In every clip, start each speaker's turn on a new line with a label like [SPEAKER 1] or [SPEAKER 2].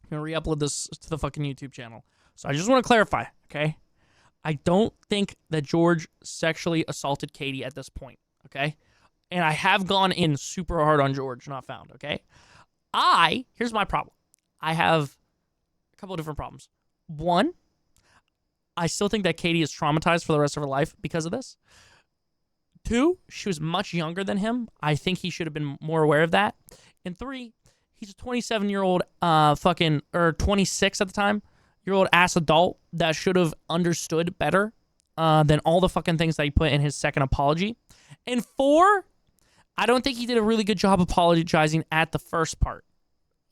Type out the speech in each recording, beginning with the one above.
[SPEAKER 1] I'm going to re-upload this to the fucking YouTube channel. So I just want to clarify, okay? I don't think that George sexually assaulted Katie at this point, okay? And I have gone in super hard on GeorgeNotFound, okay? Here's my problem. I have a couple of different problems. One, I still think that Katie is traumatized for the rest of her life because of this. Two, she was much younger than him. I think he should have been more aware of that. And three, he's a 27-year-old or 26 at the time, year-old ass adult that should have understood better than all the fucking things that he put in his second apology. And four, I don't think he did a really good job apologizing at the first part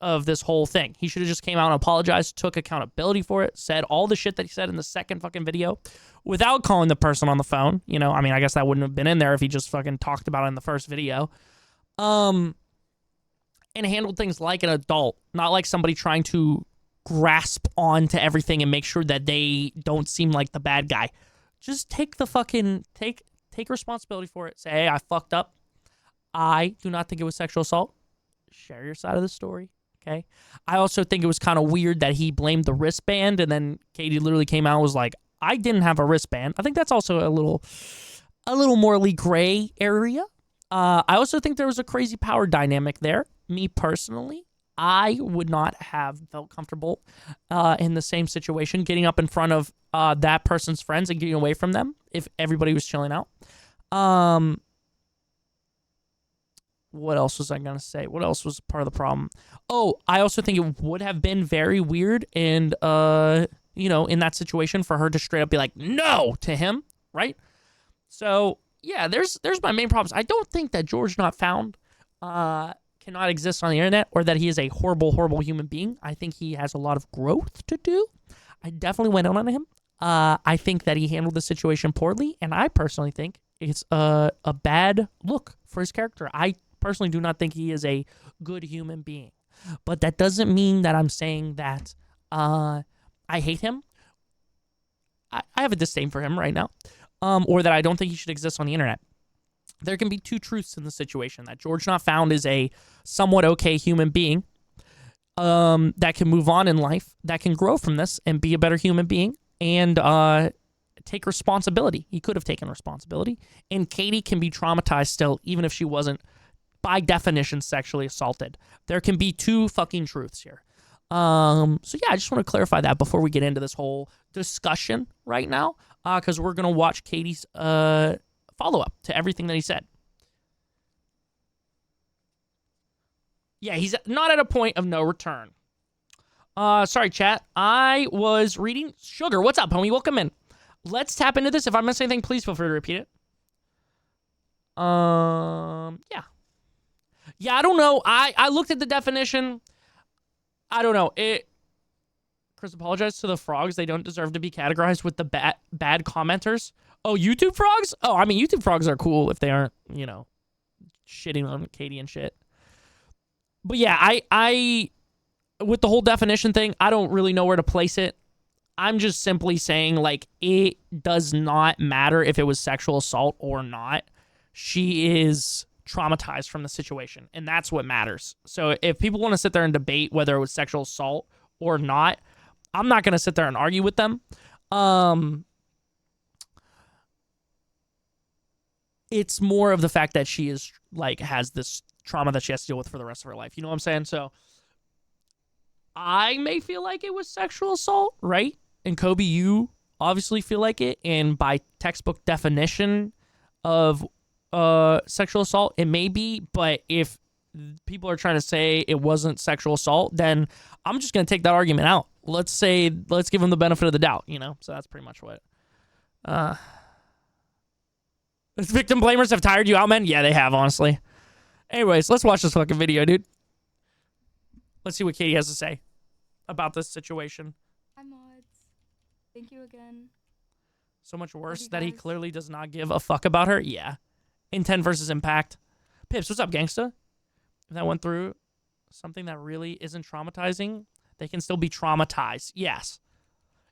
[SPEAKER 1] of this whole thing. He should have just came out and apologized, took accountability for it, said all the shit that he said in the second fucking video without calling the person on the phone. You know, I mean, I guess that wouldn't have been in there if he just fucking talked about it in the first video. And handled things like an adult, not like somebody trying to grasp onto everything and make sure that they don't seem like the bad guy. Just take the fucking, take responsibility for it. Say, hey, I fucked up. I do not think it was sexual assault. Share your side of the story. Okay. I also think it was kind of weird that he blamed the wristband and then Katie literally came out and was like, I didn't have a wristband. I think that's also a little morally gray area. I also think there was a crazy power dynamic there. Me personally, I would not have felt comfortable in the same situation, getting up in front of that person's friends and getting away from them if everybody was chilling out. What else was I going to say? What else was part of the problem? Oh, I also think it would have been very weird and, you know, in that situation for her to straight up be like, no, to him, right? So, yeah, there's my main problems. I don't think that GeorgeNotFound cannot exist on the internet or that he is a horrible, horrible human being. I think he has a lot of growth to do. I definitely went on him. I think that he handled the situation poorly, and I personally think it's a bad look for his character. I personally do not think he is a good human being. But that doesn't mean that I'm saying that I hate him. I have a disdain for him right now. Or that I don't think he should exist on the internet. There can be two truths in the situation. That GeorgeNotFound is a somewhat okay human being that can move on in life, that can grow from this and be a better human being and take responsibility. He could have taken responsibility. And Katie can be traumatized still, even if she wasn't, by definition, sexually assaulted. There can be two fucking truths here. So yeah, I just want to clarify that before we get into this whole discussion right now, because we're going to watch Katie's follow-up to everything that he said. Yeah, he's not at a point of no return. Sorry, chat. I was reading... Sugar, what's up, homie? Welcome in. Let's tap into this. If I miss anything, please feel free to repeat it. Yeah. Yeah, I don't know. I looked at the definition. I don't know. Chris apologized to the frogs. They don't deserve to be categorized with the bad commenters. Oh, YouTube frogs? Oh, I mean, YouTube frogs are cool if they aren't, you know, shitting on Katie and shit. But yeah, I with the whole definition thing, I don't really know where to place it. I'm just simply saying, like, it does not matter if it was sexual assault or not. She is traumatized from the situation, and that's what matters. So if people want to sit there and debate whether it was sexual assault or not, I'm not going to sit there and argue with them. It's more of the fact that she is, like, has this trauma that she has to deal with for the rest of her life. You know what I'm saying? So I may feel like it was sexual assault, right? And Kobe, you obviously feel like it. And by textbook definition of sexual assault, it may be. But if people are trying to say it wasn't sexual assault, then I'm just going to take that argument out. Let's give them the benefit of the doubt, you know? So that's pretty much what... Victim blamers have tired you out, man? Yeah, they have, honestly. Anyways, let's watch this fucking video, dude. Let's see what Katie has to say about this situation.
[SPEAKER 2] Hi, mods. Thank you again.
[SPEAKER 1] So much worse that he clearly does not give a fuck about her? Yeah. Intent versus impact. Pips, what's up, gangsta? If that went through something that really isn't traumatizing, they can still be traumatized. Yes.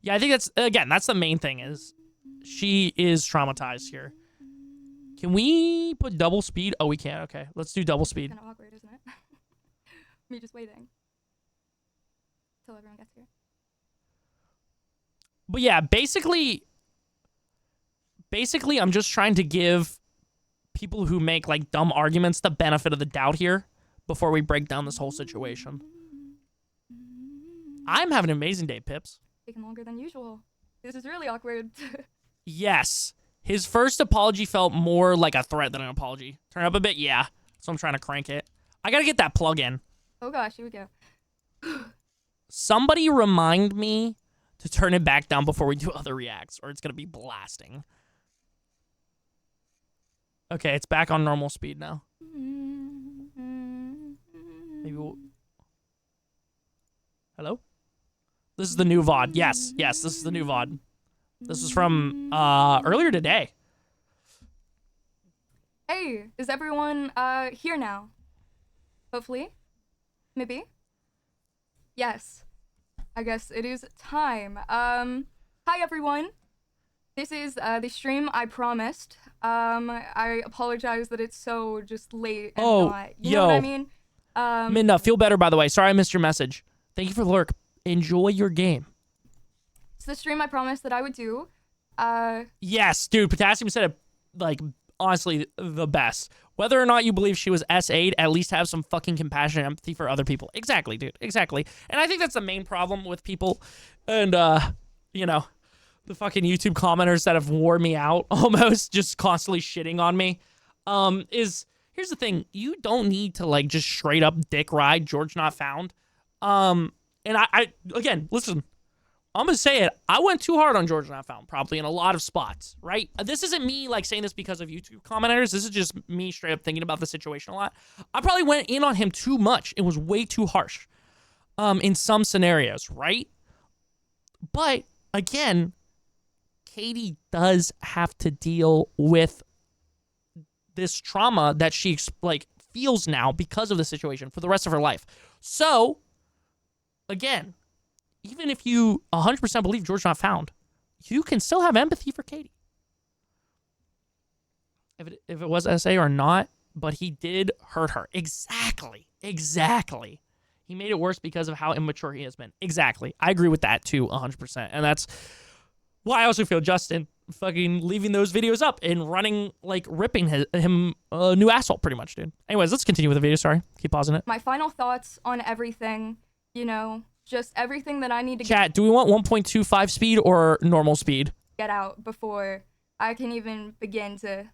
[SPEAKER 1] Yeah, I think that's the main thing is she is traumatized here. Can we put double speed? Oh, we can. Okay, let's do double speed.
[SPEAKER 2] Kind of awkward, isn't it? Me just waiting. till everyone gets here.
[SPEAKER 1] But yeah, basically, I'm just trying to give people who make like dumb arguments the benefit of the doubt here before we break down this whole situation. I'm having an amazing day, Pips.
[SPEAKER 2] Taking longer than usual. This is really awkward.
[SPEAKER 1] Yes. His first apology felt more like a threat than an apology. Turn up a bit? Yeah. So I'm trying to crank it. I gotta get that plug in.
[SPEAKER 2] Oh gosh, here we go.
[SPEAKER 1] Somebody remind me to turn it back down before we do other reacts, or it's gonna be blasting. Okay, it's back on normal speed now. Maybe we'll... Hello? This is the new VOD. Yes, this is the new VOD. This is from earlier today.
[SPEAKER 2] Hey, is everyone here now? Hopefully? Maybe? Yes. I guess it is time. Hi everyone. This is the stream I promised. I apologize that it's so just late and not, you know what I mean?
[SPEAKER 1] Minna, feel better by the way. Sorry I missed your message. Thank you for the lurk. Enjoy your game.
[SPEAKER 2] It's the stream I promised that I would do.
[SPEAKER 1] Yes, dude, Potassium said it, like, honestly, the best. Whether or not you believe she was S8'd, at least have some fucking compassion and empathy for other people. Exactly, dude. Exactly. And I think that's the main problem with people and, you know, the fucking YouTube commenters that have worn me out almost, just constantly shitting on me, is, here's the thing. You don't need to, like, just straight up dick ride GeorgeNotFound. And I again, listen, I'm going to say it. I went too hard on GeorgeNotFound, probably in a lot of spots, right? This isn't me, like, saying this because of YouTube commenters. This is just me straight up thinking about the situation a lot. I probably went in on him too much. It was way too harsh in some scenarios, right? But, again, Katie does have to deal with this trauma that she, like, feels now because of the situation for the rest of her life. So, again, even if you 100% believe GeorgeNotFound, you can still have empathy for Katie. If it was SA or not, but he did hurt her. Exactly. He made it worse because of how immature he has been. Exactly. I agree with that too, 100%. And that's why I also feel Justin fucking leaving those videos up and running, like, ripping him a new asshole pretty much, dude. Anyways, let's continue with the video. Sorry. Keep pausing it.
[SPEAKER 2] My final thoughts on everything, you know, just everything that I need to
[SPEAKER 1] Chat, do we want 1.25 speed or normal speed?
[SPEAKER 2] Get out before I can even begin to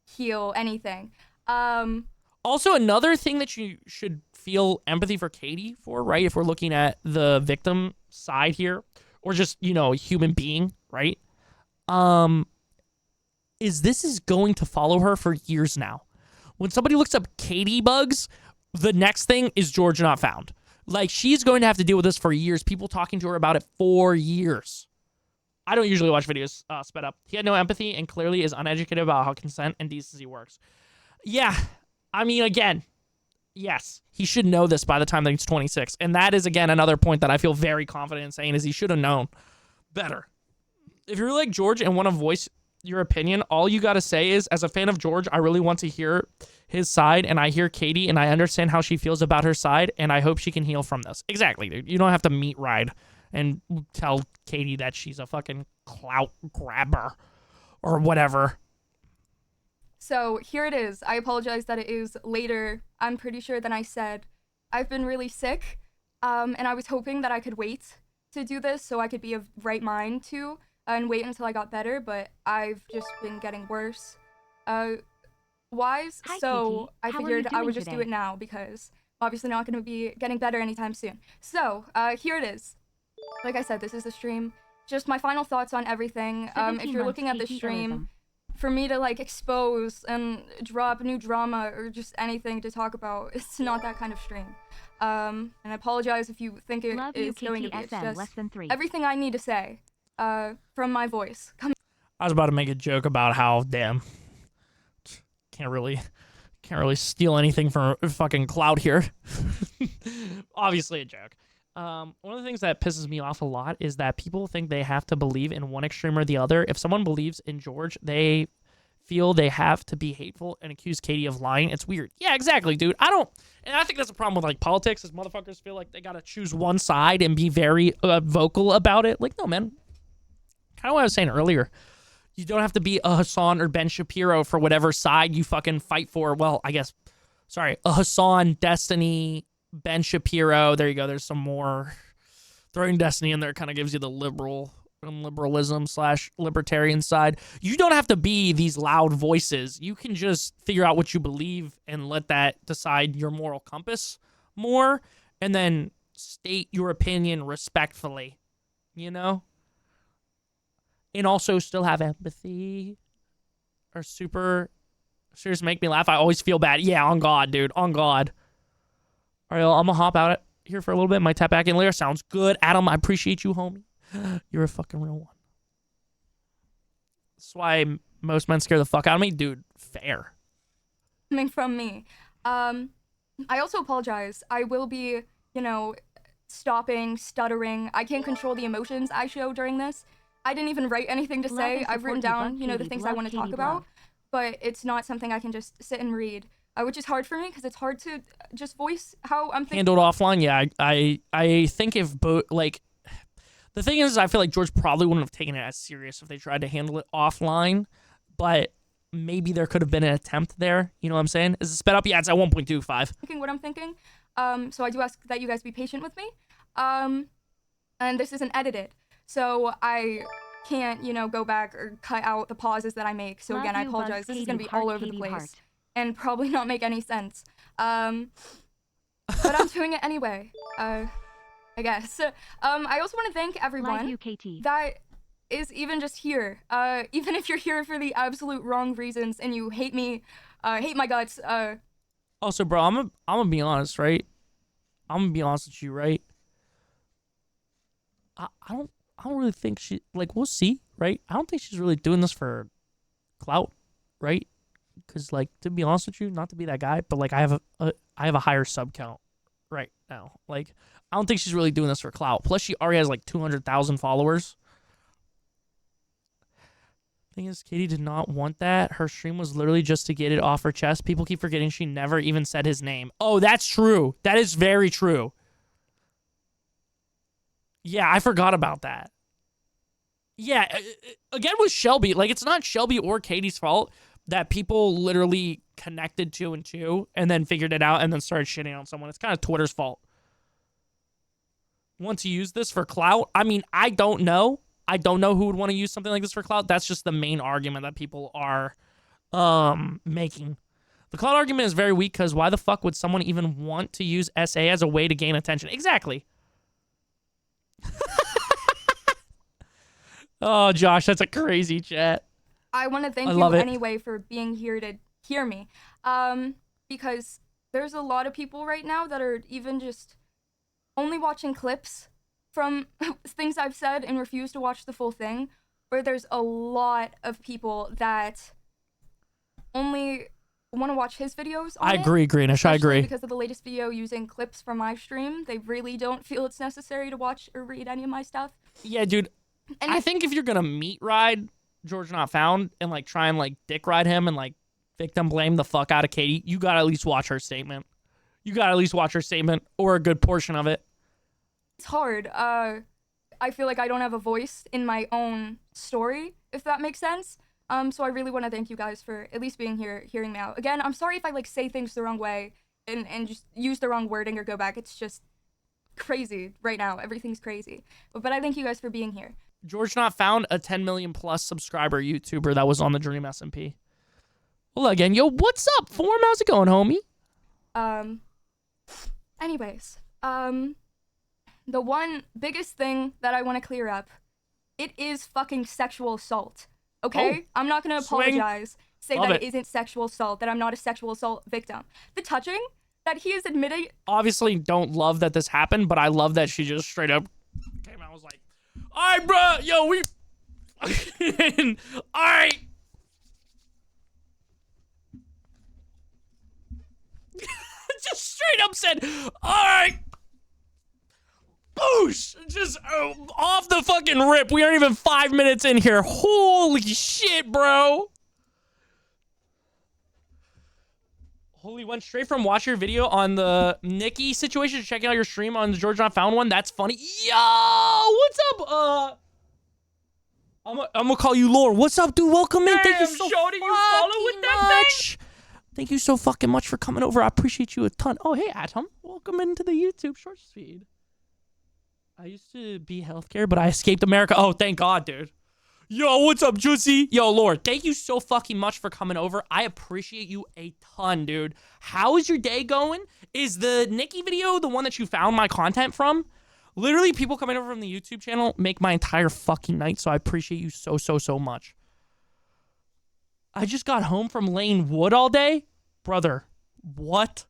[SPEAKER 2] heal anything.
[SPEAKER 1] Also, another thing that you should feel empathy for Katie for, right? If we're looking at the victim side here, or just, you know, a human being, right? Is this is going to follow her for years now. When somebody looks up Caitibugzz, the next thing is GeorgeNotFound. Like, she's going to have to deal with this for years. People talking to her about it for years. I don't usually watch videos sped up. He had no empathy and clearly is uneducated about how consent and decency works. Yeah, I mean, again, yes, he should know this by the time that he's 26. And that is, again, another point that I feel very confident in saying is he should have known better. If you're like George and want to voice your opinion, all you got to say is, as a fan of George, I really want to hear his side, and I hear Katie, and I understand how she feels about her side, and I hope she can heal from this. Exactly, dude. You don't have to meat ride and tell Katie that she's a fucking clout grabber or whatever.
[SPEAKER 2] So here it is. I apologize that it is later, I'm pretty sure, than I said. I've been really sick, and I was hoping that I could wait to do this so I could be of right mind to, and wait until I got better, but I've just been getting worse. Hi, so Katie. I figured I would just do it now because I'm obviously not going to be getting better anytime soon. So, here it is. Like I said, this is the stream. Just my final thoughts on everything. If you're looking at the stream, for me to, like, expose and drop new drama or just anything to talk about, it's not that kind of stream. And I apologize if you think it is going to be. It's just everything I need to say from my voice.
[SPEAKER 1] I was about to make a joke about how, damn, can't really steal anything from fucking clout here. Obviously a joke. One of the things that pisses me off a lot is that people think they have to believe in one extreme or the other. If someone believes in George, they feel they have to be hateful and accuse Katie of lying. It's weird. Yeah, exactly, dude. And I think that's a problem with like politics, is motherfuckers feel like they gotta choose one side and be very vocal about it. Like, no, man. Kind of what I was saying earlier. You don't have to be a Hassan or Ben Shapiro for whatever side you fucking fight for. Well, I guess, sorry, a Hassan, Destiny, Ben Shapiro. There you go. There's some more. Throwing Destiny in there kind of gives you the liberalism / libertarian side. You don't have to be these loud voices. You can just figure out what you believe and let that decide your moral compass more, and then state your opinion respectfully, you know? And also still have empathy. Or super serious make me laugh. I always feel bad. Yeah, on God, dude. On God. All right, I'm going to hop out here for a little bit. Might tap back in later. Sounds good. Adam, I appreciate you, homie. You're a fucking real one. That's why most men scare the fuck out of me. Dude, fair.
[SPEAKER 2] Coming from me. I also apologize. I will be, stopping, stuttering. I can't control the emotions I show during this. I didn't even write anything to say. I've written down, the things I want to talk about, but it's not something I can just sit and read, which is hard for me because it's hard to just voice how I'm thinking.
[SPEAKER 1] Handled offline, yeah. I think if both, like, the thing is, I feel like George probably wouldn't have taken it as serious if they tried to handle it offline, but maybe there could have been an attempt there. You know what I'm saying? Is it sped up? Yeah, it's at 1.25.
[SPEAKER 2] Thinking what I'm thinking. So I do ask that you guys be patient with me. And this isn't edited. So I can't, go back or cut out the pauses that I make. So again, I apologize. This is going to be all over the place and probably not make any sense. But I'm doing it anyway, I guess. I also want to thank everyone that is even just here. Even if you're here for the absolute wrong reasons and you hate me, hate my guts.
[SPEAKER 1] Also, bro, I'm gonna be honest, right? I'm gonna be honest with you, right? I don't really think she, like, we'll see, right? I don't think she's really doing this for clout, right? Because, like, to be honest with you, not to be that guy, but, like, I have a higher sub count right now. Like, I don't think she's really doing this for clout. Plus, she already has, like, 200,000 followers. Thing is, Katie did not want that. Her stream was literally just to get it off her chest. People keep forgetting she never even said his name. Oh, that's true. That is very true. Yeah, I forgot about that. Yeah, again with Shelby, like, it's not Shelby or Katie's fault that people literally connected 2 and 2 and then figured it out and then started shitting on someone. It's kind of Twitter's fault. Want to use this for clout? I mean, I don't know. I don't know who would want to use something like this for clout. That's just the main argument that people are making. The clout argument is very weak because why the fuck would someone even want to use SA as a way to gain attention? Exactly. Oh, Josh, that's a crazy chat.
[SPEAKER 2] I want to thank you anyway for being here to hear me. Because there's a lot of people right now that are even just only watching clips from things I've said and refuse to watch the full thing. Where there's a lot of people that only want to watch his videos on
[SPEAKER 1] I agree, Greenish. I agree.
[SPEAKER 2] Because of the latest video using clips from my stream. They really don't feel it's necessary to watch or read any of my stuff.
[SPEAKER 1] Yeah, dude. And I think if you're gonna meat ride GeorgeNotFound and like try and like dick ride him and like victim blame the fuck out of Katie, you gotta at least watch her statement. You gotta at least watch her statement or a good portion of it.
[SPEAKER 2] It's hard. I feel like I don't have a voice in my own story, if that makes sense. So I really want to thank you guys for at least being here, hearing me out. Again, I'm sorry if I like say things the wrong way and just use the wrong wording or go back. It's just crazy right now. Everything's crazy. But I thank you guys for being here.
[SPEAKER 1] GeorgeNotFound, a 10 million plus subscriber YouTuber that was on the Dream SMP. Well, again, yo, what's up, Form? How's it going, homie?
[SPEAKER 2] Anyways, the one biggest thing that I want to clear up, it is fucking sexual assault. Okay? I'm not going to apologize, say that it isn't sexual assault, that I'm not a sexual assault victim. The touching that he is admitting.
[SPEAKER 1] Obviously don't love that this happened, but I love that she just straight up came out and was like, all right, bro, yo, we, all right. Just straight up said, all right. Boosh! Just off the fucking rip. We aren't even 5 minutes in here. Holy shit, bro. Holy, went straight from watch your video on the Nikki situation to checking out your stream on the GeorgeNotFound one. That's funny. Yo, what's up? I'm gonna call you Lore. What's up, dude? Welcome in. Thank you so fucking much. Thank you so fucking much for coming over. I appreciate you a ton. Oh, hey, Atom. Welcome into the YouTube Shorts feed. I used to be healthcare, but I escaped America. Oh, thank God, dude. Yo, what's up, Juicy? Yo, Lord, thank you so fucking much for coming over. I appreciate you a ton, dude. How is your day going? Is the Nikki video the one that you found my content from? Literally, people coming over from the YouTube channel make my entire fucking night, so I appreciate you so much. I just got home from laying wood all day. Brother, what?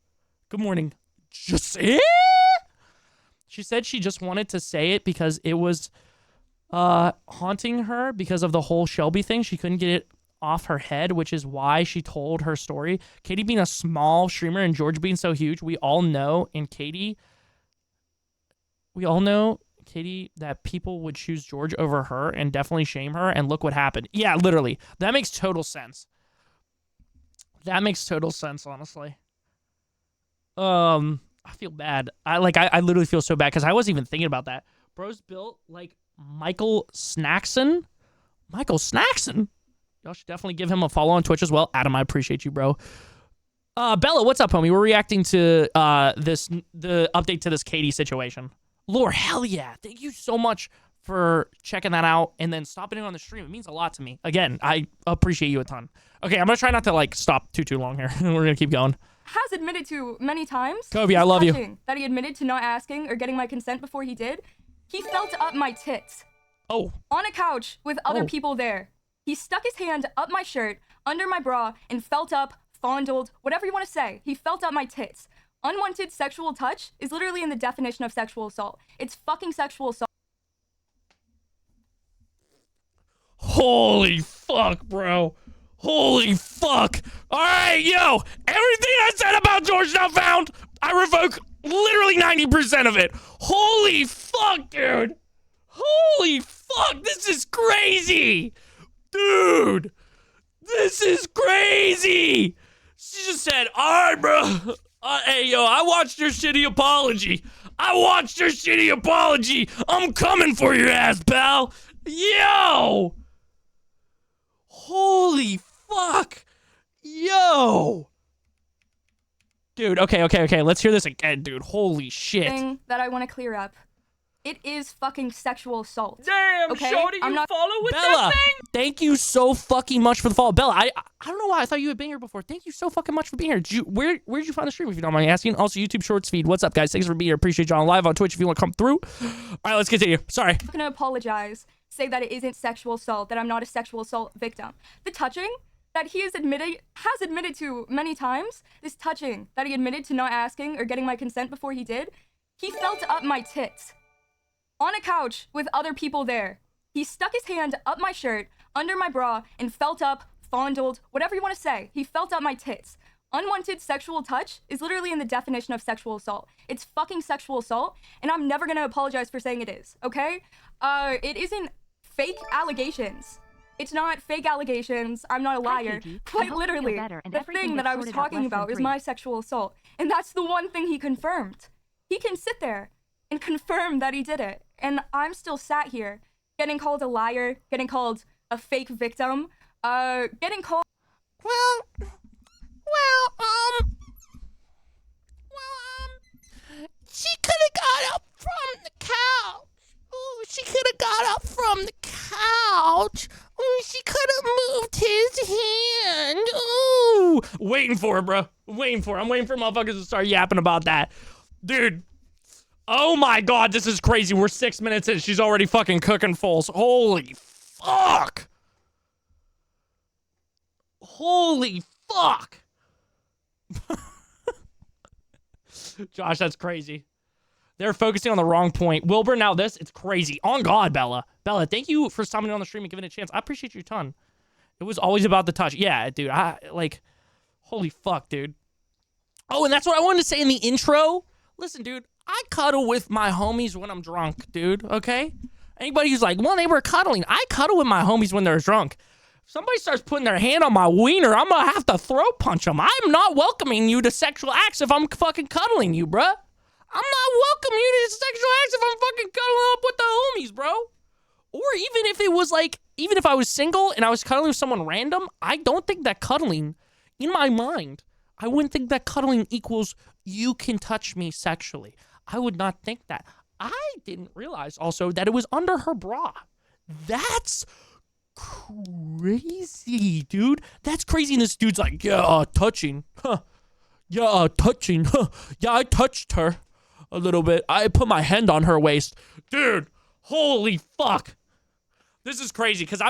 [SPEAKER 1] Good morning. Just She said she just wanted to say it because it was haunting her because of the whole Shelby thing. She couldn't get it off her head, which is why she told her story. Katie being a small streamer and George being so huge, we all know Katie that people would choose George over her and definitely shame her, and look what happened. Yeah, literally. That makes total sense. That makes total sense, honestly. I feel bad. I literally feel so bad because I wasn't even thinking about that. Bro's built like Michael Snackson. Michael Snackson? Y'all should definitely give him a follow on Twitch as well. Adam, I appreciate you, bro. Bella, what's up, homie? We're reacting to the update to this Katie situation. Lore, hell yeah. Thank you so much for checking that out and then stopping in on the stream. It means a lot to me. Again, I appreciate you a ton. Okay, I'm going to try not to, like, stop too long here. We're going to keep going.
[SPEAKER 2] Has admitted to many times.
[SPEAKER 1] Kobe, I love you.
[SPEAKER 2] That he admitted to not asking or getting my consent before he did. He felt up my tits.
[SPEAKER 1] Oh.
[SPEAKER 2] On a couch with other people there. He stuck his hand up my shirt, under my bra, and felt up, fondled, whatever you want to say. He felt up my tits. Unwanted sexual touch is literally in the definition of sexual assault. It's fucking sexual assault.
[SPEAKER 1] Holy fuck, bro. Holy fuck. All right, yo. Everything I said about GeorgeNotFound, I revoke literally 90% of it. Holy fuck, dude. Holy fuck. This is crazy. Dude. This is crazy. She just said, all right, bro. Hey, yo, I watched your shitty apology. I'm coming for your ass, pal. Yo. Holy fuck. Yo. Dude, okay. Let's hear this again, dude. Holy shit.
[SPEAKER 2] Thing that I want to clear up. It is fucking sexual assault.
[SPEAKER 1] Damn, okay? Shorty, you follow with Bella, that thing? Thank you so fucking much for the follow. Bella, I don't know why I thought you had been here before. Thank you so fucking much for being here. Where'd you find the stream, if you don't mind me asking? Also, YouTube Shorts feed. What's up, guys? Thanks for being here. Appreciate y'all live on Twitch if you want to come through. All right, let's continue. Sorry.
[SPEAKER 2] I'm gonna apologize. Say that it isn't sexual assault, that I'm not a sexual assault victim. The touching that he has admitted to many times, this touching that he admitted to not asking or getting my consent before he did, he felt up my tits. On a couch with other people there. He stuck his hand up my shirt, under my bra, and felt up, fondled, whatever you want to say. He felt up my tits. Unwanted sexual touch is literally in the definition of sexual assault. It's fucking sexual assault, and I'm never gonna apologize for saying it is, okay? It isn't fake allegations. It's not fake allegations. I'm not a liar. Quite literally, the thing that I was talking about is my sexual assault, and that's the one thing he confirmed. He can sit there and confirm that he did it. And I'm still sat here getting called a liar, getting called a fake victim, getting called...
[SPEAKER 1] She could have got up from the couch. Ooh, she could have got up from the couch. Ooh, she could have moved his hand. Ooh. Waiting for it, bro. I'm waiting for motherfuckers to start yapping about that. Dude. Oh my God, this is crazy. We're 6 minutes in. She's already fucking cooking fulls. Holy fuck. Holy fuck. Josh, that's crazy. They're focusing on the wrong point. Wilbur, now this, it's crazy. On God, Bella. Bella, thank you for summoning on the stream and giving it a chance. I appreciate you a ton. It was always about the touch. Yeah, dude, holy fuck, dude. Oh, and that's what I wanted to say in the intro. Listen, dude, I cuddle with my homies when I'm drunk, dude, okay? Anybody who's like, well, they were cuddling. I cuddle with my homies when they're drunk. Somebody starts putting their hand on my wiener, I'm gonna have to throat punch them. I'm not welcoming you to sexual acts if I'm fucking cuddling you, bruh. I'm not welcoming you to sexual acts if I'm fucking cuddling up with the homies, bro. Or even if it was like, even if I was single and I was cuddling with someone random, I don't think that cuddling, in my mind, I wouldn't think that cuddling equals you can touch me sexually. I would not think that. I didn't realize also that it was under her bra. That's crazy, dude. That's crazy. And this dude's like, yeah, touching. Huh. Yeah, touching. Huh. Yeah, I touched her a little bit. I put my hand on her waist. Dude, holy fuck. This is crazy because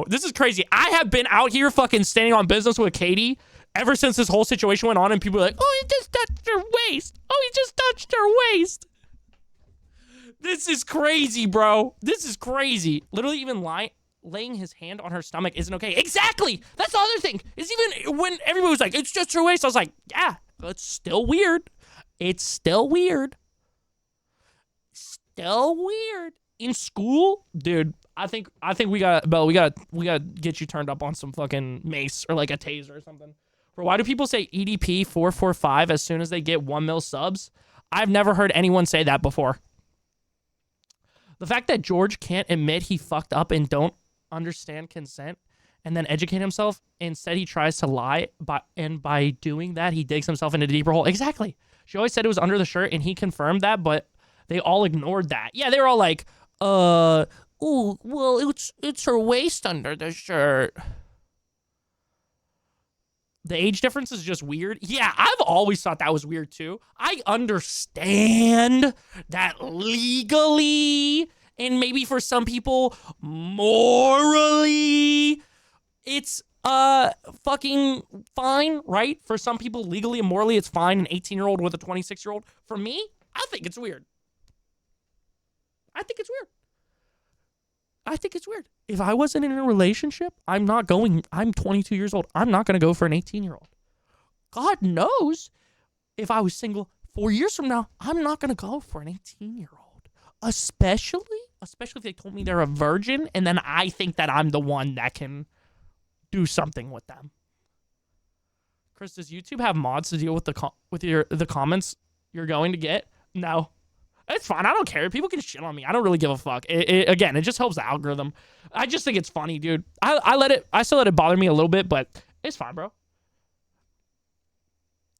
[SPEAKER 1] this is crazy. I have been out here fucking standing on business with Katie ever since this whole situation went on, and people are like, oh, he just touched her waist. Oh, he just touched her waist. This is crazy, bro. This is crazy. Literally even laying his hand on her stomach isn't okay. Exactly. That's the other thing. Is even when everybody was like, it's just her waist, I was like, yeah, it's still weird. It's still weird. Still weird. In school, dude, I think we gotta get you turned up on some fucking mace or like a taser or something. Bro, why do people say EDP 445 as soon as they get 1 mil subs? I've never heard anyone say that before. The fact that George can't admit he fucked up and don't understand consent and then educate himself, instead he tries to lie, by doing that, he digs himself into a deeper hole. Exactly. She always said it was under the shirt, and he confirmed that, but they all ignored that. Yeah, they were all like, ooh, well, it's her waist under the shirt. The age difference is just weird. Yeah, I've always thought that was weird too. I understand that legally and maybe for some people morally it's fucking fine, right? For some people legally and morally it's fine, an 18-year-old with a 26-year-old. For me, I think it's weird. I think it's weird. If I wasn't in a relationship, I'm 22 years old. I'm not going to go for an 18-year-old. God knows if I was single 4 years from now, I'm not going to go for an 18-year-old. Especially if they told me they're a virgin and then I think that I'm the one that can do something with them. Chris, does YouTube have mods to deal with the comments you're going to get? No. It's fine. I don't care. People can shit on me. I don't really give a fuck. Again, it just helps the algorithm. I just think it's funny, dude. I still let it bother me a little bit, but it's fine, bro.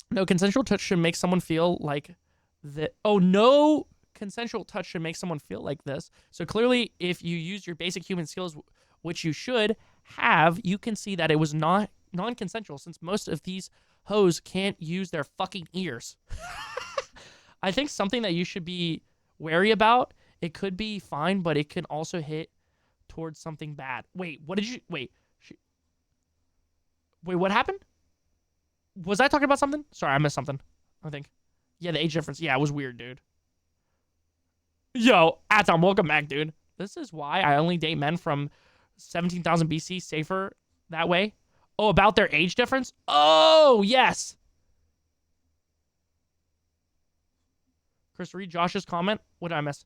[SPEAKER 1] No consensual touch should make someone feel like that. Oh, no consensual touch should make someone feel like this. So clearly, if you use your basic human skills, which you should have, you can see that it was not non-consensual, since most of these hoes can't use their fucking ears. I think something that you should be wary about, it could be fine, but it can also hit towards something bad. Wait, what happened? Was I talking about something? Sorry, I missed something, I think. Yeah, the age difference. Yeah, it was weird, dude. Yo, Atom, welcome back, dude. This is why I only date men from 17,000 BC, safer that way. Oh, about their age difference? Oh, yes. Chris, read Josh's comment. What did I miss?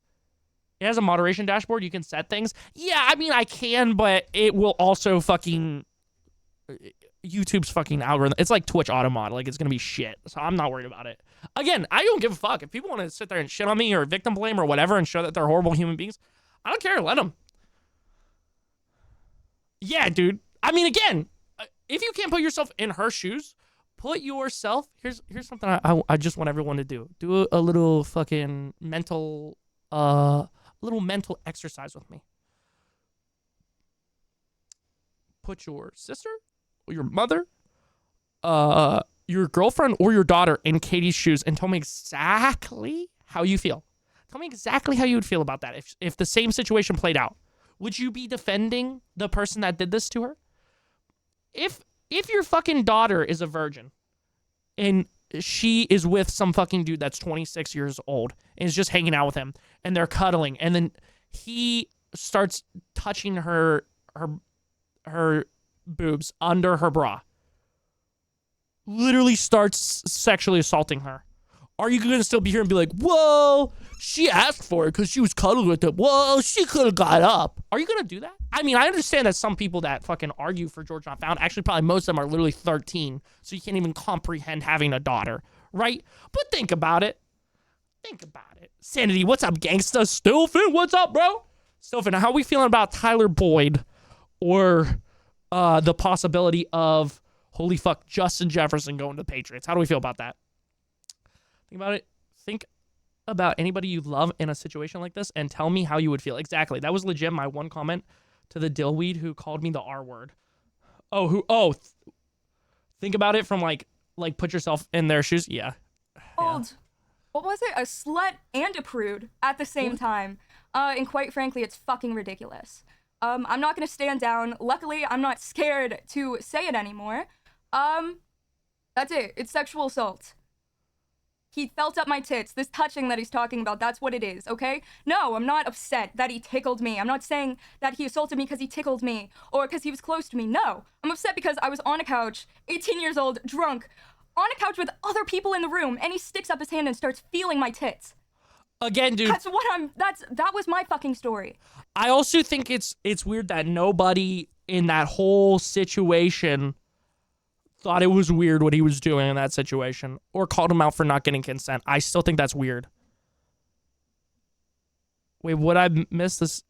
[SPEAKER 1] It has a moderation dashboard. You can set things. Yeah, I mean, I can, but it will also fucking... YouTube's fucking algorithm. It's like Twitch auto mod. Like, it's going to be shit. So I'm not worried about it. Again, I don't give a fuck. If people want to sit there and shit on me or victim blame or whatever and show that they're horrible human beings, I don't care. Let them. Yeah, dude. I mean, again, if you can't put yourself in her shoes... Put yourself. Here's something I just want everyone to do. Do a little fucking mental exercise with me. Put your sister or your mother, your girlfriend or your daughter in Katie's shoes and tell me exactly how you feel. Tell me exactly how you would feel about that if the same situation played out. Would you be defending the person that did this to her? If your fucking daughter is a virgin and she is with some fucking dude that's 26 years old and is just hanging out with him and they're cuddling and then he starts touching her boobs under her bra, literally starts sexually assaulting her, Are you going to still be here and be like, whoa, she asked for it because she was cuddling with him. Whoa, she could have got up. Are you going to do that? I mean, I understand that some people that fucking argue for George Not Found, actually probably most of them are literally 13, so you can't even comprehend having a daughter, right? But think about it. Think about it. Sanity, what's up, gangsta? Stilfin, what's up, bro? Stilfin, how are we feeling about Tyler Boyd or the possibility of, holy fuck, Justin Jefferson going to the Patriots? How do we feel about that? Think about it. Think about anybody you love in a situation like this and tell me how you would feel. Exactly. That was legit my one comment to the dillweed who called me the R word. Think about it from like put yourself in their shoes. Yeah.
[SPEAKER 2] What was it? A slut and a prude at the same time. And quite frankly, it's fucking ridiculous. I'm not gonna stand down. Luckily, I'm not scared to say it anymore. That's it. It's sexual assault. He felt up my tits. This touching that he's talking about, that's what it is, okay? No, I'm not upset that he tickled me. I'm not saying that he assaulted me because he tickled me or because he was close to me. No, I'm upset because I was on a couch, 18 years old, drunk, on a couch with other people in the room, and he sticks up his hand and starts feeling my tits.
[SPEAKER 1] Again, dude.
[SPEAKER 2] That was my fucking story.
[SPEAKER 1] I also think it's weird that nobody in that whole situation thought it was weird what he was doing in that situation or called him out for not getting consent. I still think that's weird. Wait, would I miss this?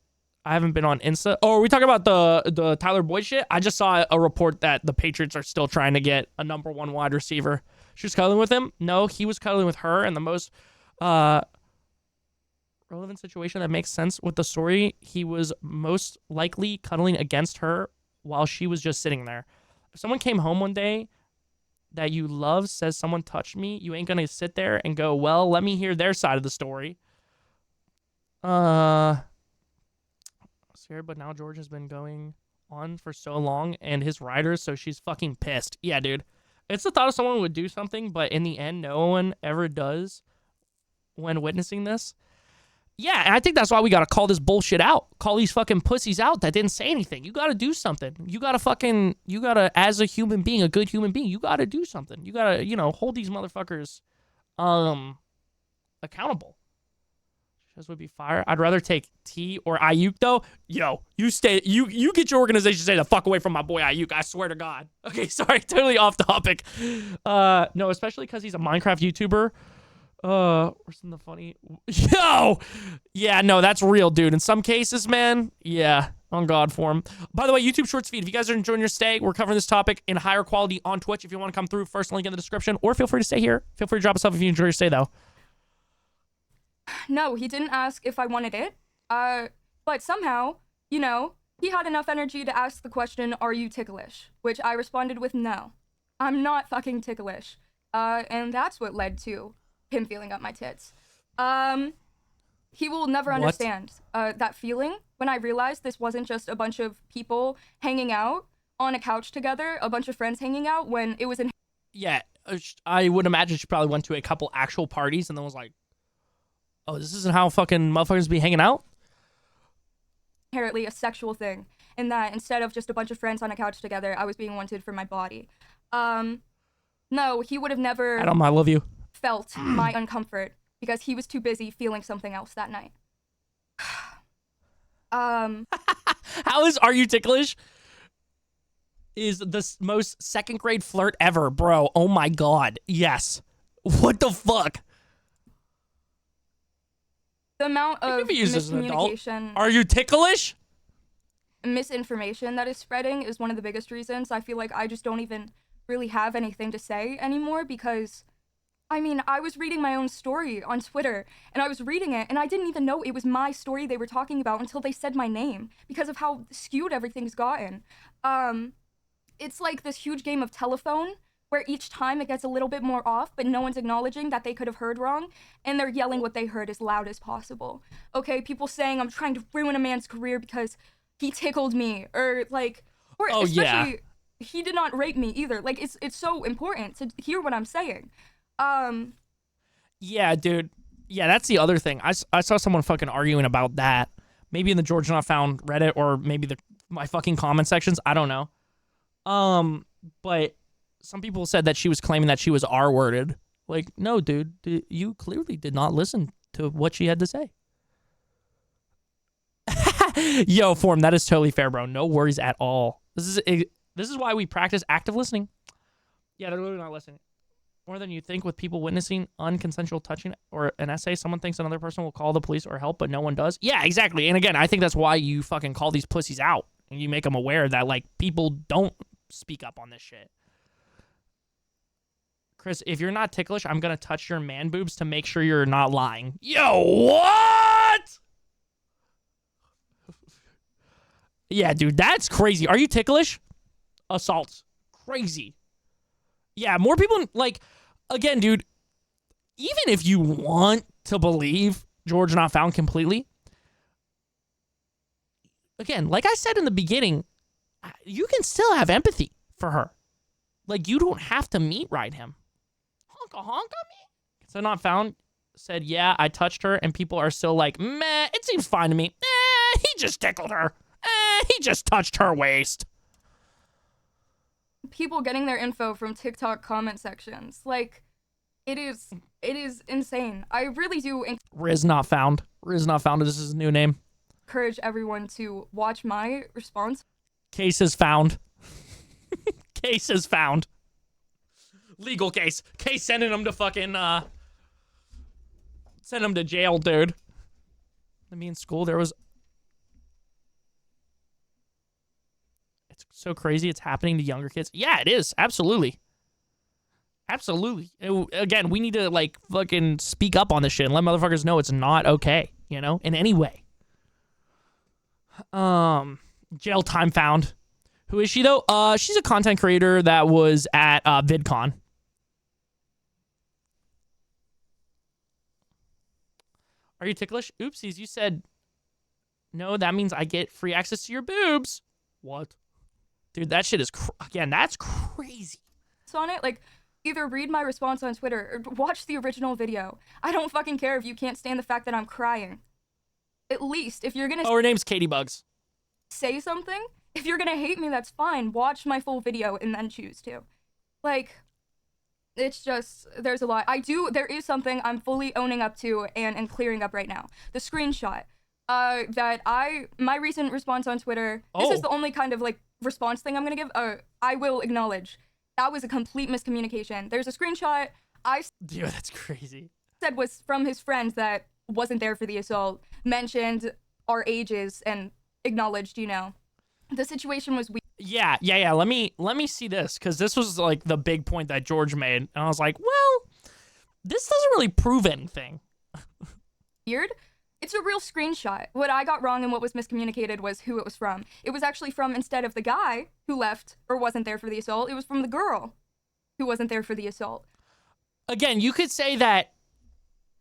[SPEAKER 1] I haven't been on Insta. Oh, are we talking about the Tyler Boyd shit? I just saw a report that the Patriots are still trying to get a number one wide receiver. She was cuddling with him? No, he was cuddling with her. And the most relevant situation that makes sense with the story, he was most likely cuddling against her while she was just sitting there. If someone came home one day that you love says someone touched me, you ain't gonna sit there and go, well, let me hear their side of the story. Scared, but now George has been going on for so long and his riders, so she's fucking pissed. Yeah, dude. It's the thought of someone would do something, but in the end, no one ever does when witnessing this. Yeah, and I think that's why we gotta call this bullshit out. Call these fucking pussies out that didn't say anything. You gotta do something. You gotta, as a human being, a good human being, you gotta do something. You gotta, hold these motherfuckers accountable. This would be fire. I'd rather take T or Ayuk though. Yo, you get your organization to stay the fuck away from my boy Ayuk. I swear to God. Okay, sorry, totally off topic. No, especially because he's a Minecraft YouTuber. Or something funny. Yo! Yeah, no, that's real, dude. In some cases, man, yeah, on God for him. By the way, YouTube Shorts feed, if you guys are enjoying your stay, we're covering this topic in higher quality on Twitch. If you want to come through, first link in the description, or feel free to stay here. Feel free to drop us off if you enjoy your stay, though.
[SPEAKER 2] No, he didn't ask if I wanted it. But somehow, he had enough energy to ask the question, are you ticklish? Which I responded with no. I'm not fucking ticklish. And that's what led to him feeling up my tits. He will never understand that feeling when I realized this wasn't just a bunch of people hanging out on a couch together, a bunch of friends hanging out, when it was in...
[SPEAKER 1] Yeah, I would imagine she probably went to a couple actual parties and then was like, oh, this isn't how fucking motherfuckers be hanging out?
[SPEAKER 2] Inherently a sexual thing, in that instead of just a bunch of friends on a couch together, I was being wanted for my body. No, he would have never...
[SPEAKER 1] Adam, I love you.
[SPEAKER 2] ...felt my uncomfort because he was too busy feeling something else that night.
[SPEAKER 1] How is Are You Ticklish? Is the most second grade flirt ever, bro. Oh my God. Yes. What the fuck?
[SPEAKER 2] The amount of miscommunication...
[SPEAKER 1] Are you ticklish?
[SPEAKER 2] Misinformation that is spreading is one of the biggest reasons. I feel like I just don't even really have anything to say anymore because... I mean, I was reading my own story on Twitter, and I was reading it, and I didn't even know it was my story they were talking about until they said my name, because of how skewed everything's gotten. It's like this huge game of telephone, where each time it gets a little bit more off, but no one's acknowledging that they could have heard wrong, and they're yelling what they heard as loud as possible. Okay, people saying, I'm trying to ruin a man's career because he tickled me, or especially, he did not rape me either. Like, it's so important to hear what I'm saying.
[SPEAKER 1] Yeah, dude. Yeah, that's the other thing. I saw someone fucking arguing about that. Maybe in the George Not Found Reddit or maybe my fucking comment sections. I don't know. But some people said that she was claiming that she was R-worded Like, no, dude, you clearly did not listen to what she had to say. Yo, Form, that is totally fair, bro. No worries at all. This is why we practice active listening. Yeah, they're literally not listening. More than you think with people witnessing unconsensual touching or an essay, someone thinks another person will call the police or help, but no one does. Yeah, exactly. And again, I think that's why you fucking call these pussies out and you make them aware that, like, people don't speak up on this shit. Chris, if you're not ticklish, I'm going to touch your man boobs to make sure you're not lying. Yo, what? Yeah, dude, that's crazy. Are you ticklish? Assault. Crazy. Yeah, more people, like, again, dude, even if you want to believe George Not Found completely, again, like I said in the beginning, you can still have empathy for her. Like, you don't have to meat ride him. Honk a honk on me? So Not Found said, yeah, I touched her, and people are still like, meh, it seems fine to me. He just tickled her. He just touched her waist.
[SPEAKER 2] People getting their info from TikTok comment sections. Like, it is insane. I really do
[SPEAKER 1] Riz Not Found. Riz Not Found is his new name.
[SPEAKER 2] Encourage everyone to watch my response.
[SPEAKER 1] Case is found. Case is found. Legal case. Case sending him to fucking, send him to jail, dude. Me in school, there was... It's so crazy it's happening to younger kids. Yeah, it is. Absolutely. Absolutely. Again, we need to, like, fucking speak up on this shit and let motherfuckers know it's not okay, you know, in any way. Jail time found. Who is she, though? She's a content creator that was at VidCon. Are you ticklish? Oopsies, you said no, that means I get free access to your boobs. What? Dude, that shit is, again, that's crazy.
[SPEAKER 2] On it, like, either read my response on Twitter or watch the original video. I don't fucking care if you can't stand the fact that I'm crying. At least, if you're gonna...
[SPEAKER 1] Oh, her name's Caitibugzz.
[SPEAKER 2] Say something? If you're gonna hate me, that's fine. Watch my full video and then choose to. Like, it's just, there's a lot. There is something I'm fully owning up to and clearing up right now. The screenshot. My recent response on Twitter, this is the only kind of, like, response thing I'm gonna give. I will acknowledge that was a complete miscommunication. There's a screenshot
[SPEAKER 1] Dude, that's crazy.
[SPEAKER 2] Said was from his friend that wasn't there for the assault, mentioned our ages and acknowledged, you know, the situation was weird.
[SPEAKER 1] Yeah. Let me see this, because this was, like, the big point that George made, and I was like, well, this doesn't really prove anything.
[SPEAKER 2] Weird. It's a real screenshot. What I got wrong and what was miscommunicated was who it was from. It was actually from, instead of the guy who left or wasn't there for the assault, it was from the girl who wasn't there for the assault.
[SPEAKER 1] Again, you could say that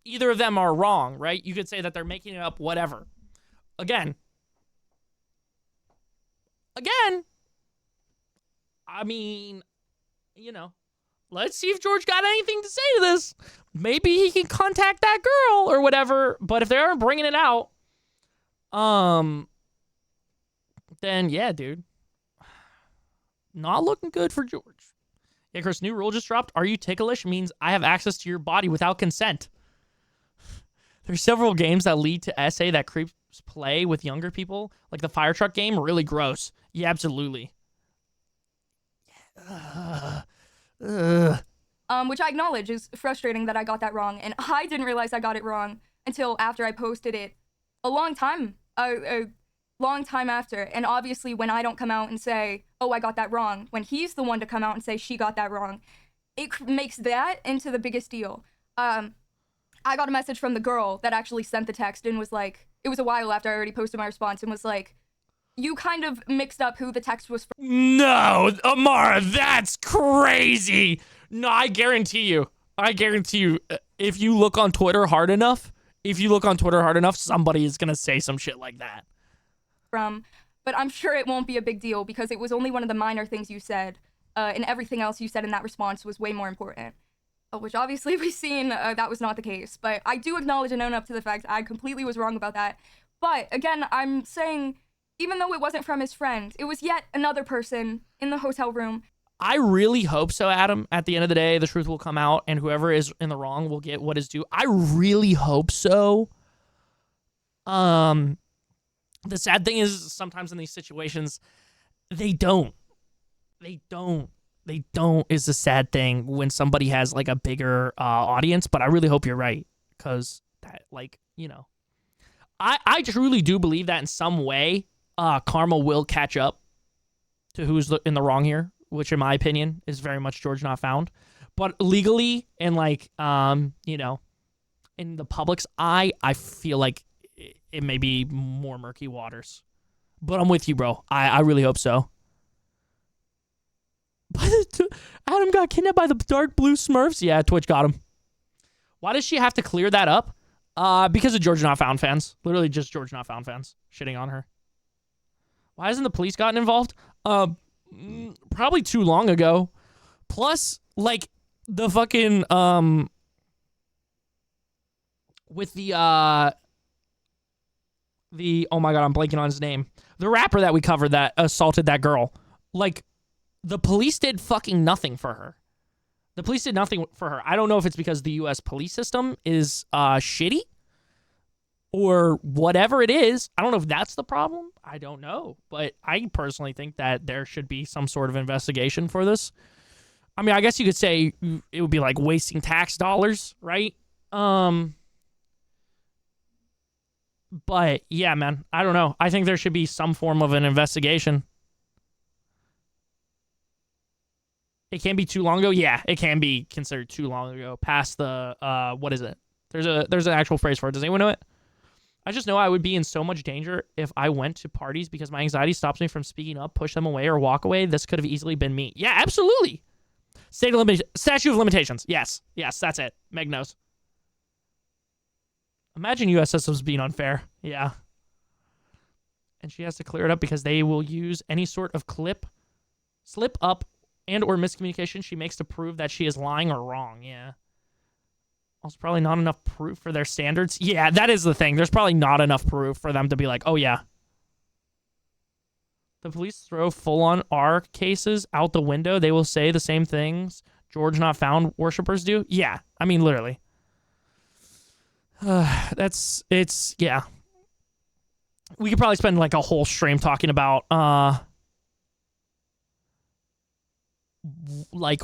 [SPEAKER 1] either of them are wrong, right? You could say that they're making it up, whatever. Again, I mean, you know, let's see if George got anything to say to this. Maybe he can contact that girl or whatever. But if they aren't bringing it out, then yeah, dude, not looking good for George. Yeah, Chris, new rule just dropped. Are you ticklish means I have access to your body without consent. There's several games that lead to essay that creeps play with younger people, like the fire truck game. Really gross. Yeah, absolutely.
[SPEAKER 2] Which I acknowledge is frustrating that I got that wrong, and I didn't realize I got it wrong until after I posted it a long time after. And obviously when I don't come out and say, oh, I got that wrong, when he's the one to come out and say she got that wrong, it makes that into the biggest deal. I got a message from the girl that actually sent the text and was like, it was a while after I already posted my response, and was like, you kind of mixed up who the text was from.
[SPEAKER 1] No, Amara, that's crazy. No, I guarantee you, if you look on Twitter hard enough, somebody is going to say some shit like that.
[SPEAKER 2] But I'm sure it won't be a big deal because it was only one of the minor things you said, and everything else you said in that response was way more important. Which obviously we've seen that was not the case. But I do acknowledge and own up to the fact I completely was wrong about that. But again, I'm saying, even though it wasn't from his friend, it was yet another person in the hotel room.
[SPEAKER 1] I really hope so, Adam. At the end of the day, the truth will come out, and whoever is in the wrong will get what is due. I really hope so. The sad thing is sometimes in these situations, they don't is the sad thing when somebody has like a bigger audience, but I really hope you're right, because that, like, you know, I truly do believe that in some way karma will catch up to who's in the wrong here, which in my opinion is very much George Not Found. But legally and like you know, in the public's eye, I feel like it may be more murky waters. But I'm with you, bro. I really hope so. Adam got kidnapped by the dark blue Smurfs. Yeah, Twitch got him. Why does she have to clear that up? Because of George Not Found fans. Literally just George Not Found fans shitting on her. Why hasn't the police gotten involved? Probably too long ago. Plus, like, the fucking, with the, oh my God, I'm blanking on his name. The rapper that we covered that assaulted that girl. Like, the police did fucking nothing for her. The police did nothing for her. I don't know if it's because the U.S. police system is shitty or whatever it is. I don't know if that's the problem. I don't know. But I personally think that there should be some sort of investigation for this. I mean, I guess you could say it would be like wasting tax dollars, right? But yeah, man, I don't know. I think there should be some form of an investigation. It can be too long ago. Yeah, it can be considered too long ago. Past the what is it? There's an actual phrase for it. Does anyone know it? I just know I would be in so much danger if I went to parties because my anxiety stops me from speaking up, push them away, or walk away. This could have easily been me. Yeah, absolutely. Statute of limitations. Yes, that's it. Meg knows. Imagine U.S. systems being unfair. Yeah. And she has to clear it up because they will use any sort of slip up, and or miscommunication she makes to prove that she is lying or wrong. Yeah. Also, probably not enough proof for their standards. Yeah, that is the thing. There's probably not enough proof for them to be like, oh, yeah. The police throw full-on R cases out the window. They will say the same things George Not Found worshippers do. Yeah, I mean, literally. Yeah. We could probably spend like a whole stream talking about, like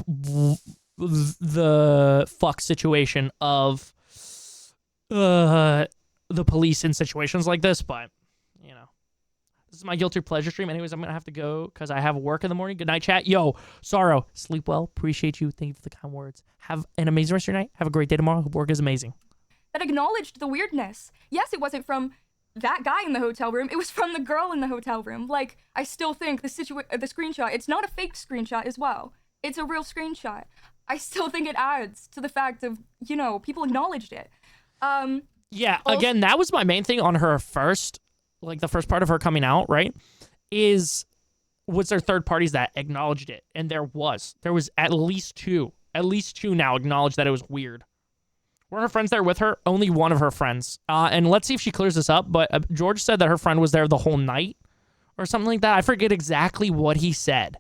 [SPEAKER 1] the fuck situation of the police in situations like this, but you know, this is my guilty pleasure stream. Anyways, I'm gonna have to go because I have work in the morning. Good night, chat. Yo, Sorrow, sleep well. Appreciate you. Thank you for the kind words. Have an amazing rest of your night. Have a great day tomorrow. Hope work is amazing.
[SPEAKER 2] That acknowledged the weirdness. Yes, it wasn't from that guy in the hotel room. It was from the girl in the hotel room. Like, I still think the screenshot, it's not a fake screenshot as well. It's a real screenshot. I still think it adds to the fact of, you know, people acknowledged it.
[SPEAKER 1] Yeah, again, that was my main thing on her first, like the first part of her coming out, right? Was there third parties that acknowledged it? And there was at least two now acknowledged that it was weird. Were her friends there with her? Only one of her friends. And let's see if she clears this up. But George said that her friend was there the whole night or something like that. I forget exactly what he said.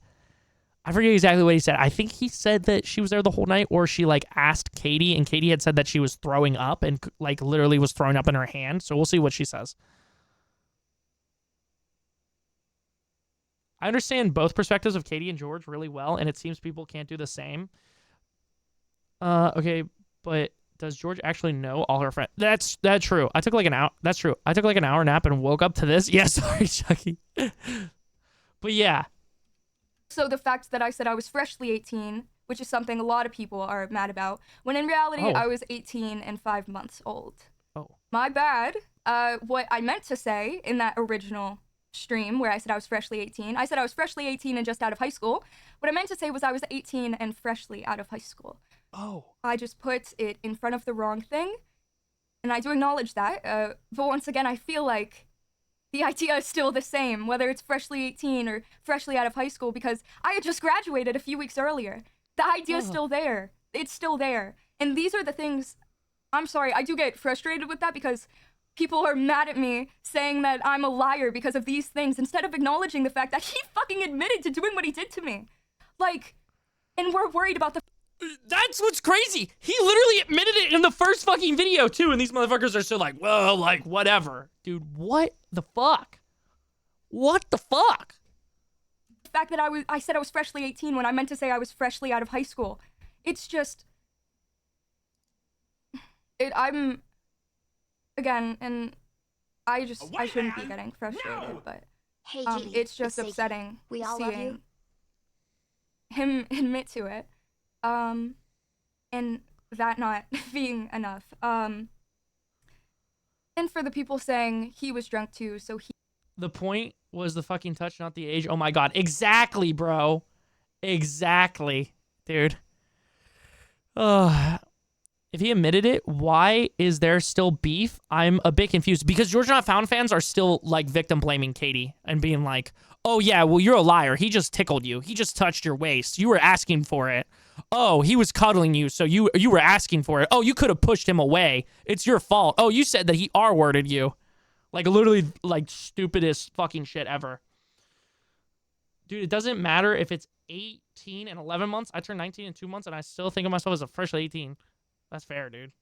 [SPEAKER 1] I think he said that she was there the whole night, or she like asked Katie, and Katie had said that she was throwing up and like literally was throwing up in her hand. So we'll see what she says. I understand both perspectives of Katie and George really well, and it seems people can't do the same. Okay, but does George actually know all her friends? That's true. I took like an hour. That's true. I took like an hour nap and woke up to this. Yeah, sorry, Chucky. But yeah.
[SPEAKER 2] So the fact that I said I was freshly 18, which is something a lot of people are mad about, when in reality I was 18 and 5 months old.
[SPEAKER 1] Oh.
[SPEAKER 2] My bad. What I meant to say in that original stream where I said I was freshly 18, I said I was freshly 18 and just out of high school. What I meant to say was I was 18 and freshly out of high school.
[SPEAKER 1] Oh.
[SPEAKER 2] I just put it in front of the wrong thing, and I do acknowledge that. But once again, I feel like the idea is still the same, whether it's freshly 18 or freshly out of high school, because I had just graduated a few weeks earlier. The idea is still there. It's still there. And these are the things, I'm sorry, I do get frustrated with that because people are mad at me saying that I'm a liar because of these things instead of acknowledging the fact that he fucking admitted to doing what he did to me. Like, And we're worried about the...
[SPEAKER 1] That's what's crazy. He literally admitted it in the first fucking video, too, and these motherfuckers are still like, well, like, whatever. Dude, what the fuck? What the fuck?
[SPEAKER 2] The fact that I said I was freshly 18 when I meant to say I was freshly out of high school. It's just... Again, and I shouldn't be getting frustrated, but
[SPEAKER 3] Hey,
[SPEAKER 2] it's just upsetting
[SPEAKER 3] we all love you.
[SPEAKER 2] Him admit to it, and that not being enough. And for the people saying he was drunk too, so he...
[SPEAKER 1] The point was the fucking touch, not the age. Oh my god. Exactly, bro. Exactly, dude. If he admitted it, why is there still beef? I'm a bit confused because GeorgeNotFound fans are still like victim blaming Katie and being like, oh yeah, well you're a liar. He just tickled you. He just touched your waist. You were asking for it. Oh, he was cuddling you, so you were asking for it. Oh, you could have pushed him away. It's your fault. Oh, you said that he R-worded you. Like literally like stupidest fucking shit ever. Dude, it doesn't matter if it's 18 and 11 months. I turned 19 in 2 months and I still think of myself as a freshly 18. That's fair, dude.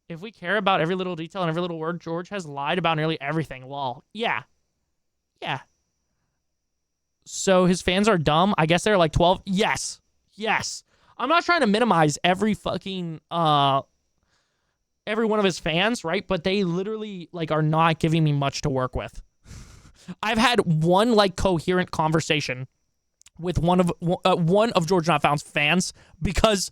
[SPEAKER 1] If we care about every little detail and every little word, George has lied about nearly everything. Lol. Yeah. Yeah. So his fans are dumb. I guess they're like 12. Yes. Yes. I'm not trying to minimize every fucking, every one of his fans, right? But they literally, like, are not giving me much to work with. I've had one, like, coherent conversation with one of GeorgeNotFound's fans because...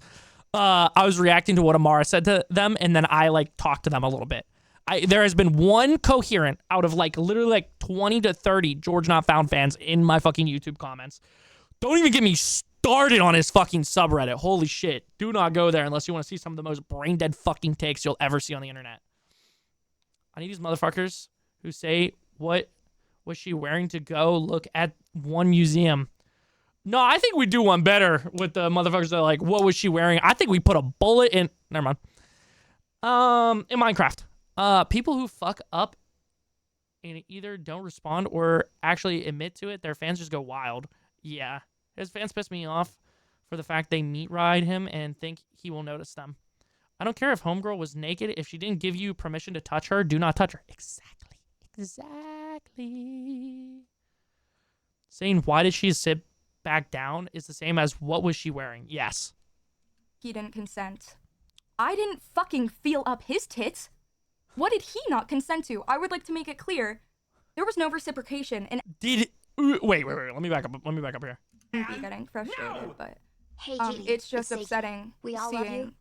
[SPEAKER 1] I was reacting to what Amara said to them, and then I, like, talked to them a little bit. There has been one coherent out of, like, literally, like, 20 to 30 GeorgeNotFound fans in my fucking YouTube comments. Don't even get me started on his fucking subreddit. Holy shit. Do not go there unless you want to see some of the most brain-dead fucking takes you'll ever see on the internet. I need these motherfuckers who say, what was she wearing to go look at one museum? No, I think we do one better with the motherfuckers that are like, what was she wearing? I think we put a bullet in... Never mind. In Minecraft. People who fuck up and either don't respond or actually admit to it, their fans just go wild. Yeah. His fans piss me off for the fact they meat ride him and think he will notice them. I don't care if homegirl was naked. If she didn't give you permission to touch her, do not touch her. Exactly. Exactly. Saying, why did she sit back down is the same as what was she wearing? Yes.
[SPEAKER 2] He didn't consent. I didn't fucking feel up his tits. What did he not consent to? I would like to make it clear. There was no reciprocation and...
[SPEAKER 1] Wait. Let me back up here.
[SPEAKER 2] Be getting frustrated, but...
[SPEAKER 3] Hey,
[SPEAKER 2] it's just upsetting
[SPEAKER 3] we all love you.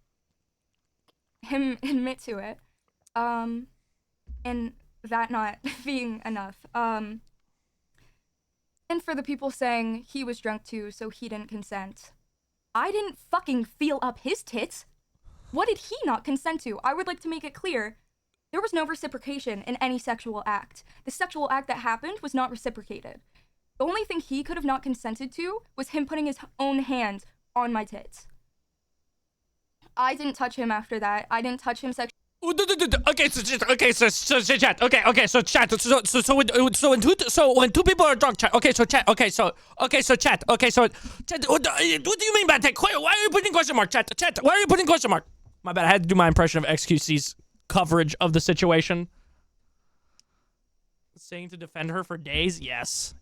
[SPEAKER 2] Him admit to it. And that not being enough. And for the people saying he was drunk too, so he didn't consent. I didn't fucking feel up his tits. What did he not consent to? I would like to make it clear. There was no reciprocation in any sexual act. The sexual act that happened was not reciprocated. The only thing he could have not consented to was him putting his own hand on my tits. I didn't touch him after that. I didn't touch him sexually.
[SPEAKER 1] Okay, so chat. Okay, so chat. So when two people are drunk, chat. Okay, so chat. Okay, so chat. Okay, so chat. What do you mean by that? Why are you putting question mark? Chat. Why are you putting question mark? My bad. I had to do my impression of XQC's coverage of the situation. Saying to defend her for days. Yes.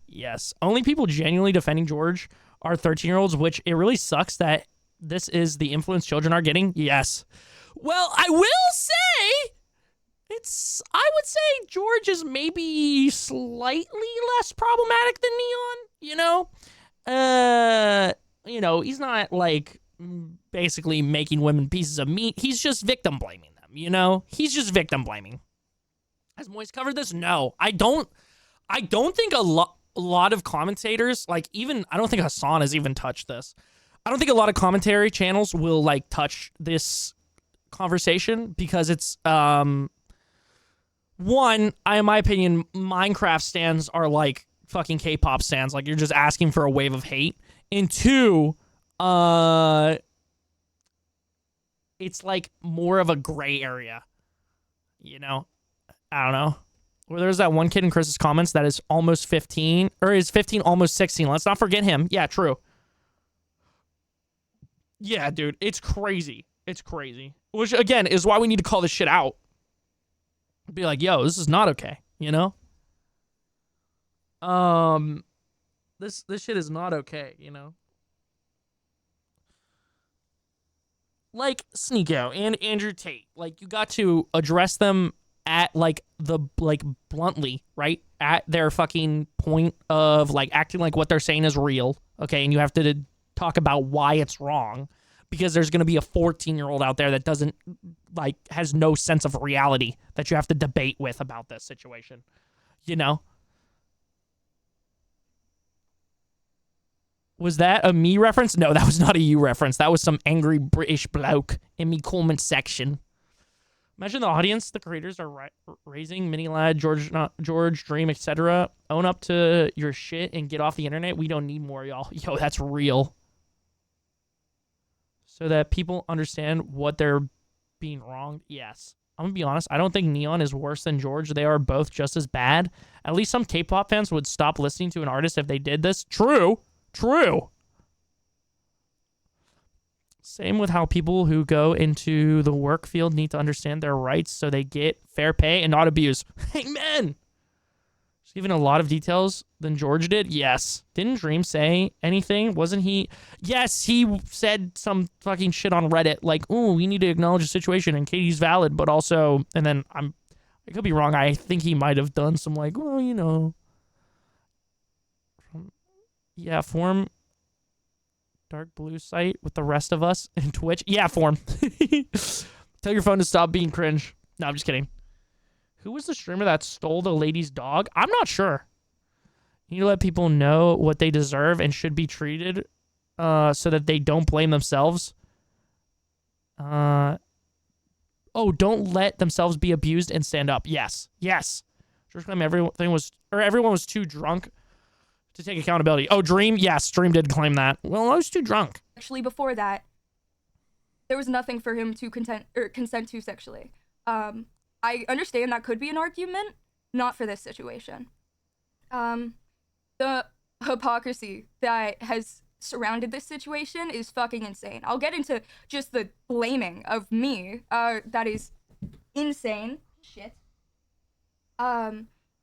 [SPEAKER 1] Only people genuinely defending George are 13-year-olds, which it really sucks that this is the influence children are getting. Yes. Well, I will say, I would say George is maybe slightly less problematic than Neon, he's not, like, basically making women pieces of meat. He's just victim blaming them, He's just victim blaming. Has Moise covered this? No. I don't think a lot of commentators, like, even, I don't think Hassan has even touched this. I don't think a lot of commentary channels will, like, touch this conversation because it's in my opinion, Minecraft stands are like fucking K-pop stands. Like, you're just asking for a wave of hate. And two, it's like more of a gray area, I don't know. Where there's that one kid in Chris's comments that is almost 15 or is 15 almost 16. Let's not forget him. Yeah, true. Yeah, dude, it's crazy. It's crazy. Which, again, is why we need to call this shit out. Be like, yo, this is not okay, you know? This shit is not okay, you know? Like, Sneeko and Andrew Tate, like, you got to address them at, like, bluntly, right? At their fucking point of, like, acting like what they're saying is real, okay? And you have to talk about why it's wrong, because there's going to be a 14-year-old out there that doesn't, like, has no sense of reality that you have to debate with about this situation, you know? Was that a me reference? No, that was not a you reference. That was some angry British bloke in me comment section. Imagine the audience, the creators are raising Mini Lad, George, Dream, etc. Own up to your shit and get off the internet. We don't need more, y'all. Yo, that's real. So that people understand what they're being wronged. Yes. I'm gonna be honest. I don't think Neon is worse than George. They are both just as bad. At least some K-pop fans would stop listening to an artist if they did this. True. Same with how people who go into the work field need to understand their rights so they get fair pay and not abuse. Amen. Just giving a lot of details than George did. Yes. Didn't Dream say anything? Wasn't he? Yes, he said some fucking shit on Reddit like, "Oh, we need to acknowledge the situation and Katie's valid, but also," and then I could be wrong. I think he might have done some like, "Well, you know." Yeah, form dark blue site with the rest of us in Twitch. Yeah, form. Tell your phone to stop being cringe. No, I'm just kidding. Who was the streamer that stole the lady's dog? I'm not sure. You need to let people know what they deserve and should be treated so that they don't blame themselves. Oh, don't let themselves be abused and stand up. Yes. George claimed everyone was too drunk to take accountability. Oh, Dream? Yes, Dream did claim that. Well, I was too drunk.
[SPEAKER 2] Actually, before that, there was nothing for him to consent to sexually. I understand that could be an argument, not for this situation. The hypocrisy that has surrounded this situation is fucking insane. I'll get into just the blaming of me. That is insane. Shit.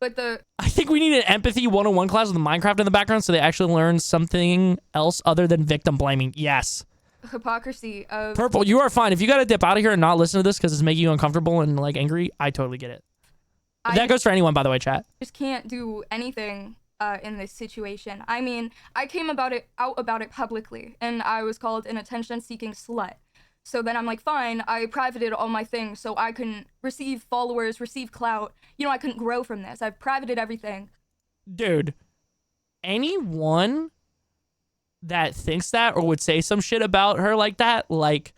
[SPEAKER 2] But
[SPEAKER 1] I think we need an empathy 101 class with Minecraft in the background so they actually learn something else other than victim blaming. Yes.
[SPEAKER 2] Hypocrisy of...
[SPEAKER 1] Purple, you are fine. If you got to dip out of here and not listen to this because it's making you uncomfortable and, like, angry, I totally get it. That goes for anyone, by the way, chat.
[SPEAKER 2] Just can't do anything in this situation. I mean, I came out about it publicly, and I was called an attention-seeking slut. So then I'm like, fine, I privated all my things so I can receive followers, receive clout. You know, I couldn't grow from this. I've privated everything.
[SPEAKER 1] Dude, anyone that thinks that or would say some shit about her like that, like,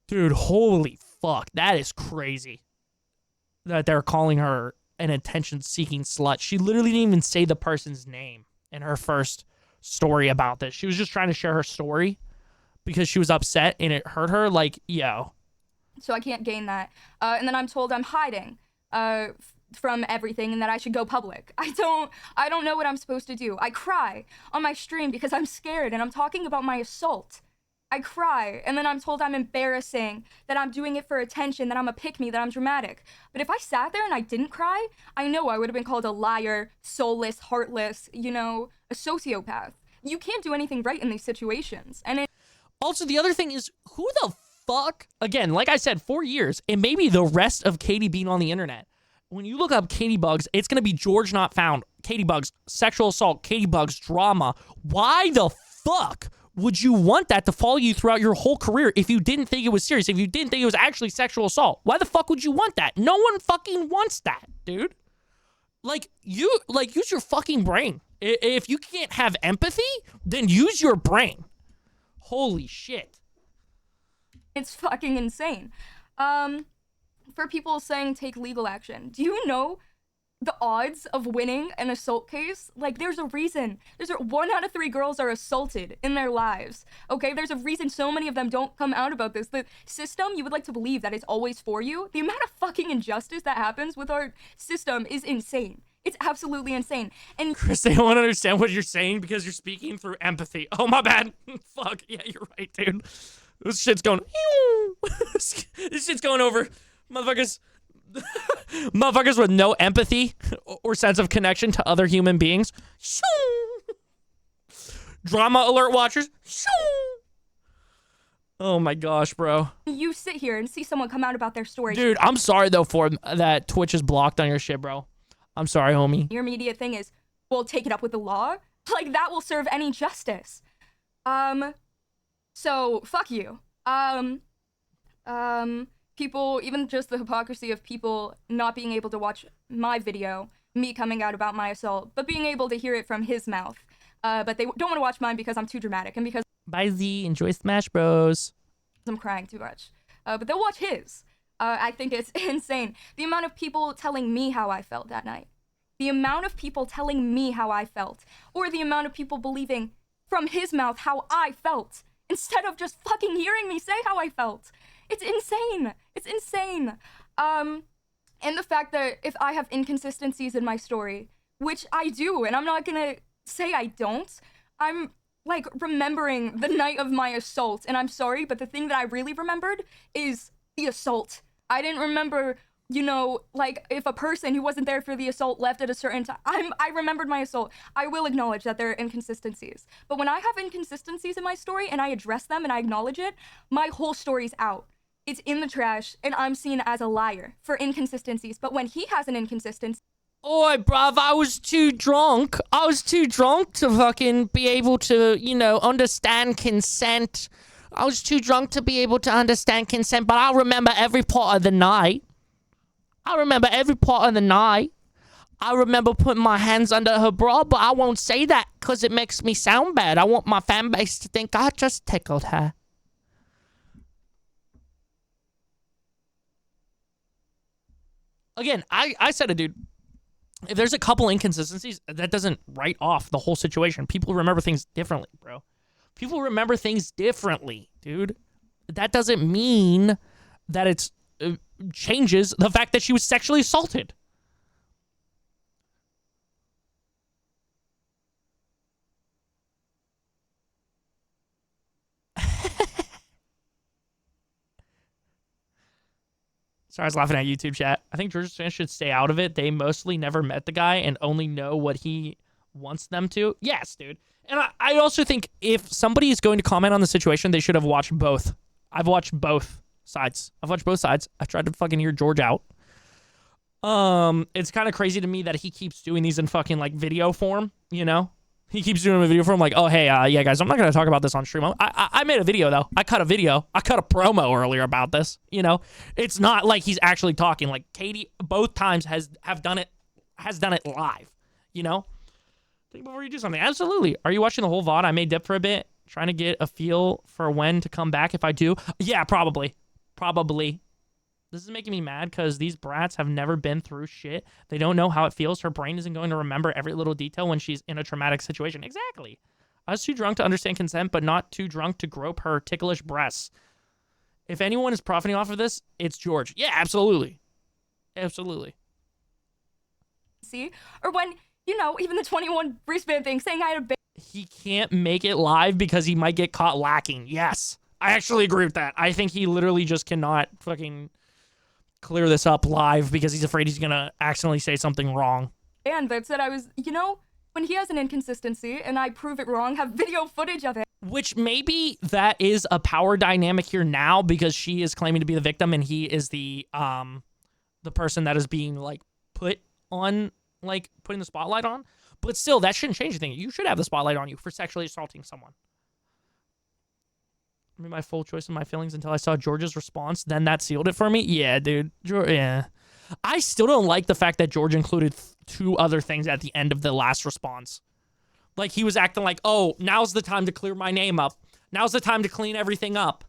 [SPEAKER 1] dude, holy fuck, that is crazy that they're calling her an attention-seeking slut. She literally didn't even say the person's name in her first story about this. She was just trying to share her story because she was upset and it hurt her. Like, yo.
[SPEAKER 2] So I can't gain that. And then I'm told I'm hiding from everything and that I should go public. I don't know what I'm supposed to do. I cry on my stream because I'm scared and I'm talking about my assault. I cry, and then I'm told I'm embarrassing, that I'm doing it for attention, that I'm a pick-me, that I'm dramatic. But if I sat there and I didn't cry, I know I would have been called a liar, soulless, heartless, you know, a sociopath. You can't do anything right in these situations. And
[SPEAKER 1] also, the other thing is, who the fuck, again, like I said, 4 years, and maybe the rest of Katie being on the internet. When you look up Caitibugzz, it's going to be GeorgeNotFound, Caitibugzz, sexual assault, Caitibugzz, drama. Why the fuck would you want that to follow you throughout your whole career if you didn't think it was serious, if you didn't think it was actually sexual assault? Why the fuck would you want that? No one fucking wants that, dude. Use your fucking brain. If you can't have empathy, then use your brain. Holy shit.
[SPEAKER 2] It's fucking insane. For people saying take legal action, do you know the odds of winning an assault case? Like, there's a reason. 1 out of 3 girls are assaulted in their lives. Okay, there's a reason so many of them don't come out about this. The system, you would like to believe that it's always for you. The amount of fucking injustice that happens with our system is insane. It's absolutely insane. And
[SPEAKER 1] Chris, they don't understand what you're saying because you're speaking through empathy. Oh, my bad. Fuck. Yeah, you're right, dude. This shit's going... This shit's going over. Motherfuckers... Motherfuckers with no empathy or sense of connection to other human beings. Drama alert watchers. Oh my gosh, bro.
[SPEAKER 2] You sit here and see someone come out about their story.
[SPEAKER 1] Dude, I'm sorry though for that Twitch is blocked on your shit, bro. I'm sorry, homie.
[SPEAKER 2] Your immediate thing is, well, take it up with the law. Like, that will serve any justice. So, fuck you. People, even just the hypocrisy of people not being able to watch my video, me coming out about my assault, but being able to hear it from his mouth. But they don't want to watch mine because I'm too dramatic and because
[SPEAKER 1] Bye, Z. Enjoy Smash Bros.
[SPEAKER 2] I'm crying too much. But they'll watch his. I think it's insane. The amount of people telling me how I felt that night. The amount of people telling me how I felt. Or the amount of people believing from his mouth how I felt. Instead of just fucking hearing me say how I felt. It's insane. It's insane. And the fact that if I have inconsistencies in my story, which I do, and I'm not gonna say I don't, I'm like remembering the night of my assault, and I'm sorry, but the thing that I really remembered is the assault. I didn't remember, you know, like if a person who wasn't there for the assault left at a certain time. I remembered my assault. I will acknowledge that there are inconsistencies. But when I have inconsistencies in my story and I address them and I acknowledge it, my whole story's out. It's in the trash, and I'm seen as a liar for inconsistencies. But when he has an inconsistency...
[SPEAKER 1] Oi, bruv, I was too drunk. I was too drunk to fucking be able to, you know, understand consent. I was too drunk to be able to understand consent, but I remember every part of the night. I remember every part of the night. I remember putting my hands under her bra, but I won't say that because it makes me sound bad. I want my fan base to think I just tickled her. Again, I said it, dude. If there's a couple inconsistencies, that doesn't write off the whole situation. People remember things differently, bro. People remember things differently, dude. That doesn't mean that it's changes the fact that she was sexually assaulted. Sorry, I was laughing at YouTube chat. I think George's fans should stay out of it. They mostly never met the guy and only know what he wants them to. Yes, dude. And I also think if somebody is going to comment on the situation, they should have watched both. I've watched both sides. I've tried to fucking hear George out. It's kind of crazy to me that he keeps doing these in fucking like video form, you know? He keeps doing a video form like, oh, hey, yeah, guys, I'm not going to talk about this on stream. I made a video, though. I cut a promo earlier about this, you know? It's not like he's actually talking. Like, Katie, both times has done it live, you know? Think before you do something. Absolutely. Are you watching the whole VOD? I may dip for a bit, trying to get a feel for when to come back if I do. Yeah, probably. This is making me mad because these brats have never been through shit. They don't know how it feels. Her brain isn't going to remember every little detail when she's in a traumatic situation. Exactly. I was too drunk to understand consent, but not too drunk to grope her ticklish breasts. If anyone is profiting off of this, it's George. Yeah, absolutely. Absolutely.
[SPEAKER 2] See? Or when, you know, even the 21 wristband thing saying I had a baby.
[SPEAKER 1] He can't make it live because he might get caught lacking. Yes. I actually agree with that. I think he literally just cannot fucking clear this up live because he's afraid he's gonna accidentally say something wrong.
[SPEAKER 2] And that said I was, you know, when he has an inconsistency and I prove it wrong, have video footage of it.
[SPEAKER 1] Which maybe that is a power dynamic here now because she is claiming to be the victim and he is the person that is being like put on, like putting the spotlight on. But still, that shouldn't change anything. You should have the spotlight on you for sexually assaulting someone. I made my full choice of my feelings until I saw George's response. Then that sealed it for me. Yeah, dude. Yeah. I still don't like the fact that George included two other things at the end of the last response. Like, he was acting like, oh, now's the time to clear my name up. Now's the time to clean everything up.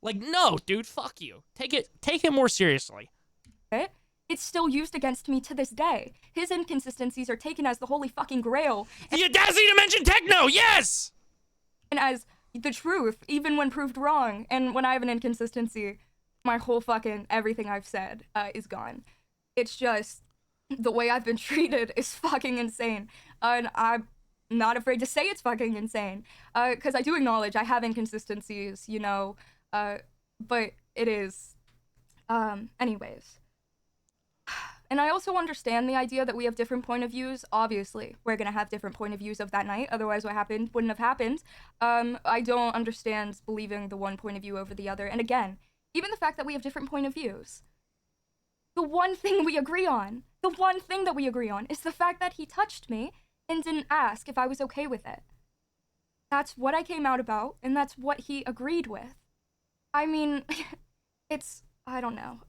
[SPEAKER 1] Like, no, dude, fuck you. Take it more seriously.
[SPEAKER 2] It's still used against me to this day. His inconsistencies are taken as the holy fucking grail.
[SPEAKER 1] The audacity to mention techno, yes!
[SPEAKER 2] And as the truth, even when proved wrong. And when I have an inconsistency, my whole fucking everything I've said is gone. It's just, the way I've been treated is fucking insane. And I'm not afraid to say it's fucking insane. Because I do acknowledge I have inconsistencies, you know, but it is. Anyways. And I also understand the idea that we have different point of views. Obviously, we're gonna have different point of views of that night. Otherwise, what happened wouldn't have happened. I don't understand believing the one point of view over the other. And again, even the fact that we have different point of views. The one thing we agree on, is the fact that he touched me and didn't ask if I was okay with it. That's what I came out about, and that's what he agreed with. I mean, I don't know.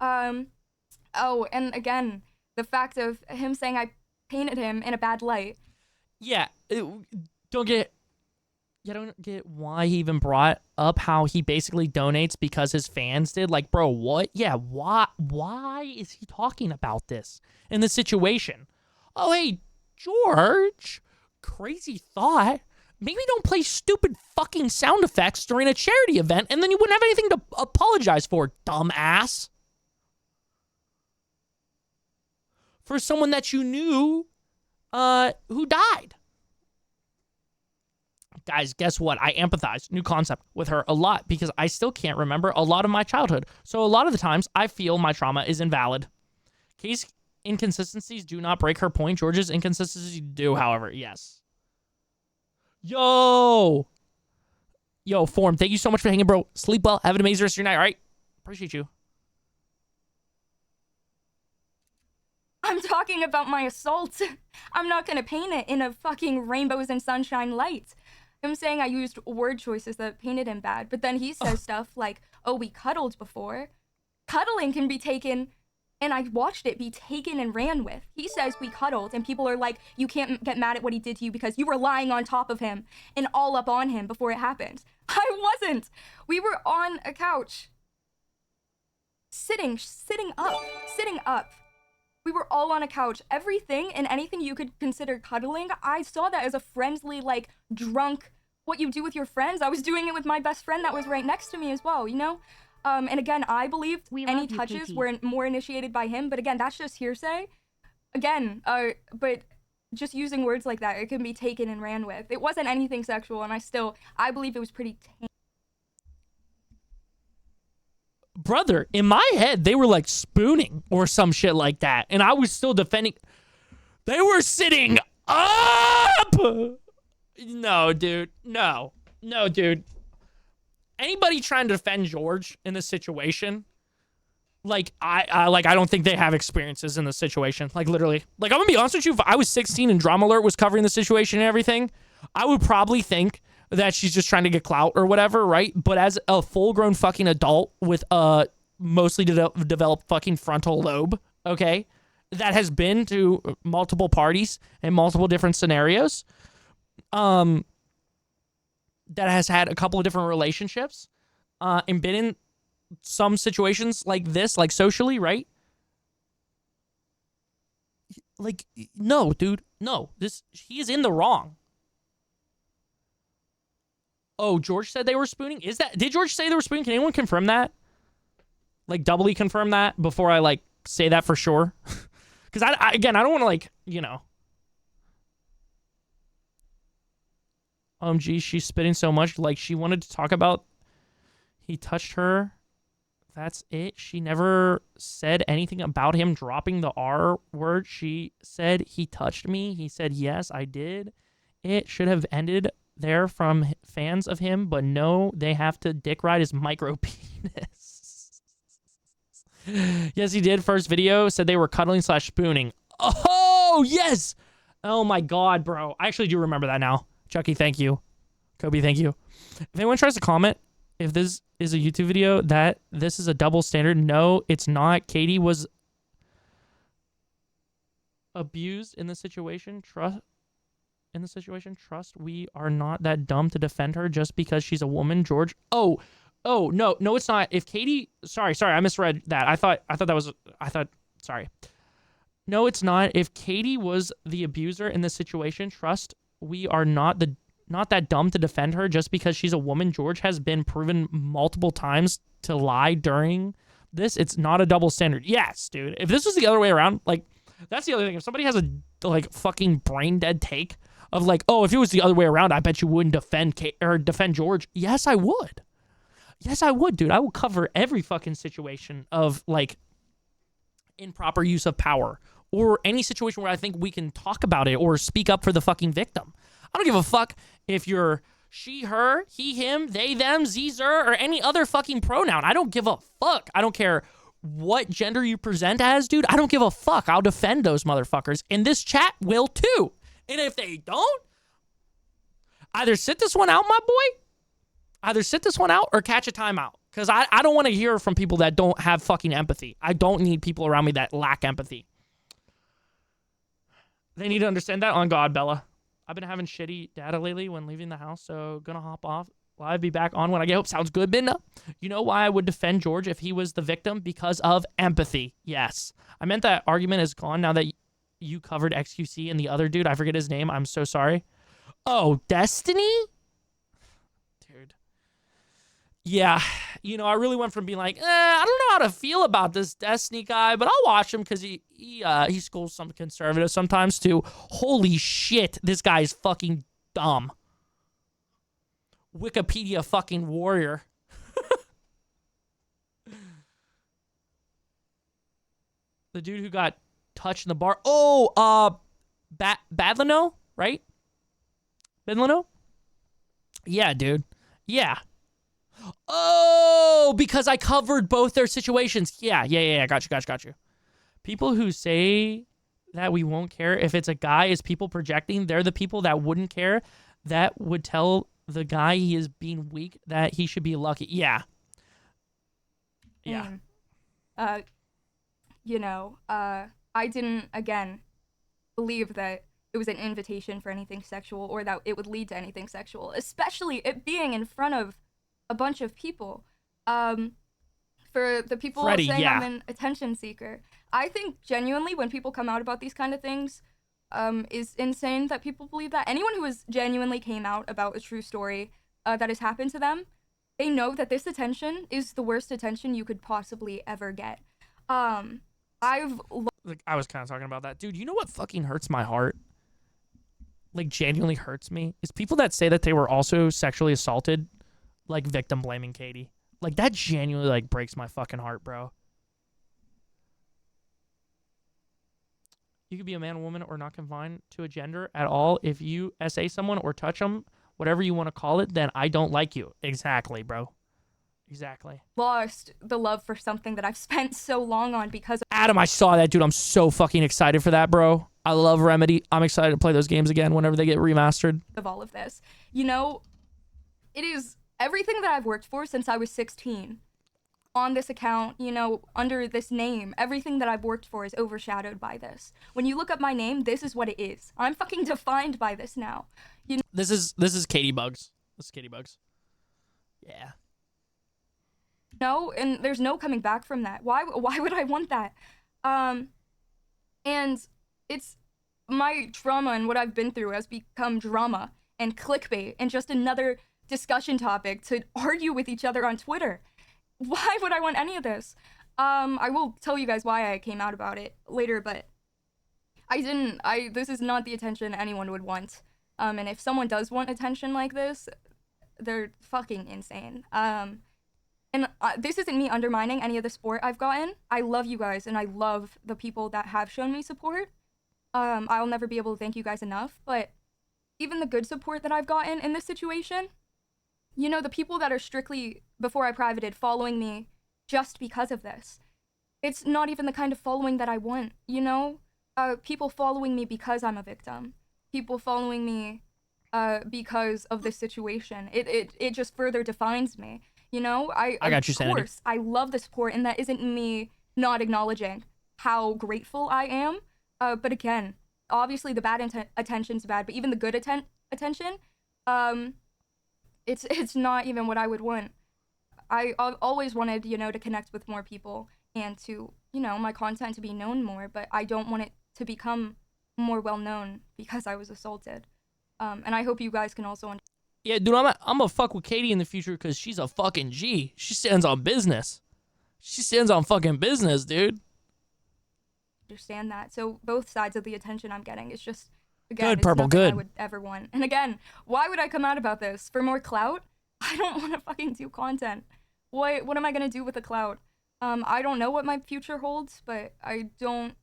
[SPEAKER 2] Oh, and again, the fact of him saying I painted him in a bad light.
[SPEAKER 1] Yeah, don't get why he even brought up how he basically donates because his fans did. Like, bro, what? Yeah, why is he talking about this in this situation? Oh, hey, George, crazy thought. Maybe don't play stupid fucking sound effects during a charity event and then you wouldn't have anything to apologize for, dumbass. For someone that you knew who died. Guys, guess what? I empathize, new concept, with her a lot because I still can't remember a lot of my childhood. So a lot of the times, I feel my trauma is invalid. Katie's inconsistencies do not break her point. George's inconsistencies do, however. Yes. Yo, Form, thank you so much for hanging, bro. Sleep well. Have an amazing rest of your night, all right? Appreciate you.
[SPEAKER 2] I'm talking about my assault. I'm not gonna paint it in a fucking rainbows and sunshine light. I'm saying I used word choices that painted him bad, but then he says stuff like, oh, we cuddled before. Cuddling can be taken, and I watched it be taken and ran with. He says we cuddled, and people are like, you can't get mad at what he did to you because you were lying on top of him and all up on him before it happened. I wasn't. We were on a couch. Sitting up. We were all on a couch. Everything and anything you could consider cuddling, I saw that as a friendly, like, drunk, what you do with your friends. I was doing it with my best friend that was right next to me as well, you know? And again, I believed any touches were more initiated by him, but again, that's just hearsay. Again, but just using words like that, it can be taken and ran with. It wasn't anything sexual, and I believe it was pretty tame.
[SPEAKER 1] Brother, in my head, they were like spooning or some shit like that. And I was still defending. They were sitting up. No, dude. No, dude. Anybody trying to defend George in this situation, like, I don't think they have experiences in this situation. Like, literally. Like, I'm gonna be honest with you. If I was 16 and Drama Alert was covering the situation and everything, I would probably think that she's just trying to get clout or whatever, right? But as a full-grown fucking adult with a mostly developed fucking frontal lobe, okay, that has been to multiple parties and multiple different scenarios, that has had a couple of different relationships, and been in some situations like this, like socially, right? Like, no, dude, no. He is in the wrong. Oh, George said they were spooning? Did George say they were spooning? Can anyone confirm that? Like, doubly confirm that before I, like, say that for sure? Because, I don't want to, like, you know. Gee, she's spitting so much. Like, she wanted to talk about he touched her. That's it. She never said anything about him dropping the R word. She said he touched me. He said, yes, I did. It should have ended there from fans of him, but no, they have to dick ride his micro penis. Yes, he did. First video said they were cuddling / spooning. Oh, yes. Oh my God, bro. I actually do remember that now. Chucky, thank you. Kobe, thank you. If anyone tries to comment if this is a YouTube video that this is a double standard, no, it's not. Katie was abused in the situation. Trust, we are not that dumb to defend her just because she's a woman, George. Oh, no, it's not. If Katie, sorry, I misread that. Sorry. No, it's not. If Katie was the abuser in this situation, trust, we are not that dumb to defend her just because she's a woman. George has been proven multiple times to lie during this. It's not a double standard. Yes, dude. If this was the other way around, like, That's the other thing. If somebody has a like fucking brain dead take of like, oh, if it was the other way around, I bet you wouldn't defend George. Yes, I would. Yes, I would, dude. I will cover every fucking situation of like improper use of power or any situation where I think we can talk about it or speak up for the fucking victim. I don't give a fuck if you're she, her, he, him, they, them, ze, zer, or any other fucking pronoun. I don't give a fuck. I don't care what gender you present as, dude. I don't give a fuck. I'll defend those motherfuckers. And this chat will too. And if they don't, either sit this one out, my boy. Either sit this one out or catch a timeout. Because I don't want to hear from people that don't have fucking empathy. I don't need people around me that lack empathy. They need to understand that. On God, Bella. I've been having shitty data lately when leaving the house, so gonna hop off. Live, be back on when I get home. Sounds good, Binda. You know why I would defend George if he was the victim? Because of empathy. Yes. I meant that argument is gone now that you covered XQC and the other dude. I forget his name. I'm so sorry. Oh, Destiny? Dude. Yeah. You know, I really went from being like, I don't know how to feel about this Destiny guy, but I'll watch him because he schools some conservative sometimes to, holy shit, this guy's fucking dumb. Wikipedia fucking warrior. The dude who got touched in the bar. Oh, Badlano, right? Badlano? Yeah, dude. Yeah. Oh, because I covered both their situations. Yeah. Got you. People who say that we won't care if it's a guy is people projecting. They're the people that wouldn't care. That would tell the guy he is being weak that he should be lucky. Yeah. Yeah.
[SPEAKER 2] I didn't, again, believe that it was an invitation for anything sexual or that it would lead to anything sexual, especially it being in front of a bunch of people. For the people
[SPEAKER 1] Freddie,
[SPEAKER 2] saying
[SPEAKER 1] yeah.
[SPEAKER 2] I'm an attention seeker, I think genuinely when people come out about these kind of things, is insane that people believe that. Anyone who has genuinely came out about a true story that has happened to them, they know that this attention is the worst attention you could possibly ever get. I
[SPEAKER 1] was kind of talking about that. Dude, you know what fucking hurts my heart? Like, genuinely hurts me? Is people that say that they were also sexually assaulted, like, victim blaming Katie. Like, that genuinely, like, breaks my fucking heart, bro. You could be a man, woman, or not confined to a gender at all. If you SA someone or touch them, whatever you want to call it, then I don't like you. Exactly, bro. Exactly.
[SPEAKER 2] Lost the love for something that I've spent so long on because of
[SPEAKER 1] Adam, I saw that, dude. I'm so fucking excited for that, bro. I love Remedy. I'm excited to play those games again whenever they get remastered.
[SPEAKER 2] Of all of this. You know, it is everything that I've worked for since I was 16. On this account, you know, under this name, everything that I've worked for is overshadowed by this. When you look up my name, this is what it is. I'm fucking defined by this now. You know?
[SPEAKER 1] This is Caitibugzz. This is Caitibugzz. Yeah.
[SPEAKER 2] No, and there's no coming back from that. Why would I want that? And it's my trauma and what I've been through has become drama and clickbait and just another discussion topic to argue with each other on Twitter. Why would I want any of this? I will tell you guys why I came out about it later, but this is not the attention anyone would want. And if someone does want attention like this, they're fucking insane. And this isn't me undermining any of the support I've gotten. I love you guys, and I love the people that have shown me support. I'll never be able to thank you guys enough, but even the good support that I've gotten in this situation, you know, the people that are strictly, before I privated, following me just because of this, it's not even the kind of following that I want, you know? People following me because I'm a victim. People following me because of this situation. It just further defines me. You know, I
[SPEAKER 1] got you, Sanity.
[SPEAKER 2] Of course, I love the support, and that isn't me not acknowledging how grateful I am. But again, obviously the bad attention's bad, but even the good attention, it's not even what I would want. I've always wanted, you know, to connect with more people and to, you know, my content to be known more, but I don't want it to become more well-known because I was assaulted. And I hope you guys can also understand.
[SPEAKER 1] Yeah, dude, I'm gonna fuck with Katie in the future because she's a fucking G. She stands on business. She stands on fucking business, dude.
[SPEAKER 2] understand that. So both sides of the attention I'm getting is just, again,
[SPEAKER 1] Good,
[SPEAKER 2] it's
[SPEAKER 1] Purple,
[SPEAKER 2] nothing
[SPEAKER 1] good.
[SPEAKER 2] I would ever want. And again, why would I come out about this? For more clout? I don't want to fucking do content. What am I gonna do with the clout? I don't know what my future holds, but I don't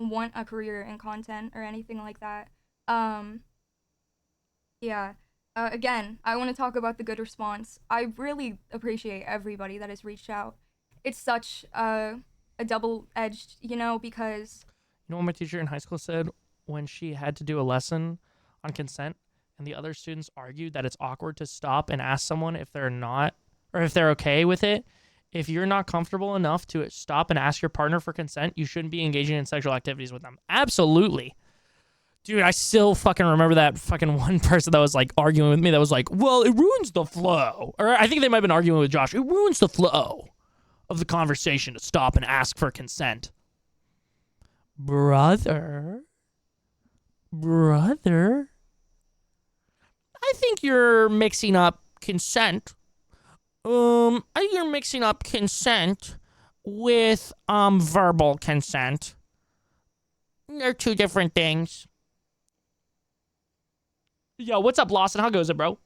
[SPEAKER 2] want a career in content or anything like that. Yeah. Again, I want to talk about the good response. I really appreciate everybody that has reached out. It's such a double-edged, because...
[SPEAKER 1] You know what my teacher in high school said when she had to do a lesson on consent and the other students argued that it's awkward to stop and ask someone if they're not, or if they're okay with it? If you're not comfortable enough to stop and ask your partner for consent, you shouldn't be engaging in sexual activities with them. Absolutely. Dude, I still fucking remember that fucking one person that was like arguing with me that was like, well, it ruins the flow. Or I think they might have been arguing with Josh. It ruins the flow of the conversation to stop and ask for consent. Brother, I think you're mixing up consent. I think you're mixing up consent with verbal consent. They're two different things. Yo, what's up, Lawson? How goes it, bro?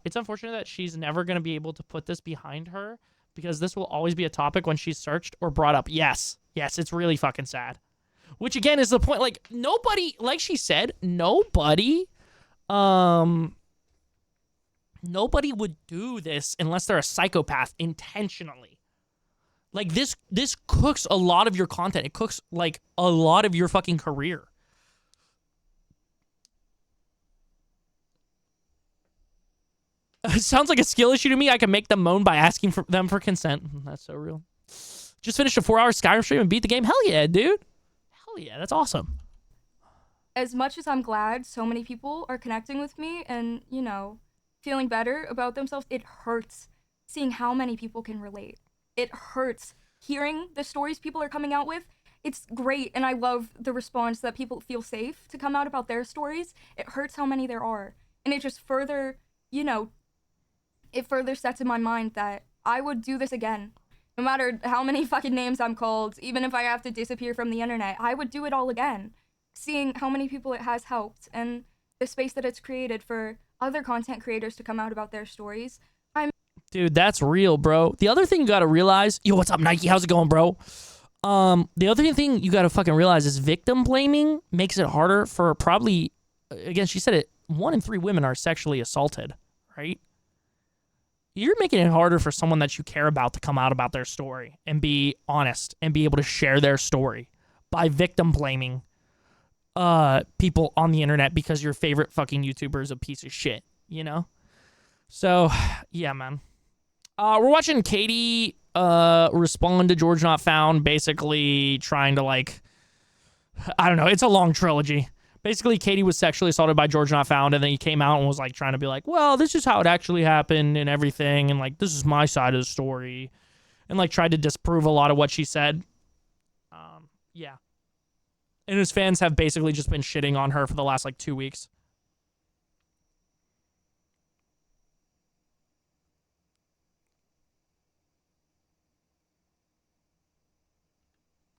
[SPEAKER 1] It's unfortunate that she's never going to be able to put this behind her because this will always be a topic when she's searched or brought up. Yes, it's really fucking sad. Which, again, is the point. Like, nobody, like she said, nobody would do this unless they're a psychopath intentionally. Like, this cooks a lot of your content. It cooks, like, a lot of your fucking career. It sounds like a skill issue to me. I can make them moan by asking them for consent. That's so real. Just finished a 4-hour Skyrim stream and beat the game. Hell yeah, dude. Hell yeah, that's awesome.
[SPEAKER 2] As much as I'm glad so many people are connecting with me and, feeling better about themselves, it hurts seeing how many people can relate. It hurts hearing the stories people are coming out with. It's great, and I love the response that people feel safe to come out about their stories. It hurts how many there are. And it just further, it further sets in my mind that I would do this again. No matter how many fucking names I'm called, even if I have to disappear from the internet, I would do it all again. Seeing how many people it has helped and the space that it's created for other content creators to come out about their stories.
[SPEAKER 1] Dude, that's real, bro. The other thing you gotta realize... Yo, what's up, Nike? How's it going, bro? The other thing you gotta fucking realize is victim blaming makes it harder for probably... Again, she said it, 1 in 3 women are sexually assaulted, right? You're making it harder for someone that you care about to come out about their story and be honest and be able to share their story by victim blaming people on the internet because your favorite fucking YouTuber is a piece of shit, So, yeah, man. We're watching Katie respond to GeorgeNotFound, basically trying to, I don't know, it's a long trilogy. Basically, Katie was sexually assaulted by GeorgeNotFound, and then he came out and was, trying to be like, well, this is how it actually happened and everything, and, this is my side of the story, and, tried to disprove a lot of what she said. Yeah. And his fans have basically just been shitting on her for the last, 2 weeks.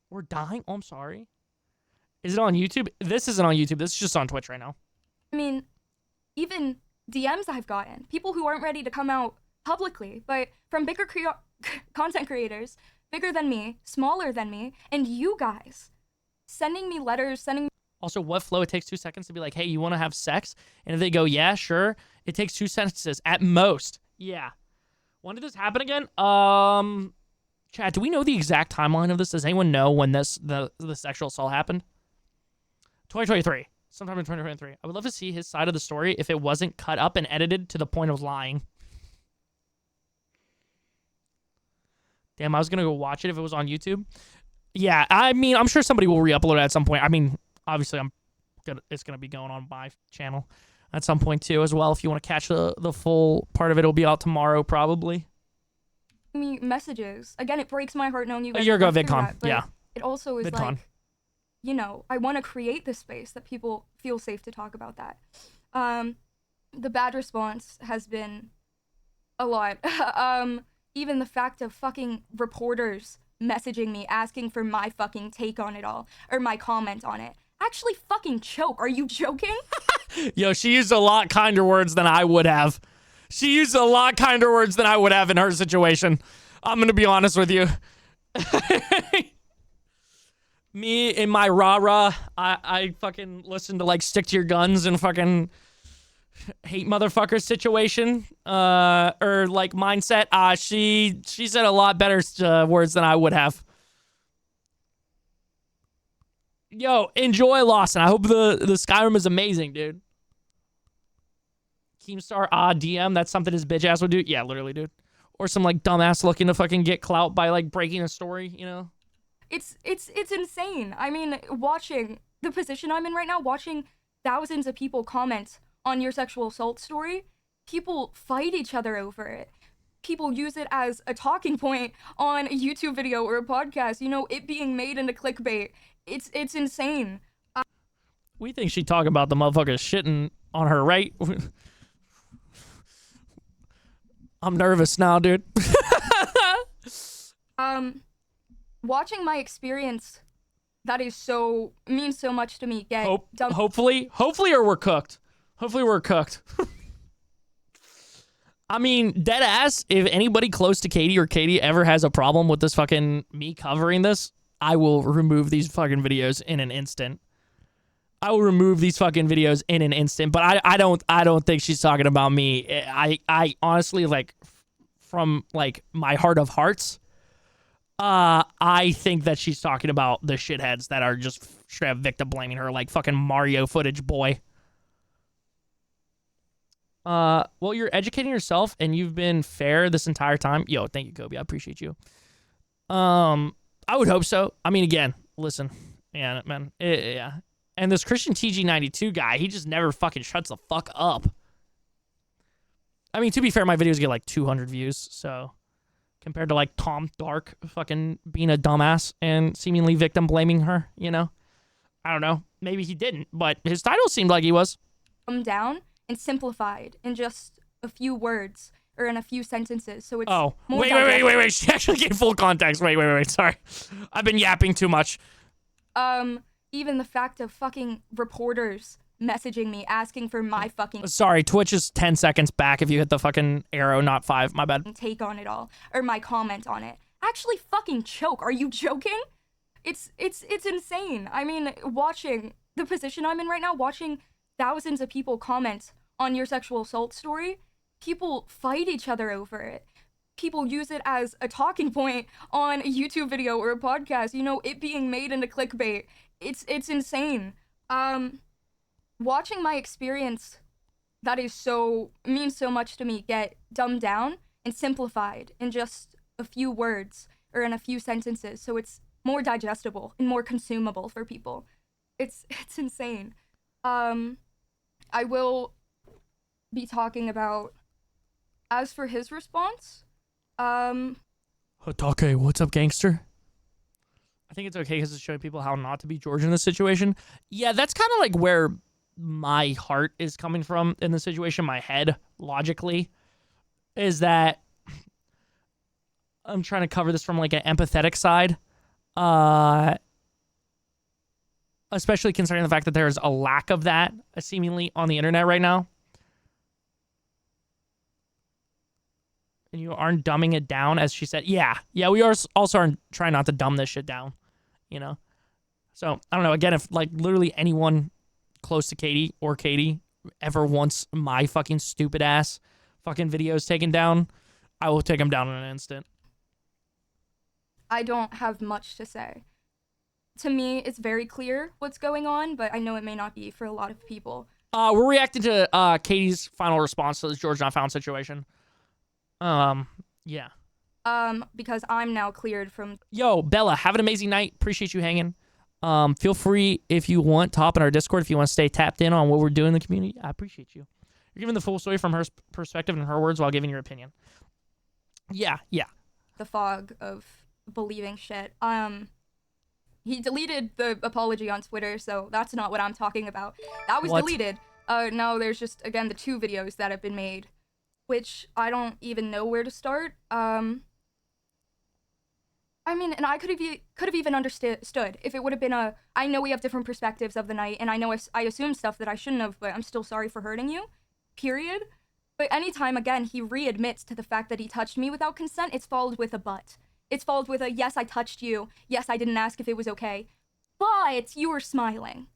[SPEAKER 1] We're dying? Oh, I'm sorry. Is it on YouTube? This isn't on YouTube. This is just on Twitch right now.
[SPEAKER 2] I mean, even DMs I've gotten, people who aren't ready to come out publicly, but from bigger content creators, bigger than me, smaller than me, and you guys sending me letters,
[SPEAKER 1] Also, what flow? It takes 2 seconds to be like, hey, you want to have sex? And if they go, yeah, sure. It takes 2 sentences at most. Yeah. When did this happen again? Chat, do we know the exact timeline of this? Does anyone know when the sexual assault happened? 2023. Sometime in 2023. I would love to see his side of the story if it wasn't cut up and edited to the point of lying. Damn, I was going to go watch it if it was on YouTube. Yeah, I mean, I'm sure somebody will re-upload it at some point. I mean, obviously, it's going to be going on my channel at some point, too, as well. If you want to catch the full part of it, it'll be out tomorrow, probably.
[SPEAKER 2] Me messages. Again, it breaks my heart knowing you guys...
[SPEAKER 1] A year ago, VidCon. Yeah.
[SPEAKER 2] It also is
[SPEAKER 1] VidCon.
[SPEAKER 2] I want to create this space that people feel safe to talk about that. The bad response has been a lot. Even the fact of fucking reporters messaging me asking for my fucking take on it all, or my comment on it. Actually fucking choke. Are you joking?
[SPEAKER 1] Yo, she used a lot kinder words than I would have. She used a lot kinder words than I would have in her situation. I'm gonna be honest with you. Me in my rah-rah, I fucking listen to like stick to your guns and fucking hate motherfuckers situation, or like mindset. She said a lot better words than I would have. Yo, enjoy Lawson. I hope the Skyrim is amazing, dude. Keemstar, DM, that's something his bitch ass would do. Yeah, literally, dude. Or some like dumbass looking to fucking get clout by like breaking a story, you know?
[SPEAKER 2] It's insane. I mean, watching the position I'm in right now, watching thousands of people comment on your sexual assault story, people fight each other over it. People use it as a talking point on a YouTube video or a podcast, you know, it being made into clickbait. It's insane.
[SPEAKER 1] We think she talking about the motherfucker shitting on her, right? I'm nervous now, dude.
[SPEAKER 2] Watching my experience, that is means so much to me.
[SPEAKER 1] Hopefully, or we're cooked. Hopefully we're cooked. I mean, dead ass, if anybody close to Katie or Katie ever has a problem with this fucking me covering this, I will remove these fucking videos in an instant. I will remove these fucking videos in an instant, but I don't think she's talking about me. I honestly, like, from like my heart of hearts, I think that she's talking about the shitheads that are just straight up victim blaming her, like fucking Mario footage boy. Well, you're educating yourself and you've been fair this entire time. Yo, thank you, Kobe. I appreciate you. I would hope so. I mean, again, listen, yeah, man, yeah. And this Christian TG92 guy, he just never fucking shuts the fuck up. I mean, to be fair, my videos get like 200 views, so compared to like Tom Dark fucking being a dumbass and seemingly victim blaming her, you know? I don't know. Maybe he didn't, but his title seemed like he was.
[SPEAKER 2] Down and simplified in just a few words or in a few sentences, so it's
[SPEAKER 1] more
[SPEAKER 2] wait.
[SPEAKER 1] She actually gave full context. Wait. Sorry. I've been yapping too much.
[SPEAKER 2] Even the fact of fucking reporters messaging me asking for my fucking
[SPEAKER 1] Sorry, Twitch is 10 seconds back if you hit the fucking arrow, not 5. My bad.
[SPEAKER 2] Take on it all or my comment on it. Actually fucking choke. Are you joking? It's insane. I mean, watching the position I'm in right now, watching thousands of people comment on your sexual assault story, people fight each other over it. People use it as a talking point on a YouTube video or a podcast, you know, it being made into clickbait. It's insane. Watching my experience, that is means so much to me, get dumbed down and simplified in just a few words or in a few sentences, so it's more digestible and more consumable for people. It's insane. I will be talking about, as for his response,
[SPEAKER 1] Hatake, what's up, gangster? I think it's okay because it's showing people how not to be George in this situation. Yeah, that's kind of like where my heart is coming from in the situation. My head, logically, is that I'm trying to cover this from like an empathetic side. Especially considering the fact that there's a lack of that seemingly on the internet right now. And you aren't dumbing it down, as she said. Yeah, we are also are trying not to dumb this shit down, you know? So, I don't know. Again, if, like, literally anyone close to Katie or Katie ever wants my fucking stupid ass fucking videos taken down, I will take them down in an instant.
[SPEAKER 2] I don't have much to say. To me, it's very clear what's going on, but I know it may not be for a lot of people.
[SPEAKER 1] We're reacting to Katie's final response to this GeorgeNotFound situation. Yeah.
[SPEAKER 2] Because I'm now cleared from...
[SPEAKER 1] Yo, Bella, have an amazing night. Appreciate you hanging. Feel free, if you want, to hop in our Discord if you want to stay tapped in on what we're doing in the community. I appreciate you. You're giving the full story from her perspective and her words while giving your opinion. Yeah.
[SPEAKER 2] The fog of believing shit. He deleted the apology on Twitter, so that's not what I'm talking about. That was deleted. No, there's just, again, the 2 videos that have been made, which I don't even know where to start. I mean, and I could have even understood if it would have been I know we have different perspectives of the night, and I know I assumed stuff that I shouldn't have, but I'm still sorry for hurting you, period. But anytime, again, he readmits to the fact that he touched me without consent, it's followed with a but. It's followed with a, yes, I touched you, yes, I didn't ask if it was okay, but you were smiling.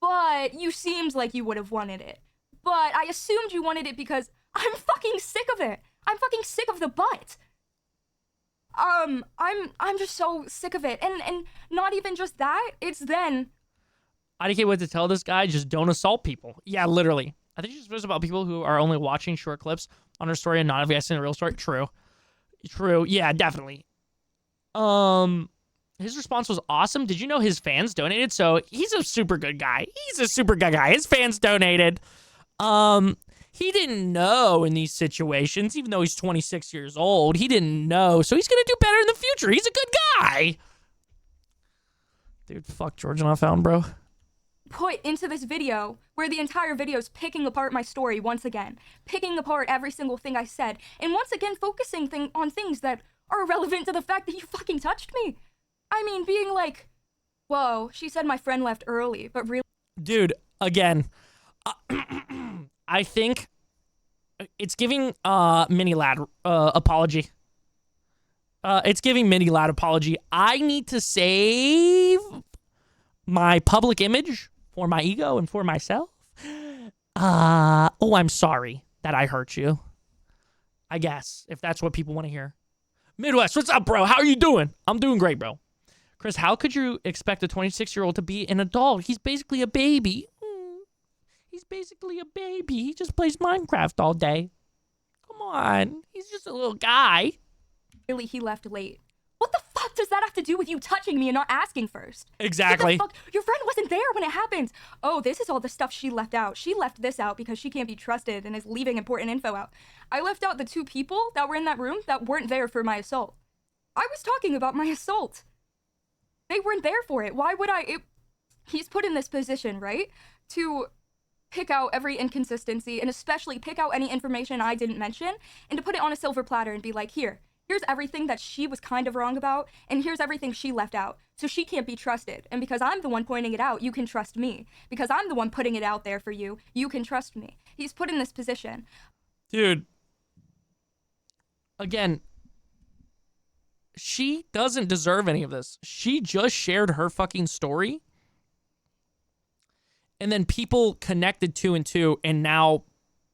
[SPEAKER 2] But you seemed like you would have wanted it. But I assumed you wanted it because I'm fucking sick of it. I'm fucking sick of the but. I'm just so sick of it. And not even just that, it's then.
[SPEAKER 1] I don't get what to tell this guy, just don't assault people. Yeah, literally. I think she's supposed about people who are only watching short clips on her story and not investing in the real story. True. Yeah, definitely. His response was awesome. Did you know his fans donated? So he's a super good guy. His fans donated. He didn't know in these situations, even though he's 26 years old, he didn't know. So he's going to do better in the future. He's a good guy. Dude, fuck GeorgeNotFound, bro.
[SPEAKER 2] Put into this video where the entire video is picking apart my story once again, picking apart every single thing I said, and once again focusing on things that are irrelevant to the fact that you fucking touched me. I mean, being like, whoa, she said my friend left early, but really...
[SPEAKER 1] Dude, again, I think it's giving Mini Lad apology. It's giving Mini Lad apology. I need to save my public image for my ego and for myself. I'm sorry that I hurt you. I guess, if that's what people want to hear. Midwest, what's up, bro? How are you doing? I'm doing great, bro. Chris, how could you expect a 26-year-old to be an adult? He's basically a baby. He's basically a baby. He just plays Minecraft all day. Come on. He's just a little guy.
[SPEAKER 2] Really, he left late. What the fuck does that have to do with you touching me and not asking first?
[SPEAKER 1] Exactly.
[SPEAKER 2] What the fuck? Your friend wasn't there when it happened. Oh, this is all the stuff she left out. She left this out because she can't be trusted and is leaving important info out. I left out the 2 people that were in that room that weren't there for my assault. I was talking about my assault. They weren't there for it. Why would I? He's put in this position, right? To pick out every inconsistency and especially pick out any information I didn't mention and to put it on a silver platter and be like, here's everything that she was kind of wrong about, and here's everything she left out. So she can't be trusted. And because I'm the one pointing it out, you can trust me. Because I'm the one putting it out there for you, you can trust me. He's put in this position.
[SPEAKER 1] Dude. Again, she doesn't deserve any of this. She just shared her fucking story. And then people connected 2 and 2 and now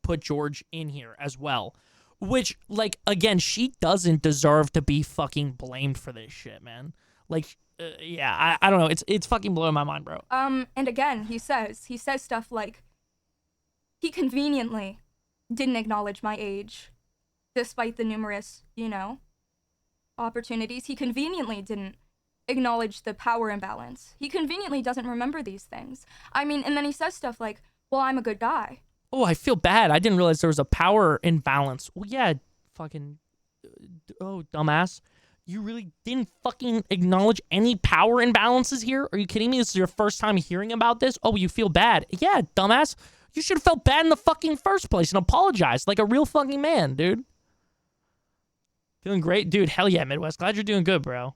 [SPEAKER 1] put George in here as well. Which, like, again, she doesn't deserve to be fucking blamed for this shit, man. Like, yeah, I don't know. It's fucking blowing my mind, bro.
[SPEAKER 2] And again, he says stuff like, he conveniently didn't acknowledge my age, despite the numerous, opportunities. He conveniently didn't acknowledge the power imbalance. He conveniently doesn't remember these things. I mean, and then he says stuff like, well, I'm a good guy.
[SPEAKER 1] Oh, I feel bad. I didn't realize there was a power imbalance. Well, yeah, fucking... Oh, dumbass. You really didn't fucking acknowledge any power imbalances here? Are you kidding me? This is your first time hearing about this? Oh, you feel bad. Yeah, dumbass. You should have felt bad in the fucking first place and apologized like a real fucking man, dude. Feeling great? Dude, hell yeah, Midwest. Glad you're doing good, bro.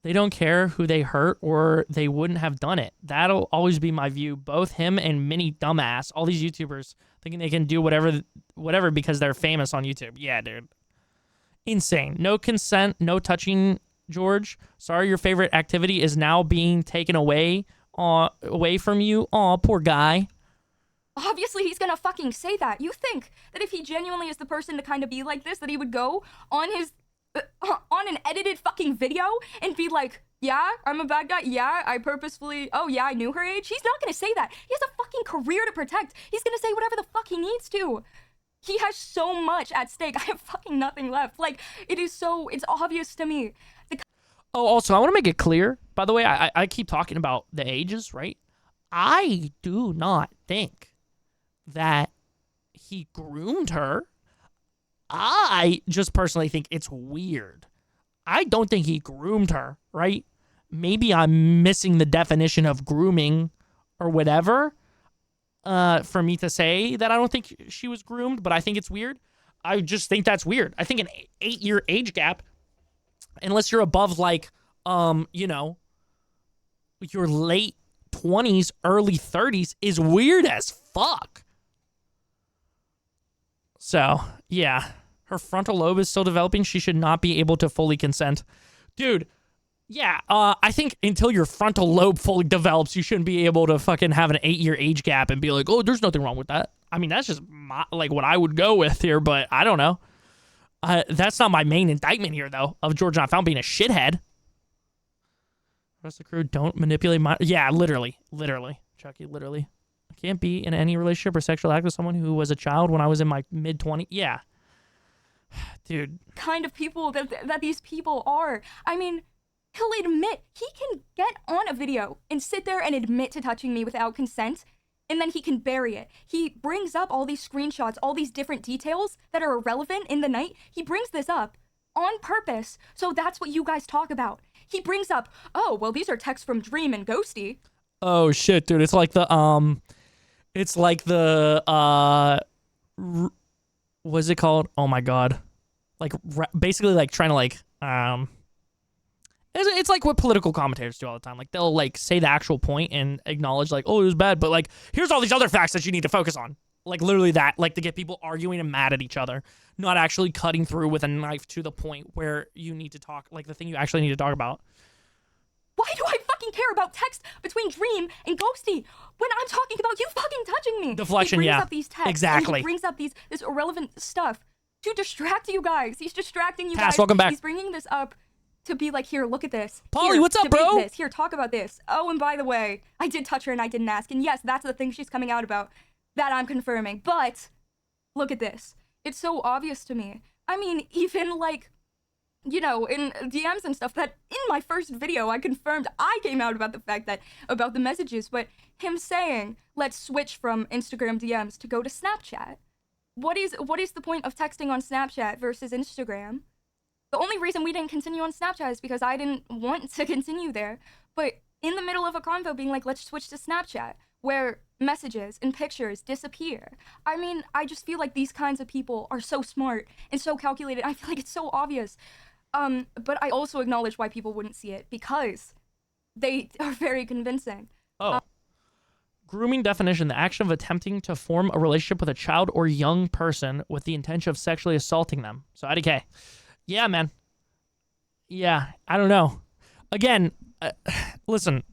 [SPEAKER 1] They don't care who they hurt or they wouldn't have done it. That'll always be my view. Both him and Mini Dumbass, all these YouTubers thinking they can do whatever because they're famous on YouTube. Yeah, dude. Insane. No consent, no touching, George. Sorry your favorite activity is now being taken away from you. Aw, poor guy.
[SPEAKER 2] Obviously, he's gonna fucking say that. You think that if he genuinely is the person to kind of be like this, that he would go on his... on an edited fucking video and be like, yeah, I'm a bad guy. Yeah, I purposefully, oh yeah, I knew her age. He's not gonna say that. He has a fucking career to protect. He's gonna say whatever the fuck he needs to. He has so much at stake. I have fucking nothing left. Like, it's obvious to me.
[SPEAKER 1] Also, I want to make it clear, by the way, I keep talking about the ages, right? I do not think that he groomed her. I just personally think it's weird. I don't think he groomed her, right? Maybe I'm missing the definition of grooming or whatever for me to say that I don't think she was groomed, but I think it's weird. I just think that's weird. I think an 8-year age gap unless you're above like, you know, your late 20s, early 30s, is weird as fuck. So, yeah. Her frontal lobe is still developing. She should not be able to fully consent. Dude, yeah, I think until your frontal lobe fully develops, you shouldn't be able to fucking have an 8-year age gap and be like, oh, there's nothing wrong with that. I mean, that's just like what I would go with here, but I don't know. That's not my main indictment here, though, of GeorgeNotFound being a shithead. The rest of the crew don't manipulate my... Yeah, literally. Chucky, literally. I can't be in any relationship or sexual act with someone who was a child when I was in my mid-20s. Yeah. Dude.
[SPEAKER 2] Kind of people that these people are. I mean, he'll admit, he can get on a video and sit there and admit to touching me without consent, and then he can bury it. He brings up all these screenshots, all these different details that are irrelevant in the night. He brings this up on purpose, so that's what you guys talk about. He brings up, oh, well, these are texts from Dream and Ghosty.
[SPEAKER 1] Oh, shit, dude. It's like the, what's it called? Oh, my God. Like, basically, like, trying to, like, it's like what political commentators do all the time. Like, they'll, like, say the actual point and acknowledge, like, oh, it was bad, but, like, here's all these other facts that you need to focus on. Like, literally that, like, to get people arguing and mad at each other, not actually cutting through with a knife to the point where you need to talk, like, the thing you actually need to talk about.
[SPEAKER 2] Why do I fucking care about text between Dream and Ghosty when I'm talking about you fucking touching me?
[SPEAKER 1] Deflection,
[SPEAKER 2] he brings
[SPEAKER 1] yeah.
[SPEAKER 2] up these texts,
[SPEAKER 1] exactly.
[SPEAKER 2] He brings up this irrelevant stuff to distract you guys. He's distracting you
[SPEAKER 1] Cass,
[SPEAKER 2] guys.
[SPEAKER 1] welcome back.
[SPEAKER 2] He's bringing this up to be like, here, look at this.
[SPEAKER 1] Polly, what's up, bro?
[SPEAKER 2] This. Here, talk about this. Oh, and by the way, I did touch her and I didn't ask. And yes, that's the thing she's coming out about. That I'm confirming. But look at this. It's so obvious to me. I mean, even like, you know, in DMs and stuff, that in my first video, I confirmed I came out about the fact that, about the messages, but him saying, let's switch from Instagram DMs to go to Snapchat. What is the point of texting on Snapchat versus Instagram? The only reason we didn't continue on Snapchat is because I didn't want to continue there. But in the middle of a convo being like, let's switch to Snapchat, where messages and pictures disappear. I mean, I just feel like these kinds of people are so smart and so calculated. I feel like it's so obvious. But I also acknowledge why people wouldn't see it, because they are very convincing.
[SPEAKER 1] Oh. Grooming definition, the action of attempting to form a relationship with a child or young person with the intention of sexually assaulting them. So IDK. Yeah, man. Yeah, I don't know. Again, listen,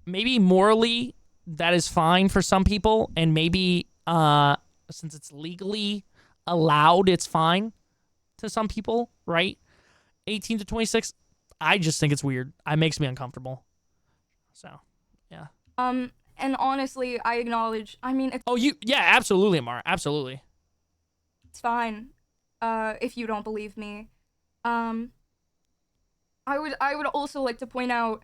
[SPEAKER 1] maybe morally that is fine for some people, and maybe since it's legally allowed, it's fine to some people, right? 18 to 26, I just think it's weird. It makes me uncomfortable. So, yeah.
[SPEAKER 2] And honestly, I acknowledge, I mean...
[SPEAKER 1] Yeah, absolutely, Amara, absolutely.
[SPEAKER 2] It's fine, if you don't believe me. I would also like to point out,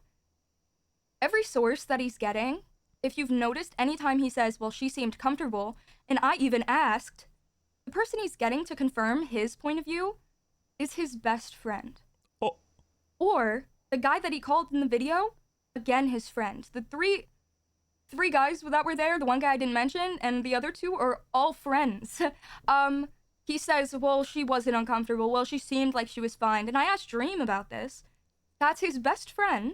[SPEAKER 2] every source that he's getting, if you've noticed, anytime he says, well, she seemed comfortable, and I even asked, the person he's getting to confirm his point of view is his best friend.
[SPEAKER 1] Oh.
[SPEAKER 2] Or the guy that he called in the video, again, his friend. The three guys that were there, the one guy I didn't mention, and the other two are all friends. He says, well, she wasn't uncomfortable. Well, she seemed like she was fine. And I asked Dream about this. That's his best friend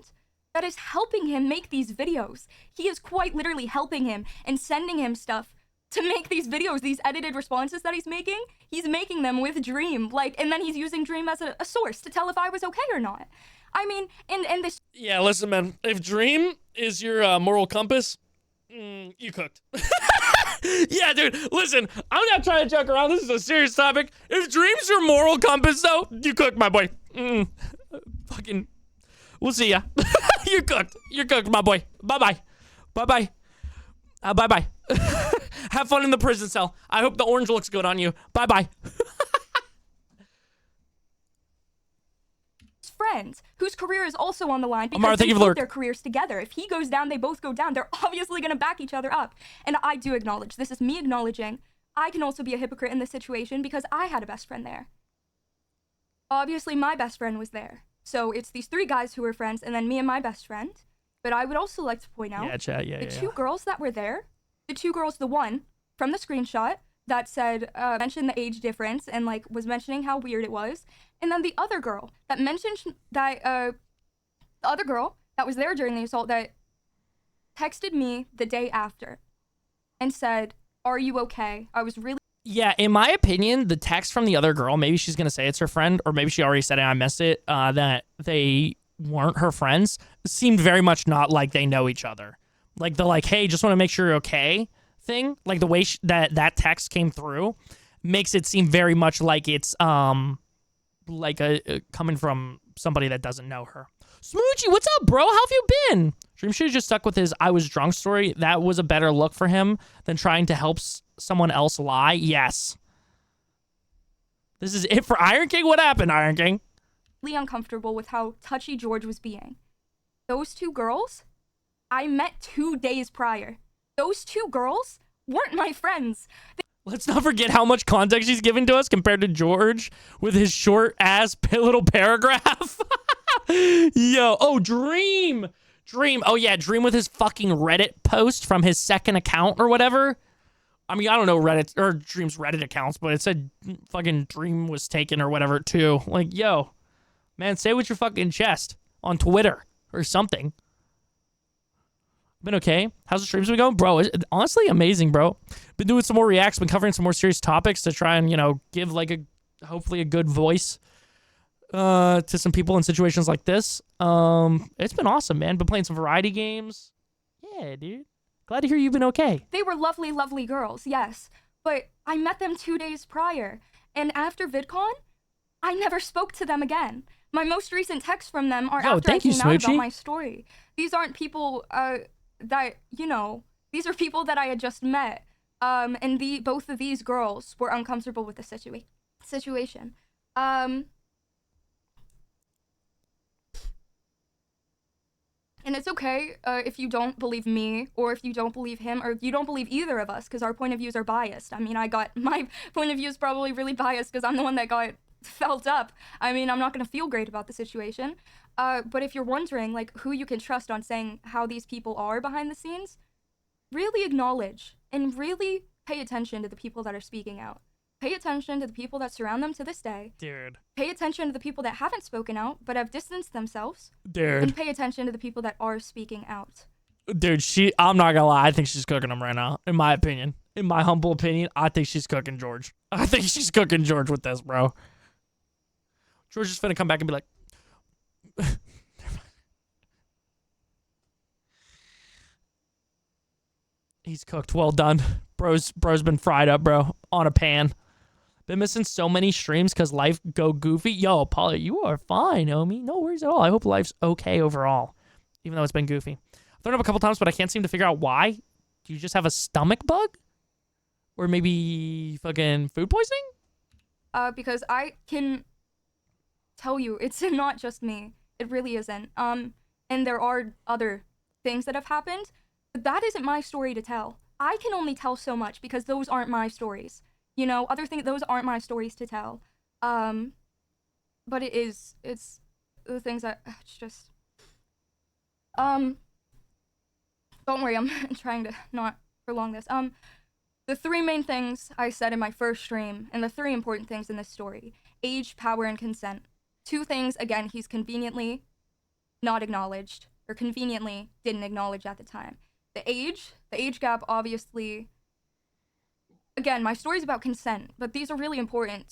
[SPEAKER 2] that is helping him make these videos. He is quite literally helping him and sending him stuff to make these videos, these edited responses that he's making them with Dream. Like, and then he's using Dream as a source to tell if I was okay or not. I mean, and this...
[SPEAKER 1] Yeah, listen, man. If Dream is your moral compass, you cooked. Yeah, dude, listen, I'm not trying to joke around. This is a serious topic. If Dream's your moral compass, though, you cooked, my boy. Fucking, we'll see ya. You cooked. You're cooked, my boy. Bye-bye. Bye-bye. Bye-bye. Have fun in the prison cell. I hope the orange looks good on you. Bye-bye.
[SPEAKER 2] Friends whose career is also on the line because
[SPEAKER 1] Amara,
[SPEAKER 2] they put their careers together. If he goes down, they both go down. They're obviously going to back each other up. And I do acknowledge, this is me acknowledging, I can also be a hypocrite in this situation because I had a best friend there. Obviously, my best friend was there. So it's these three guys who were friends and then me and my best friend. But I would also like to point out
[SPEAKER 1] the two
[SPEAKER 2] girls that were there, the two girls, the one from the screenshot that said, mentioned the age difference and like was mentioning how weird it was. And then the other girl that mentioned that, the other girl that was there during the assault that texted me the day after and said, "Are you okay? I was really..."
[SPEAKER 1] Yeah, in my opinion, the text from the other girl, maybe she's going to say it's her friend, or maybe she already said it and I missed it, that they weren't her friends, seemed very much not like they know each other. Like the like, hey, just want to make sure you're okay thing. Like the way that text came through makes it seem very much like it's like coming from somebody that doesn't know her. Smoochie, what's up, bro? How have you been? Dream should have just stuck with his I was drunk story. That was a better look for him than trying to help someone else lie. Yes. This is it for Iron King. What happened, Iron King?
[SPEAKER 2] Really uncomfortable with how touchy George was being. Those two girls, I met 2 days prior. Those two girls weren't my friends.
[SPEAKER 1] Let's not forget how much context she's giving to us compared to George with his short-ass little paragraph. Yo, oh, Dream. Oh, yeah, Dream with his fucking Reddit post from his second account or whatever. I mean, I don't know Reddit or Dream's Reddit accounts, but it said fucking Dream was taken or whatever, too. Like, yo, man, say with your fucking chest on Twitter or something. Been okay? How's the streams been going? Bro, it's honestly amazing, bro. Been doing some more reacts, been covering some more serious topics to try and, you know, give like hopefully a good voice to some people in situations like this. It's been awesome, man. Been playing some variety games. Yeah, dude. Glad to hear you've been okay.
[SPEAKER 2] They were lovely, lovely girls, yes. But I met them 2 days prior. And after VidCon, I never spoke to them again. My most recent texts from them are after I came out about my story. These aren't people that, you know, these are people that I had just met. And both of these girls were uncomfortable with the situation. And it's okay if you don't believe me, or if you don't believe him, or if you don't believe either of us, because our point of views are biased. I mean, my point of view is probably really biased because I'm the one that got felt up. I mean, I'm not going to feel great about the situation. But if you're wondering, like, who you can trust on saying how these people are behind the scenes, really acknowledge and really pay attention to the people that are speaking out. Pay attention to the people that surround them to this day.
[SPEAKER 1] Dude.
[SPEAKER 2] Pay attention to the people that haven't spoken out, but have distanced themselves.
[SPEAKER 1] Dude.
[SPEAKER 2] And pay attention to the people that are speaking out.
[SPEAKER 1] Dude, I'm not gonna lie, I think she's cooking him right now, in my opinion. In my humble opinion, I think she's cooking George. I think she's cooking George with this, bro. George is finna come back and be like... He's cooked. Well done. Bro's been fried up, bro. On a pan. Been missing so many streams because life go goofy. Yo, Polly, you are fine, homie. No worries at all. I hope life's okay overall, even though it's been goofy. I've thrown up a couple times, but I can't seem to figure out why. Do you just have a stomach bug? Or maybe fucking food poisoning?
[SPEAKER 2] Because I can tell you, it's not just me. It really isn't. And there are other things that have happened. But that isn't my story to tell. I can only tell so much because those aren't my stories. You know, those aren't my stories to tell. But it's the things that, it's just, don't worry, I'm trying to not prolong this. The three main things I said in my first stream, and the three important things in this story: age, power, and consent. Two things, again, he's conveniently not acknowledged, or conveniently didn't acknowledge at the time. The age gap, obviously. Again, my story's about consent, but these are really important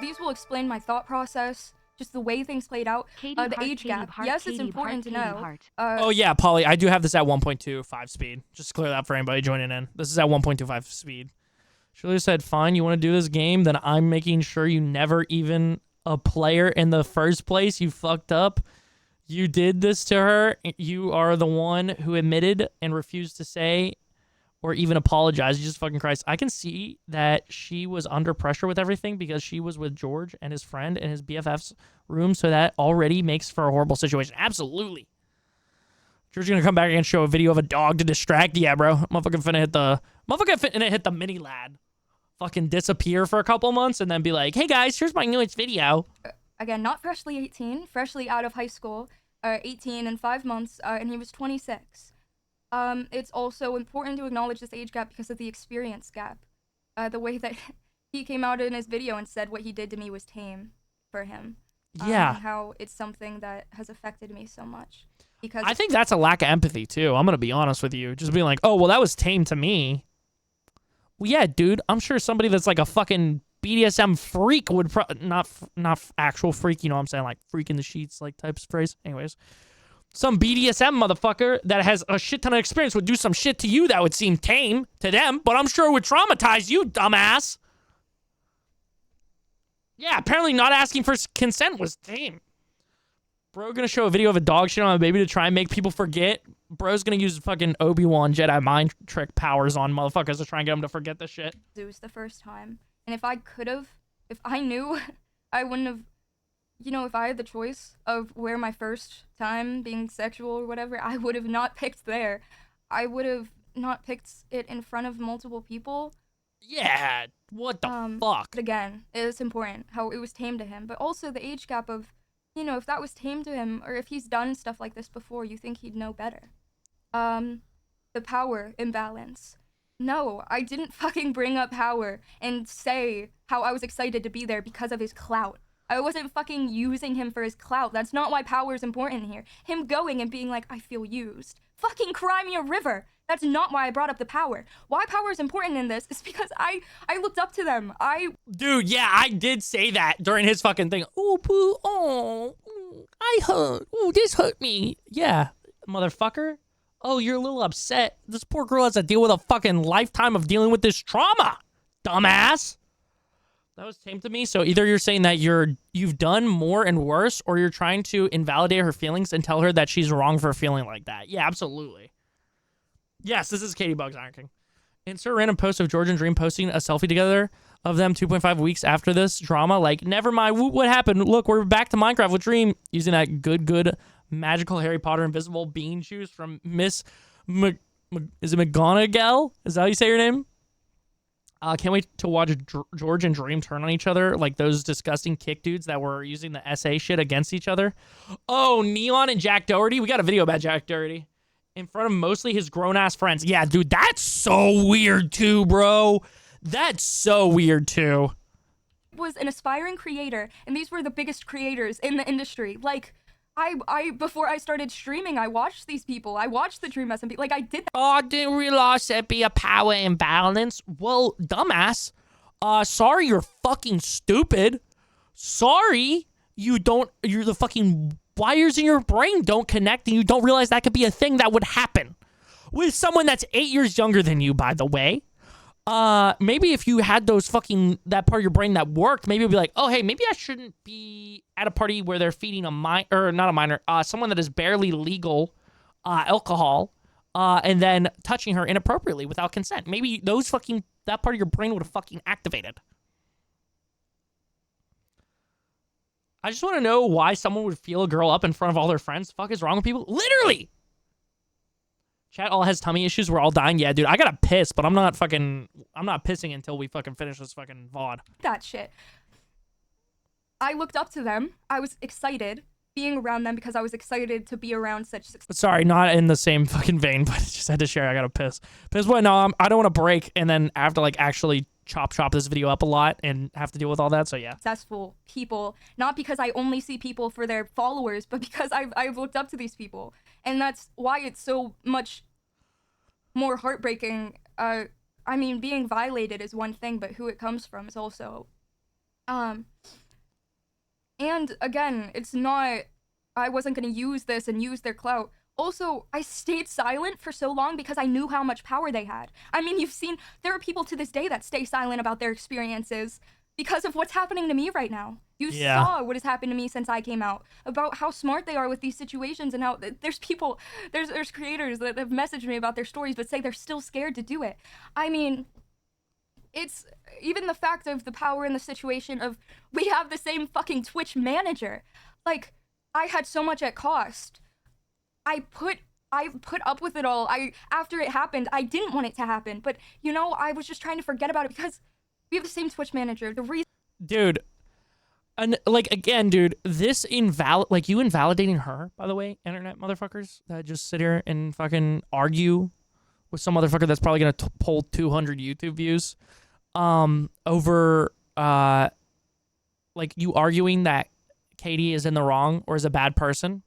[SPEAKER 2] these will explain my thought process, just the way things played out. The age gap. Yes, it's important to know.
[SPEAKER 1] Oh yeah, Polly, I do have this at 1.25 speed. Just to clear that for anybody joining in. This is at 1.25 speed. Shirley said, fine, you want to do this game? Then I'm making sure you never even a player in the first place. You fucked up. You did this to her. You are the one who admitted and refused to say or even apologize. Jesus fucking Christ. I can see that she was under pressure with everything because she was with George and his friend in his BFF's room, so that already makes for a horrible situation. Absolutely. George's gonna come back and show a video of a dog to distract. Yeah, bro. Motherfucker finna hit the mini lad. Fucking disappear for a couple months and then be like, hey guys, here's my newest video.
[SPEAKER 2] Again, not freshly 18, freshly out of high school, 18 in 5 months, and he was 26. It's also important to acknowledge this age gap because of the experience gap. the way that he came out in his video and said what he did to me was tame for him.
[SPEAKER 1] Yeah.
[SPEAKER 2] And how it's something that has affected me so much. Because
[SPEAKER 1] I think that's a lack of empathy, too. I'm going to be honest with you. Just being like, oh, well, that was tame to me. Well, yeah, dude, I'm sure somebody that's like a fucking BDSM freak would not actual freak, you know what I'm saying? Like freak in the sheets, like type of phrase. Anyways. Some BDSM motherfucker that has a shit ton of experience would do some shit to you that would seem tame to them, but I'm sure it would traumatize you, dumbass. Yeah, apparently not asking for consent was tame. Bro gonna show a video of a dog shit on a baby to try and make people forget. Bro's gonna use fucking Obi-Wan Jedi mind trick powers on motherfuckers to try and get them to forget this shit.
[SPEAKER 2] It was the first time. And if I knew, I wouldn't have, you know, if I had the choice of where my first time being sexual or whatever, I would have not picked there. I would have not picked it in front of multiple people.
[SPEAKER 1] Yeah, what the fuck?
[SPEAKER 2] But again, it's important how it was tame to him, but also the age gap of, you know, if that was tame to him, or if he's done stuff like this before, you think he'd know better. The power imbalance. No, I didn't fucking bring up power and say how I was excited to be there because of his clout. I wasn't fucking using him for his clout. That's not why power is important here. Him going and being like, I feel used. Fucking cry me a river. That's not why I brought up the power. Why power is important in this is because I looked up to them.
[SPEAKER 1] Dude, yeah, I did say that during his fucking thing. Oh, poo, oh, I hurt. Oh, this hurt me. Yeah, motherfucker. Oh, you're a little upset. This poor girl has to deal with a fucking lifetime of dealing with this trauma, dumbass. That was tame to me. So either you're saying that you've done more and worse, or you're trying to invalidate her feelings and tell her that she's wrong for feeling like that. Yeah, absolutely. Yes, this is Caitibugzz Iron King. Insert random post of George and Dream posting a selfie together of them 2.5 weeks after this drama. Like, never mind what happened. Look, we're back to Minecraft with Dream using that good magical Harry Potter invisible bean shoes from Miss is it McGonagall? Is that how you say your name? Can't wait to watch George and Dream turn on each other like those disgusting kick dudes that were using the SA shit against each other. Oh, Neon and Jack Doherty. We got a video about Jack Doherty in front of mostly his grown-ass friends. Yeah, dude, that's so weird too, bro. That's so weird too.
[SPEAKER 2] Was an aspiring creator, and these were the biggest creators in the industry. Like, I before I started streaming, I watched these people. I watched the Dream SMP. Like, I did that.
[SPEAKER 1] Oh, I didn't realize there'd be a power imbalance. Well, dumbass. Sorry, you're fucking stupid. Sorry, you're the fucking wires in your brain don't connect and you don't realize that could be a thing that would happen with someone that's 8 years younger than you, by the way. Maybe if you had those fucking, that part of your brain that worked, maybe it'd be like, oh, hey, maybe I shouldn't be at a party where they're feeding someone that is barely legal, alcohol, and then touching her inappropriately without consent. Maybe that part of your brain would have fucking activated. I just want to know why someone would feel a girl up in front of all their friends. The fuck is wrong with people? Literally! Chat all has tummy issues. We're all dying. Yeah, dude, I gotta piss, but I'm not pissing until we fucking finish this fucking VOD.
[SPEAKER 2] That shit. I looked up to them. I was excited being around them because I was excited to be around such success.
[SPEAKER 1] Sorry, not in the same fucking vein, but I just had to share. I gotta piss. Piss what? No, I don't want to break and then have to like actually chop this video up a lot and have to deal with all that, so yeah.
[SPEAKER 2] Successful people, not because I only see people for their followers, but because I've looked up to these people. And that's why it's so much more heartbreaking. I mean, being violated is one thing, but who it comes from is also. And again, it's not, I wasn't going to use this and use their clout. Also, I stayed silent for so long because I knew how much power they had. I mean, you've seen, there are people to this day that stay silent about their experiences because of what's happening to me right now. You saw what has happened to me since I came out, about how smart they are with these situations and how there's people, there's creators that have messaged me about their stories but say they're still scared to do it. I mean, it's even the fact of the power in the situation of we have the same fucking Twitch manager. Like, I had so much at cost. I put up with it all. After it happened, I didn't want it to happen, but you know, I was just trying to forget about it because we have the same Twitch manager. The reason,
[SPEAKER 1] dude, and like again, dude, this you invalidating her, by the way, internet motherfuckers that just sit here and fucking argue with some motherfucker that's probably gonna pull 200 YouTube views. over like you arguing that Katie is in the wrong or is a bad person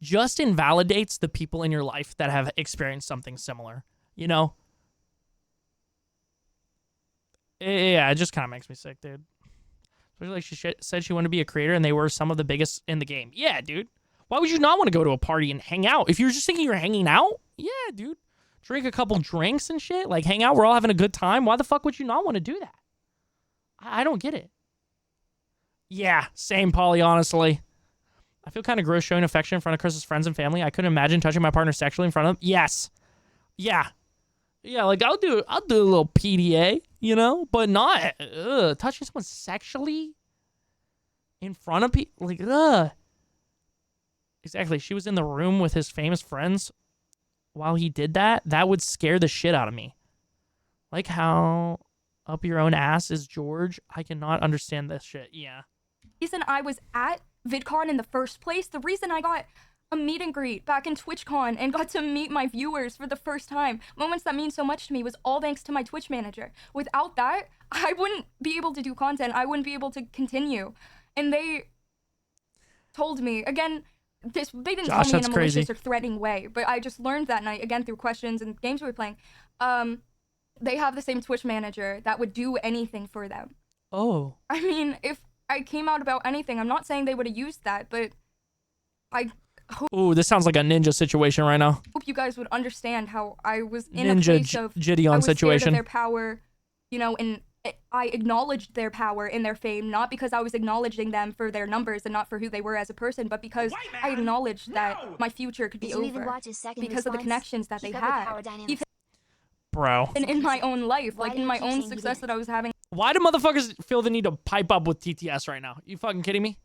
[SPEAKER 1] just invalidates the people in your life that have experienced something similar, you know? Yeah, it just kind of makes me sick, dude. Especially like she said she wanted to be a creator and they were some of the biggest in the game. Yeah, dude. Why would you not want to go to a party and hang out? If you're just thinking you're hanging out, yeah, dude. Drink a couple drinks and shit. Like, hang out. We're all having a good time. Why the fuck would you not want to do that? I don't get it. Yeah, same, Polly, honestly. I feel kind of gross showing affection in front of Chris's friends and family. I couldn't imagine touching my partner sexually in front of them. Yes. Yeah. Yeah, like, I'll do a little PDA, you know? But not touching someone sexually in front of people. Like, Exactly. She was in the room with his famous friends while he did that. That would scare the shit out of me. Like how up your own ass is George. I cannot understand this shit. Yeah.
[SPEAKER 2] The reason I was at VidCon in the first place, the reason I got a meet and greet back in TwitchCon and got to meet my viewers for the first time, moments that mean so much to me, was all thanks to my Twitch manager. Without that, I wouldn't be able to do content. I wouldn't be able to continue. And they told me, again, they didn't tell me in a malicious or threatening way, but I just learned that night, again, through questions and games we were playing. They have the same Twitch manager that would do anything for them.
[SPEAKER 1] Oh.
[SPEAKER 2] I mean, if I came out about anything, I'm not saying they would have used that, but I hope...
[SPEAKER 1] Ooh, this sounds like a ninja situation right now.
[SPEAKER 2] Hope you guys would understand how I was in a place of...
[SPEAKER 1] Gideon situation.
[SPEAKER 2] Their power, you know, and I acknowledged their power and their fame, not because I was acknowledging them for their numbers and not for who they were as a person, but because I acknowledged that my future could be over because of the connections that they had.
[SPEAKER 1] Bro.
[SPEAKER 2] And in my own life, like in my own success that I was having.
[SPEAKER 1] Why do motherfuckers feel the need to pipe up with TTS right now? You fucking kidding me?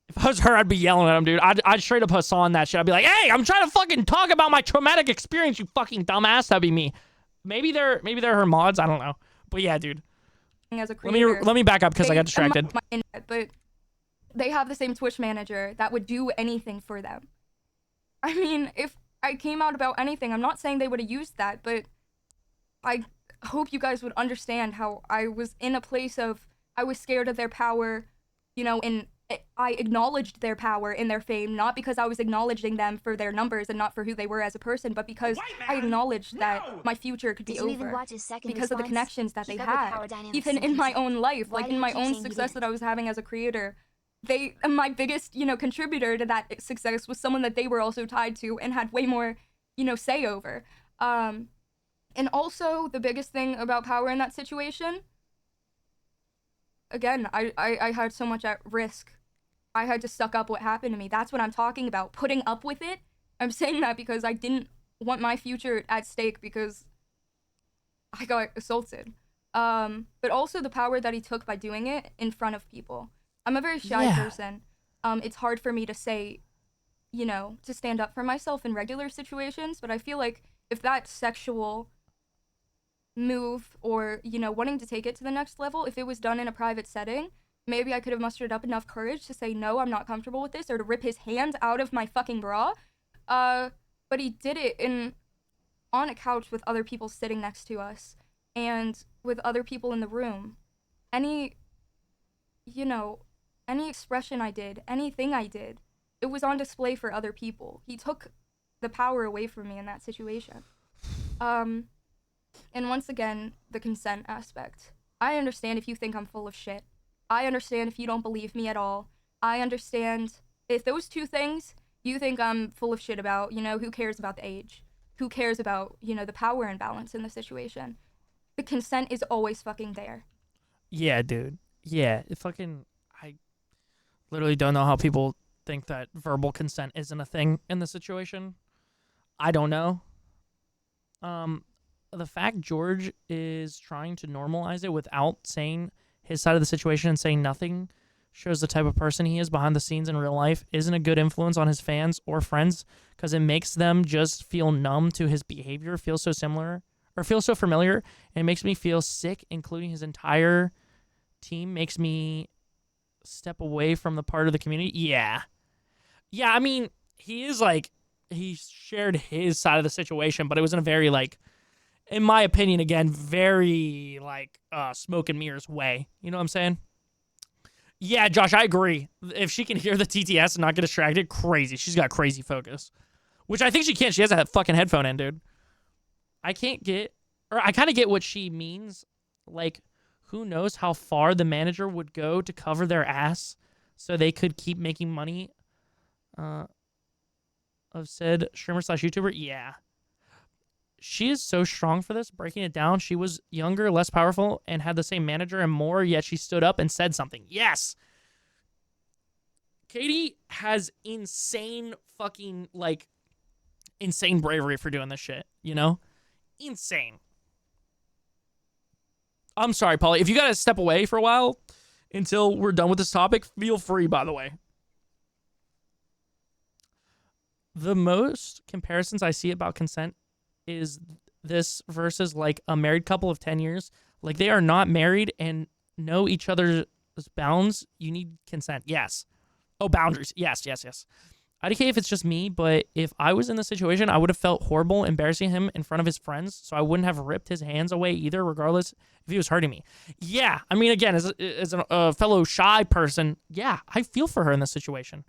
[SPEAKER 1] If I was her, I'd be yelling at him, dude. I'd straight up Hassan that shit. I'd be like, hey, I'm trying to fucking talk about my traumatic experience, you fucking dumbass. That'd be me. Maybe they're her mods. I don't know. But yeah, dude.
[SPEAKER 2] As a creator,
[SPEAKER 1] let me back up because I got distracted.
[SPEAKER 2] But they have the same Twitch manager that would do anything for them. I mean, if I came out about anything, I'm not saying they would have used that, but I hope you guys would understand how I was in a place of, I was scared of their power, you know, and I acknowledged their power and their fame, not because I was acknowledging them for their numbers and not for who they were as a person, but because I acknowledged that my future could be over because of the connections that they had. Even in my own life, like in my own success that I was having as a creator, my biggest, you know, contributor to that success was someone that they were also tied to and had way more, you know, say over. And also the biggest thing about power in that situation, again, I had so much at risk. I had to suck up what happened to me. That's what I'm talking about. Putting up with it. I'm saying that because I didn't want my future at stake because I got assaulted. But also the power that he took by doing it in front of people. I'm a very shy person. It's hard for me to say, you know, to stand up for myself in regular situations, but I feel like if that sexual move or, you know, wanting to take it to the next level, if it was done in a private setting, maybe I could have mustered up enough courage to say, no, I'm not comfortable with this, or to rip his hand out of my fucking bra. But he did it on a couch with other people sitting next to us and with other people in the room. Any expression I did, anything I did, it was on display for other people. He took the power away from me in that situation. And once again, the consent aspect. I understand if you think I'm full of shit. I understand if you don't believe me at all. I understand if those two things you think I'm full of shit about, you know, who cares about the age? Who cares about, you know, the power imbalance in the situation? The consent is always fucking there.
[SPEAKER 1] Yeah, dude. Yeah, I literally don't know how people think that verbal consent isn't a thing in the situation. I don't know. The fact George is trying to normalize it without saying his side of the situation and saying nothing shows the type of person he is behind the scenes in real life isn't a good influence on his fans or friends because it makes them just feel numb to his behavior, feel so familiar, and it makes me feel sick, including his entire team makes me step away from the part of the community. Yeah, I mean, he shared his side of the situation, but it was in a very, like, in my opinion, again, very like smoke and mirrors way. You know what I'm saying? Yeah, Josh, I agree. If she can hear the TTS and not get distracted, crazy. She's got crazy focus. Which I think she can. She has a fucking headphone in, dude. I kind of get what she means. Like, who knows how far the manager would go to cover their ass so they could keep making money of said streamer/YouTuber? Yeah. She is so strong for this, breaking it down. She was younger, less powerful, and had the same manager and more, yet she stood up and said something. Yes! Katie has insane fucking, like, insane bravery for doing this shit, you know? Insane. I'm sorry, Paulie. If you gotta step away for a while until we're done with this topic, feel free, by the way. The most comparisons I see about consent is this versus like a married couple of 10 years. Like they are not married and know each other's bounds. You need consent. Yes. Oh, boundaries. Yes. IDK if it's just me, but if I was in the situation, I would have felt horrible embarrassing him in front of his friends, so I wouldn't have ripped his hands away either, regardless if he was hurting me. Yeah, I mean, again, as a fellow shy person, yeah, I feel for her in this situation.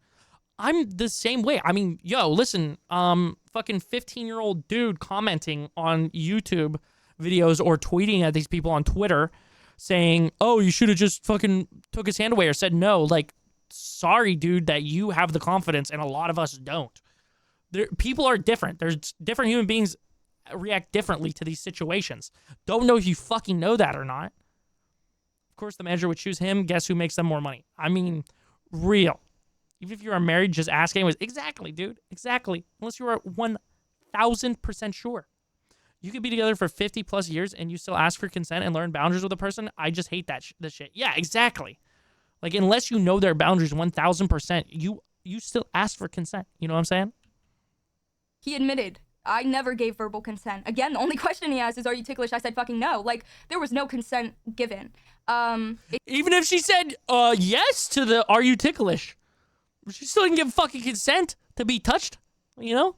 [SPEAKER 1] I'm the same way. I mean, yo, listen, fucking 15-year-old dude commenting on YouTube videos or tweeting at these people on Twitter saying, oh, you should have just fucking took his hand away or said no. Like, sorry, dude, that you have the confidence and a lot of us don't. People are different. There's different human beings react differently to these situations. Don't know if you fucking know that or not. Of course, the manager would choose him. Guess who makes them more money? I mean, real. Even if you are married, just ask anyways. Exactly, dude. Exactly. Unless you are 1,000% sure. You could be together for 50 plus years and you still ask for consent and learn boundaries with a person. I just hate that this shit. Yeah, exactly. Like, unless you know their boundaries 1,000%, you still ask for consent. You know what I'm saying?
[SPEAKER 2] He admitted, I never gave verbal consent. Again, the only question he asked is, are you ticklish? I said fucking no. Like, there was no consent given.
[SPEAKER 1] Even if she said yes to the are you ticklish, she still didn't give fucking consent to be touched, you know?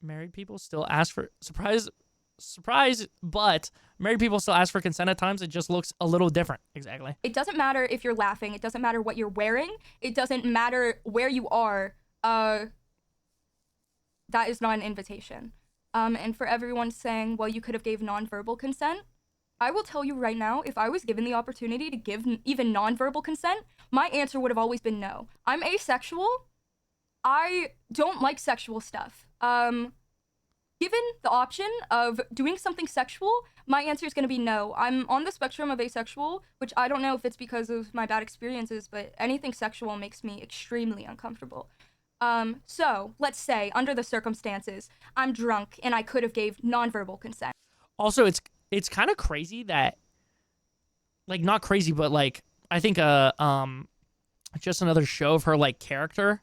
[SPEAKER 1] Married people still ask for, surprise, but married people still ask for consent at times. It just looks a little different. Exactly.
[SPEAKER 2] It doesn't matter if you're laughing. It doesn't matter what you're wearing. It doesn't matter where you are. That is not an invitation. And for everyone saying, well, you could have gave nonverbal consent, I will tell you right now, if I was given the opportunity to give even nonverbal consent, my answer would have always been no. I'm asexual. I don't like sexual stuff. Given the option of doing something sexual, my answer is going to be no. I'm on the spectrum of asexual, which I don't know if it's because of my bad experiences, but anything sexual makes me extremely uncomfortable. So let's say under the circumstances, I'm drunk and I could have gave nonverbal consent.
[SPEAKER 1] Also, it's kind of crazy that, like, not crazy, but like, I think just another show of her like character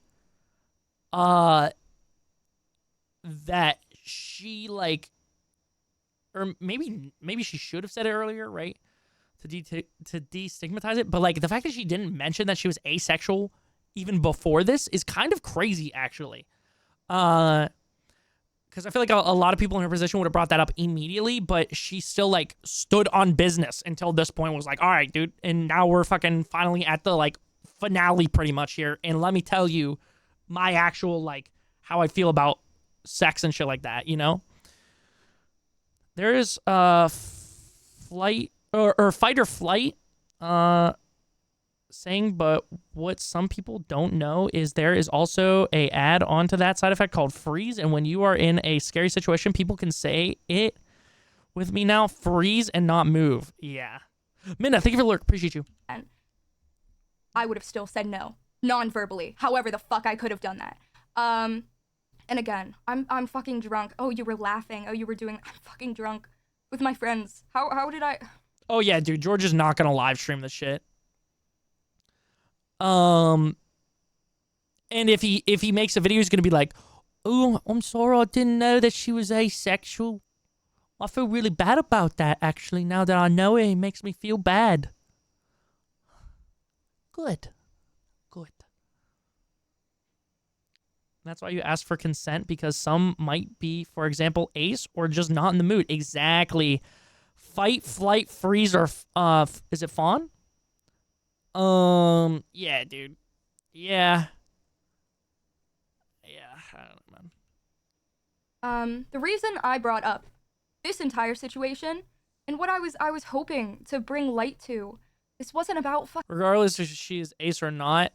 [SPEAKER 1] that she like, or maybe she should have said it earlier, right, to destigmatize it, but like the fact that she didn't mention that she was asexual even before this is kind of crazy, actually. Because I feel like a lot of people in her position would have brought that up immediately, but she still, like, stood on business until this point, was like, all right, dude, and now we're fucking finally at the, like, finale pretty much here, and let me tell you my actual, like, how I feel about sex and shit like that, you know? There is fight or flight saying, but what some people don't know is there is also a add on to that side effect called freeze, and when you are in a scary situation, people can say it with me now, freeze and not move. Yeah. Minna, thank you for the lurk. Appreciate you.
[SPEAKER 2] And I would have still said no, non-verbally. However the fuck I could have done that. And again, I'm fucking drunk. Oh, you were laughing. Oh, you were doing, I'm fucking drunk with my friends. How did I?
[SPEAKER 1] Oh yeah, dude, George is not gonna live stream this shit. And if he makes a video, he's gonna be like, oh, I'm sorry, I didn't know that she was asexual. I feel really bad about that, actually. Now that I know it makes me feel bad. Good. That's why you ask for consent, because some might be, for example, ace or just not in the mood. Exactly. Fight, flight, freeze, or is it fawn? Yeah, dude. Yeah. Yeah, I don't know, man.
[SPEAKER 2] The reason I brought up this entire situation and what I was hoping to bring light to, this wasn't about
[SPEAKER 1] regardless if she is ace or not.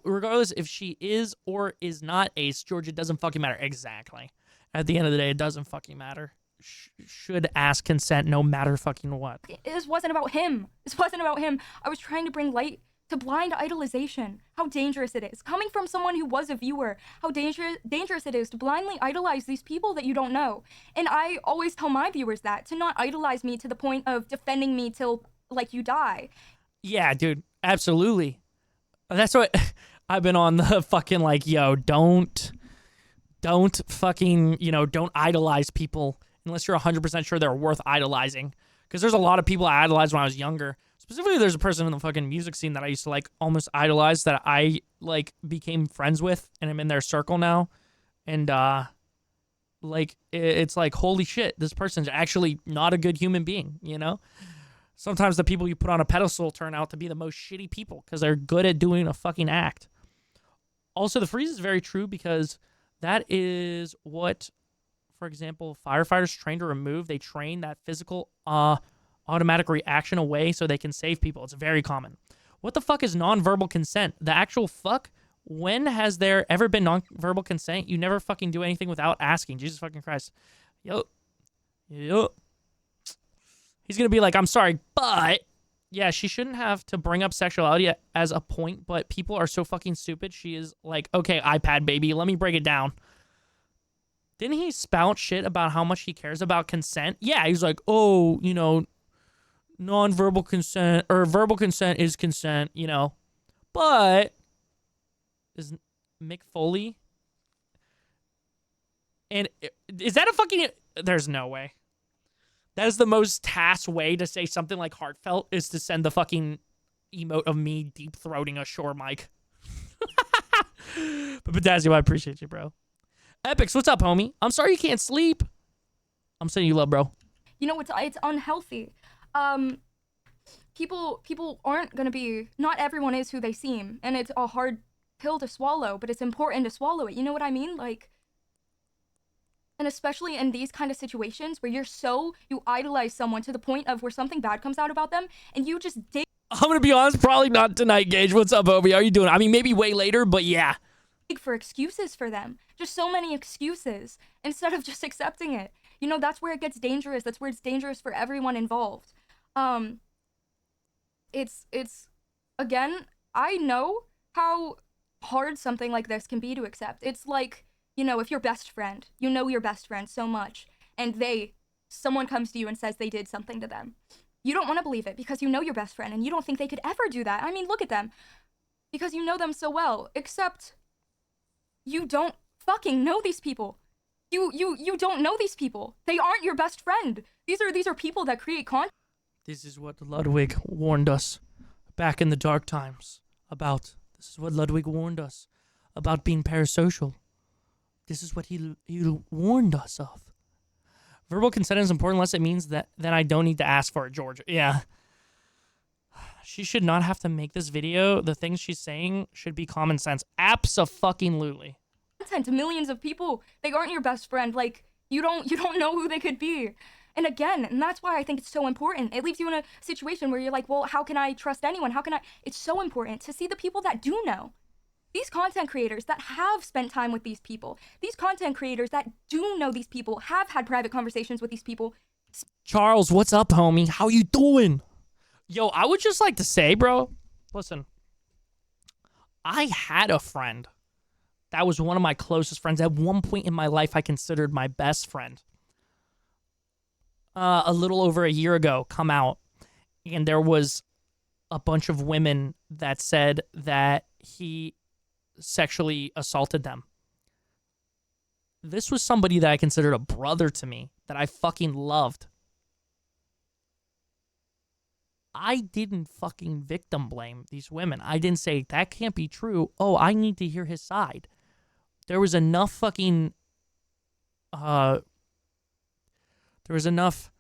[SPEAKER 1] Regardless if she is or is not ace, George, it doesn't fucking matter. Exactly. At the end of the day, it doesn't fucking matter. Should ask consent no matter fucking what.
[SPEAKER 2] This wasn't about him. This wasn't about him. I was trying to bring light to blind idolization. How dangerous it is. Coming from someone who was a viewer, how dangerous it is to blindly idolize these people that you don't know. And I always tell my viewers that, to not idolize me to the point of defending me till, like, you die.
[SPEAKER 1] Yeah, dude. Absolutely. That's what I've been on the fucking, like, yo, don't fucking, don't idolize people unless you're 100% sure they're worth idolizing. Because there's a lot of people I idolized when I was younger. Specifically, there's a person in the fucking music scene that I used to, like, almost idolize that I, like, became friends with, and I'm in their circle now. And, like, it's like, holy shit, this person's actually not a good human being, Sometimes the people you put on a pedestal turn out to be the most shitty people because they're good at doing a fucking act. Also, the freeze is very true because that is what, for example, firefighters train to remove. They train that physical automatic reaction away so they can save people. It's very common. What the fuck is nonverbal consent? The actual fuck? When has there ever been nonverbal consent? You never fucking do anything without asking. Jesus fucking Christ. Yo. He's going to be like, I'm sorry, but... Yeah, she shouldn't have to bring up sexuality as a point, but people are so fucking stupid. She is like, okay, iPad baby, let me break it down. Didn't he spout shit about how much he cares about consent? Yeah, he's like, oh, nonverbal consent, or verbal consent is consent, But is Mick Foley... And is that a fucking... There's no way. That is the most tass way to say something like heartfelt, is to send the fucking emote of me deep-throating a Shure mic. But Potassium, I appreciate you, bro. Epics, what's up, homie? I'm sorry you can't sleep. I'm sending you love, bro.
[SPEAKER 2] It's unhealthy. People aren't gonna be... Not everyone is who they seem, and it's a hard pill to swallow, but it's important to swallow it. You know what I mean? Like... And especially in these kind of situations where you idolize someone to the point of where something bad comes out about them and you just dig.
[SPEAKER 1] I'm going to be honest, probably not tonight, Gage. What's up, Obi? How are you doing? I mean, maybe way later, but yeah.
[SPEAKER 2] For excuses for them. Just so many excuses instead of just accepting it. That's where it gets dangerous. That's where it's dangerous for everyone involved. It's again, I know how hard something like this can be to accept. It's like, if your best friend, your best friend so much, and someone comes to you and says they did something to them. You don't want to believe it because you know your best friend and you don't think they could ever do that. I mean, look at them. Because you know them so well, except you don't fucking know these people. You don't know these people. They aren't your best friend. These are people that create content.
[SPEAKER 1] This is what Ludwig warned us back in the dark times about. This is what Ludwig warned us about being parasocial. This is what he warned us of. Verbal consent is important unless it means that then I don't need to ask for it, George. Yeah. She should not have to make this video. The things she's saying should be common sense. Abso-fucking-lutely.
[SPEAKER 2] To millions of people. They aren't your best friend. Like, you don't know who they could be. And again, and that's why I think it's so important. It leaves you in a situation where you're like, well, how can I trust anyone? It's so important to see the people that do know. These content creators that have spent time with these people, these content creators that do know these people, have had private conversations with these people.
[SPEAKER 1] Charles, what's up, homie? How you doing? Yo, I would just like to say, bro, listen, I had a friend that was one of my closest friends. At one point in my life, I considered my best friend. A little over a year ago, come out, and there was a bunch of women that said that he sexually assaulted them. This was somebody that I considered a brother to me, that I fucking loved. I didn't fucking victim blame these women. I didn't say, that can't be true. Oh, I need to hear his side. There was enough fucking, there was enough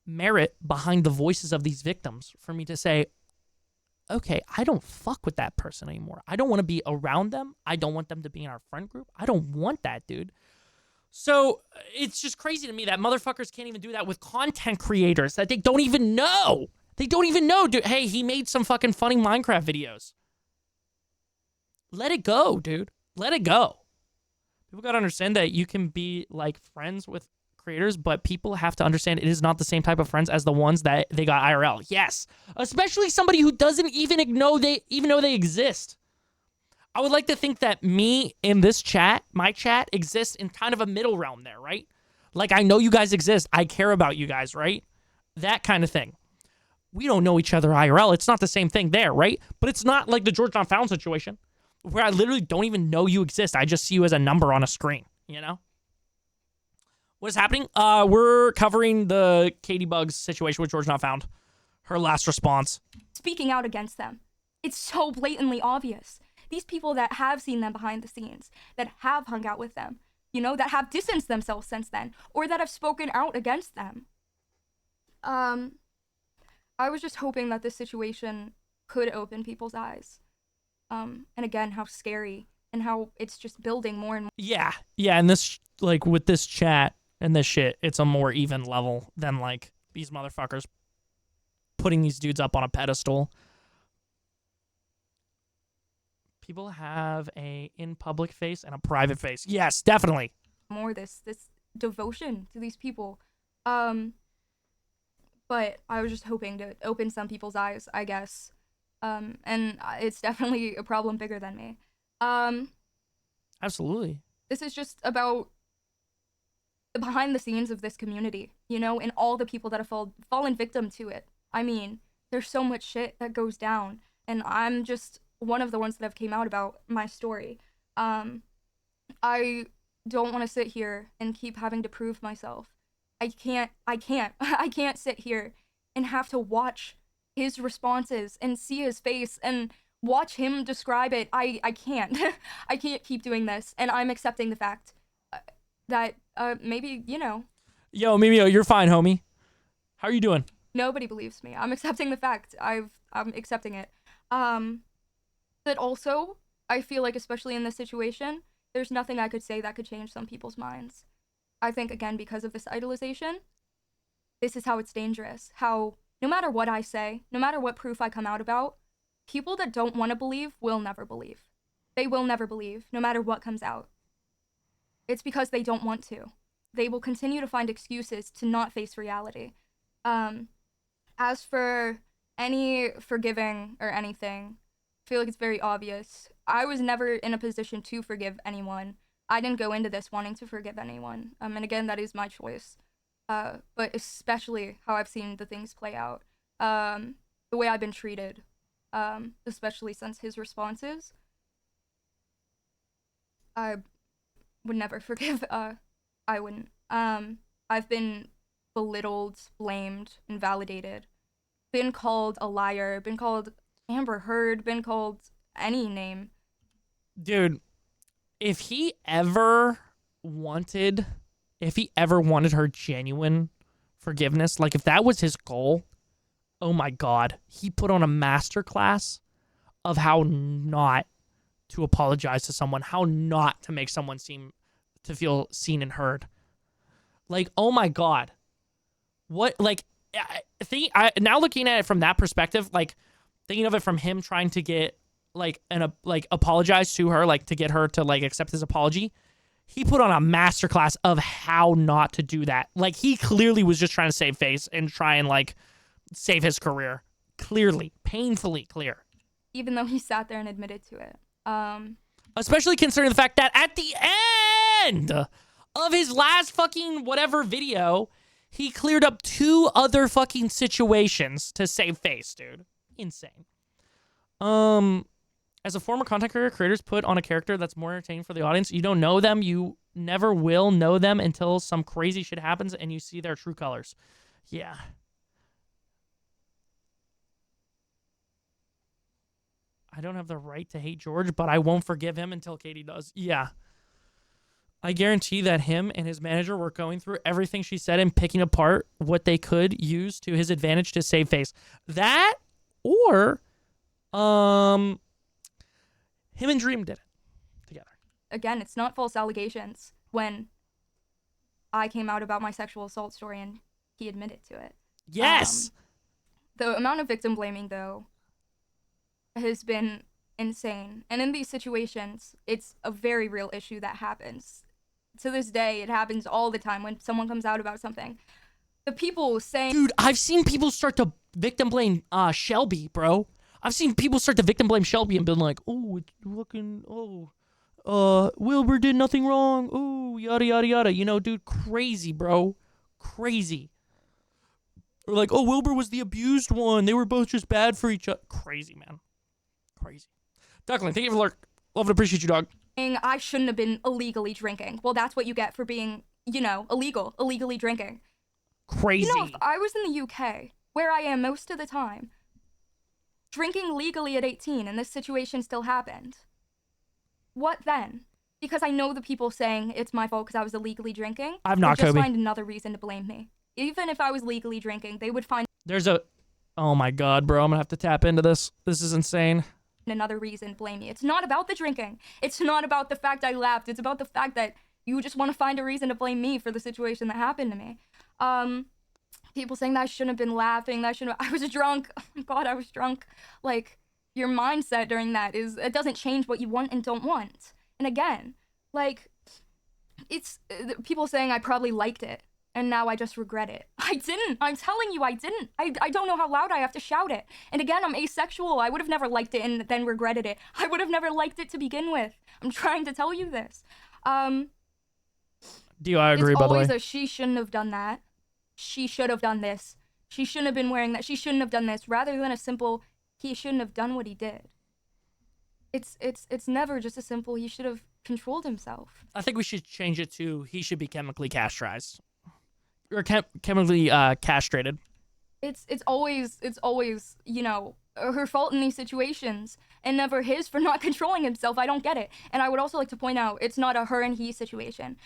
[SPEAKER 1] merit behind the voices of these victims for me to say, okay, I don't fuck with that person anymore. I don't want to be around them. I don't want them to be in our friend group. I don't want that, dude. So it's just crazy to me that motherfuckers can't even do that with content creators that they don't even know. They don't even know, dude. Hey, he made some fucking funny Minecraft videos. Let it go, dude. Let it go. People got to understand that you can be like friends with creators, but people have to understand it is not the same type of friends as the ones that they got IRL. Yes, especially somebody who doesn't even know they exist. I would like to think that me in this chat, my chat, exists in kind of a middle realm there, right? Like, I know you guys exist. I care about you guys, right? That kind of thing. We don't know each other IRL. It's not the same thing there, right? But it's not like the GeorgeNotFound situation where I literally don't even know you exist. I just see you as a number on a screen, you know? What is happening? We're covering the Caitibugzz situation with GeorgeNotFound. Her last response.
[SPEAKER 2] Speaking out against them. It's so blatantly obvious. These people that have seen them behind the scenes, that have hung out with them, you know, that have distanced themselves since then, or that have spoken out against them. I was just hoping that this situation could open people's eyes. And again, how scary and how it's just building more and more.
[SPEAKER 1] Yeah, and this, like, with this chat and this shit, it's a more even level than, like, these motherfuckers putting these dudes up on a pedestal. People have a in-public face and a private face. Yes, definitely.
[SPEAKER 2] More this devotion to these people. But I was just hoping to open some people's eyes, I guess. And it's definitely a problem bigger than me.
[SPEAKER 1] Absolutely.
[SPEAKER 2] This is just about the behind the scenes of this community, you know, and all the people that have fallen victim to it. I mean, there's so much shit that goes down, and I'm just one of the ones that have came out about my story. I don't want to sit here and keep having to prove myself. I can't sit here and have to watch his responses and see his face and watch him describe it. I can't. I can't keep doing this, and I'm accepting the fact that maybe, you know.
[SPEAKER 1] Yo, Mimio, you're fine, homie. How are you doing?
[SPEAKER 2] Nobody believes me. I'm accepting the fact. I'm accepting it. But also, I feel like, especially in this situation, there's nothing I could say that could change some people's minds. I think, again, because of this idolization, this is how it's dangerous. How, no matter what I say, no matter what proof I come out about, people that don't want to believe will never believe. They will never believe, no matter what comes out. It's because they don't want to. They will continue to find excuses to not face reality. As for any forgiving or anything, I feel like it's very obvious. I was never in a position to forgive anyone. I didn't go into this wanting to forgive anyone. And again, that is my choice. But especially how I've seen the things play out. The way I've been treated. Especially since his responses. I would never forgive. I wouldn't. I've been belittled, blamed, invalidated. Been called a liar. Been called Amber Heard. Been called any name.
[SPEAKER 1] Dude, if he ever wanted her genuine forgiveness, like if that was his goal, oh my God, he put on a masterclass of how not to apologize to someone, how not to make someone to feel seen and heard. Like, oh my God. What, like, now looking at it from that perspective, like, thinking of it from him trying to get, like, apologize to her, like, to get her to, like, accept his apology, he put on a masterclass of how not to do that. Like, he clearly was just trying to save face and try and, like, save his career. Clearly. Painfully clear.
[SPEAKER 2] Even though he sat there and admitted to it.
[SPEAKER 1] Especially considering the fact that at the end of his last fucking whatever video, he cleared up 2 other fucking situations to save face, dude. Insane. As a former content creator, creators put on a character that's more entertaining for the audience. You don't know them. You never will know them until some crazy shit happens and you see their true colors. Yeah. I don't have the right to hate George, but I won't forgive him until Katie does. Yeah. I guarantee that him and his manager were going through everything she said and picking apart what they could use to his advantage to save face. That or him and Dream did it together.
[SPEAKER 2] Again, it's not false allegations when I came out about my sexual assault story and he admitted to it.
[SPEAKER 1] Yes.
[SPEAKER 2] The amount of victim blaming, though, has been insane. And in these situations, it's a very real issue that happens. To this day, it happens all the time when someone comes out about something. The people saying...
[SPEAKER 1] Dude, I've seen people start to victim blame Shelby, bro. I've seen people start to victim blame Shelby and been like, oh, it's fucking, Wilbur did nothing wrong. Oh, yada, yada, yada. You know, dude, crazy, bro. Crazy. Or like, oh, Wilbur was the abused one. They were both just bad for each other. Crazy, man. Crazy. Duckling, thank you for lurk. Love and appreciate you, dog.
[SPEAKER 2] I shouldn't have been illegally drinking. Well, that's what you get for being, illegally drinking.
[SPEAKER 1] Crazy.
[SPEAKER 2] You know, if I was in the UK, where I am most of the time, drinking legally at 18 and this situation still happened, what then? Because I know the people saying it's my fault because I was illegally drinking.
[SPEAKER 1] I'm not
[SPEAKER 2] Kobe. Just find
[SPEAKER 1] Kobe.
[SPEAKER 2] another reason to blame me. Even if I was legally drinking, they would find...
[SPEAKER 1] Oh my god, bro. I'm gonna have to tap into this. This is insane.
[SPEAKER 2] Another reason to blame me. It's not about the drinking. It's not about the fact I laughed. It's about the fact that you just want to find a reason to blame me for the situation that happened to me. People saying that I shouldn't have been laughing, I was drunk. Oh my god, I was drunk. Like, your mindset during that it doesn't change what you want and don't want. And again, like, it's people saying I probably liked it and now I just regret it. I didn't. I'm telling you, I didn't. I don't know how loud I have to shout it. And again, I'm asexual. I would have never liked it and then regretted it. I would have never liked it to begin with. I'm trying to tell you this.
[SPEAKER 1] I agree, by the way.
[SPEAKER 2] It's always a she shouldn't have done that. She should have done this. She shouldn't have been wearing that. She shouldn't have done this. Rather than a simple, he shouldn't have done what he did. It's never just a simple, he should have controlled himself.
[SPEAKER 1] I think we should change it to he should be chemically castrated. Or chemically castrated.
[SPEAKER 2] It's always, her fault in these situations and never his for not controlling himself. I don't get it. And I would also like to point out, it's not a her and he situation.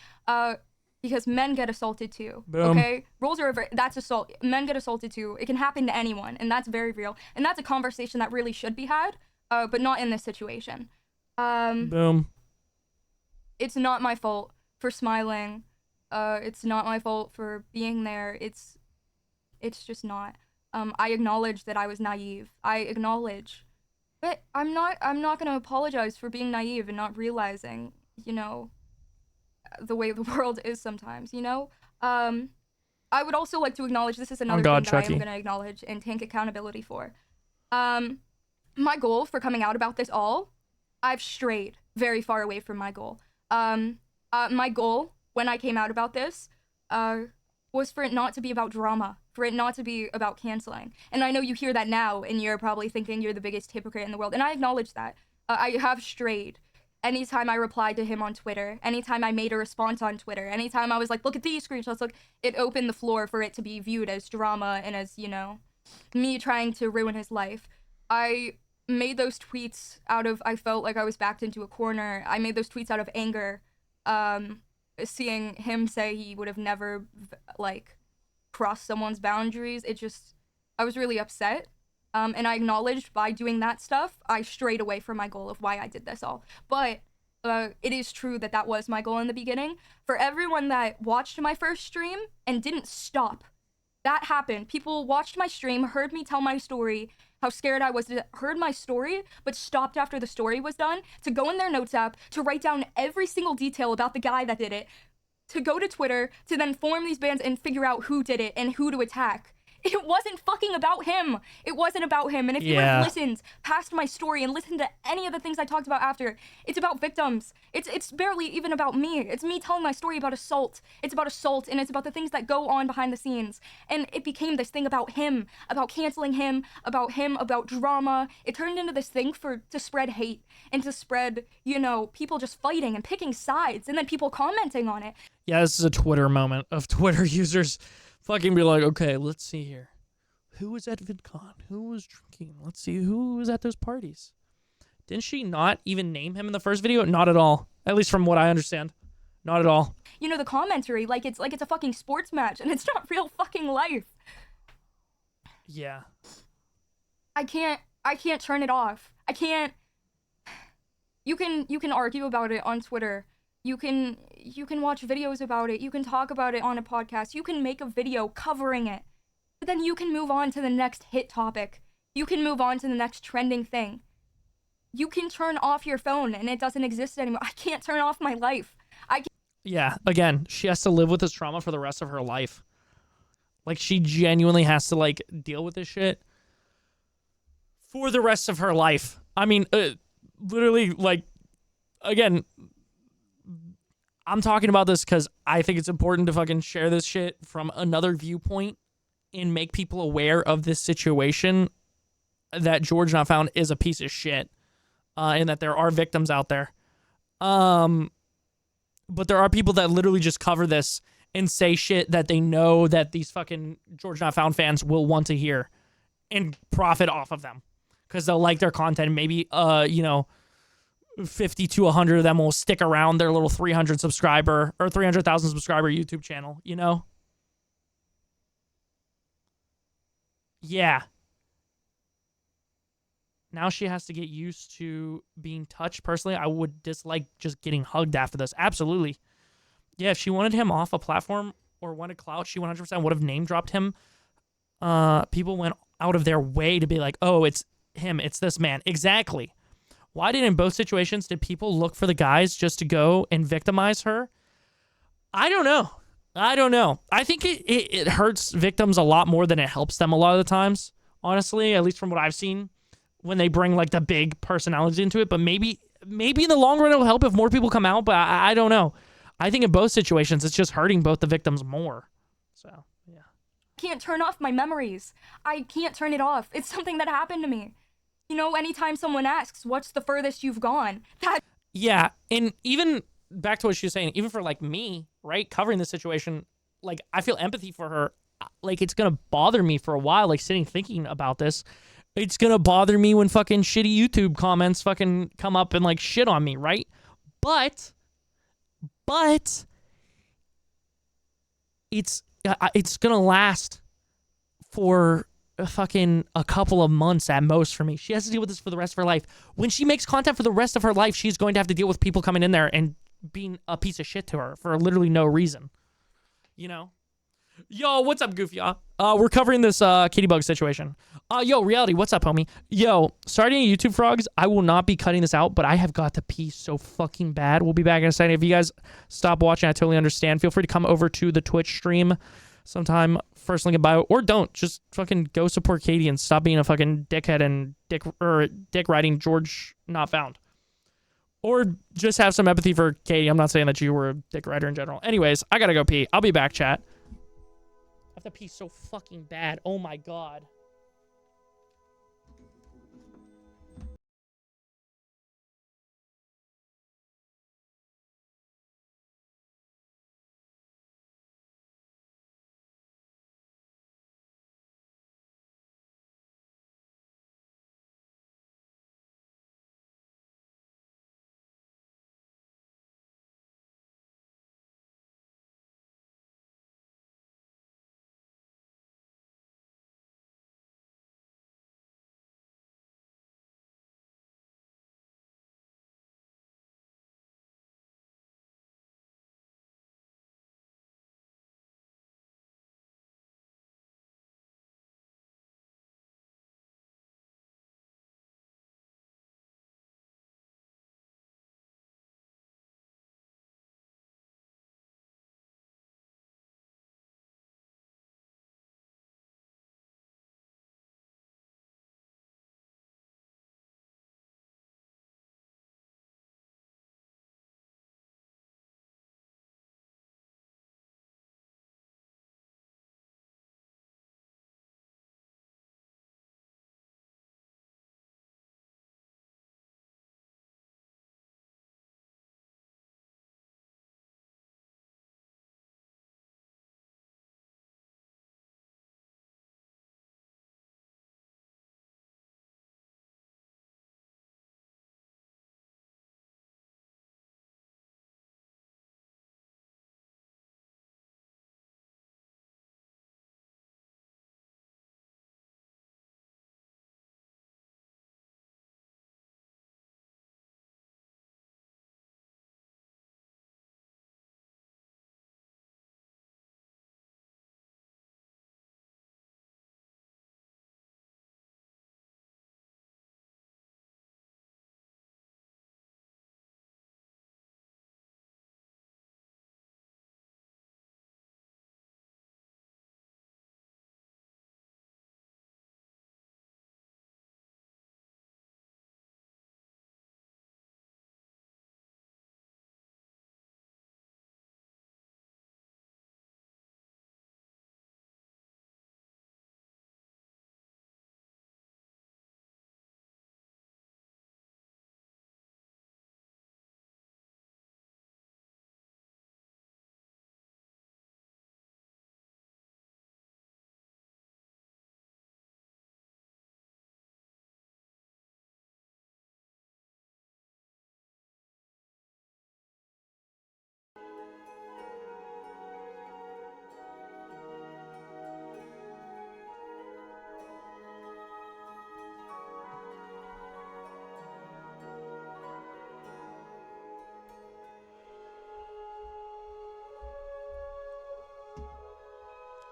[SPEAKER 2] Because men get assaulted too.
[SPEAKER 1] Boom.
[SPEAKER 2] Okay? Roles are that's assault. Men get assaulted too. It can happen to anyone, and that's very real. And that's a conversation that really should be had, but not in this situation.
[SPEAKER 1] Boom.
[SPEAKER 2] It's not my fault for smiling. It's not my fault for being there. It's just not. I acknowledge that I was naive. I acknowledge. But I'm not gonna apologize for being naive and not realizing, the way the world is sometimes, I would also like to acknowledge, this is another thing that I am going to acknowledge and take accountability for. My goal for coming out about this all, I've strayed very far away from my goal. My goal when I came out about this was for it not to be about drama, for it not to be about canceling. And I know you hear that now and you're probably thinking you're the biggest hypocrite in the world. And I acknowledge that. I have strayed. Anytime I replied to him on Twitter, anytime I made a response on Twitter, anytime I was like, look at these screenshots, look, it opened the floor for it to be viewed as drama and as, me trying to ruin his life. I made those tweets I felt like I was backed into a corner. I made those tweets out of anger, seeing him say he would have never, crossed someone's boundaries. I was really upset. And I acknowledged by doing that stuff, I strayed away from my goal of why I did this all. But it is true that was my goal in the beginning. For everyone that watched my first stream and didn't stop, that happened. People watched my stream, heard me tell my story, how scared I was, heard my story, but stopped after the story was done, to go in their notes app, to write down every single detail about the guy that did it, to go to Twitter, to then form these bands and figure out who did it and who to attack. It wasn't fucking about him. It wasn't about him. And if you would have listened past my story and listened to any of the things I talked about after, it's about victims. It's barely even about me. It's me telling my story about assault. It's about assault, and it's about the things that go on behind the scenes. And it became this thing about him, about canceling him, about drama. It turned into this thing to spread hate and to spread, people just fighting and picking sides and then people commenting on it.
[SPEAKER 1] Yeah, this is a Twitter moment of Twitter users fucking be like, okay, let's see here. Who was at VidCon? Who was drinking? Let's see who was at those parties. Didn't she not even name him in the first video? Not at all. At least from what I understand. Not at all.
[SPEAKER 2] You know, the commentary, like it's a fucking sports match, and it's not real fucking life.
[SPEAKER 1] Yeah.
[SPEAKER 2] I can't turn it off. I can't. You can argue about it on Twitter. You can watch videos about it. You can talk about it on a podcast. You can make a video covering it. But then you can move on to the next hit topic. You can move on to the next trending thing. You can turn off your phone and it doesn't exist anymore. I can't turn off my life.
[SPEAKER 1] Yeah, again, she has to live with this trauma for the rest of her life. Like, she genuinely has to, like, deal with this shit for the rest of her life. I mean, literally, like, again, I'm talking about this because I think it's important to fucking share this shit from another viewpoint and make people aware of this situation, that GeorgeNotFound is a piece of shit, and that there are victims out there. But there are people that literally just cover this and say shit that they know that these fucking GeorgeNotFound fans will want to hear and profit off of them because they'll like their content. Maybe, 50 to 100 of them will stick around their little 300 subscriber or 300,000 subscriber YouTube channel, you know? Yeah. Now she has to get used to being touched. Personally, I would dislike just getting hugged after this. Absolutely. Yeah, if she wanted him off a platform or wanted clout, she 100% would have name dropped him. People went out of their way to be like, oh, it's him. It's this man. Exactly. Why in both situations did people look for the guys just to go and victimize her? I don't know. I think it hurts victims a lot more than it helps them a lot of the times, honestly, at least from what I've seen, when they bring like the big personality into it. But maybe in the long run it'll help if more people come out, but I don't know. I think in both situations it's just hurting both the victims more. So, yeah.
[SPEAKER 2] Can't turn off my memories. I can't turn it off. It's something that happened to me. You know, anytime someone asks, what's the furthest you've gone?
[SPEAKER 1] Yeah, and even back to what she was saying, even for like me, right, covering this situation, like I feel empathy for her. Like it's gonna bother me for a while, like sitting thinking about this. It's gonna bother me when fucking shitty YouTube comments fucking come up and like shit on me, right? But it's gonna last for a couple of months at most for me. She has to deal with this for the rest of her life. When she makes content for the rest of her life, she's going to have to deal with people coming in there and being a piece of shit to her for literally no reason. You know? Yo, what's up, Goofy? We're covering this Caitibugzz situation. Yo, Reality, what's up, homie? Yo, starting a YouTube Frogs, I will not be cutting this out, but I have got to pee so fucking bad. We'll be back in a second. If you guys stop watching, I totally understand. Feel free to come over to the Twitch stream sometime. First link in bio, or don't. Just fucking go support Katie and stop being a fucking dickhead and dick riding GeorgeNotFound. Or just have some empathy for Katie. I'm not saying that you were a dick rider in general. Anyways, I gotta go pee. I'll be back, chat. I have to pee so fucking bad. Oh my god.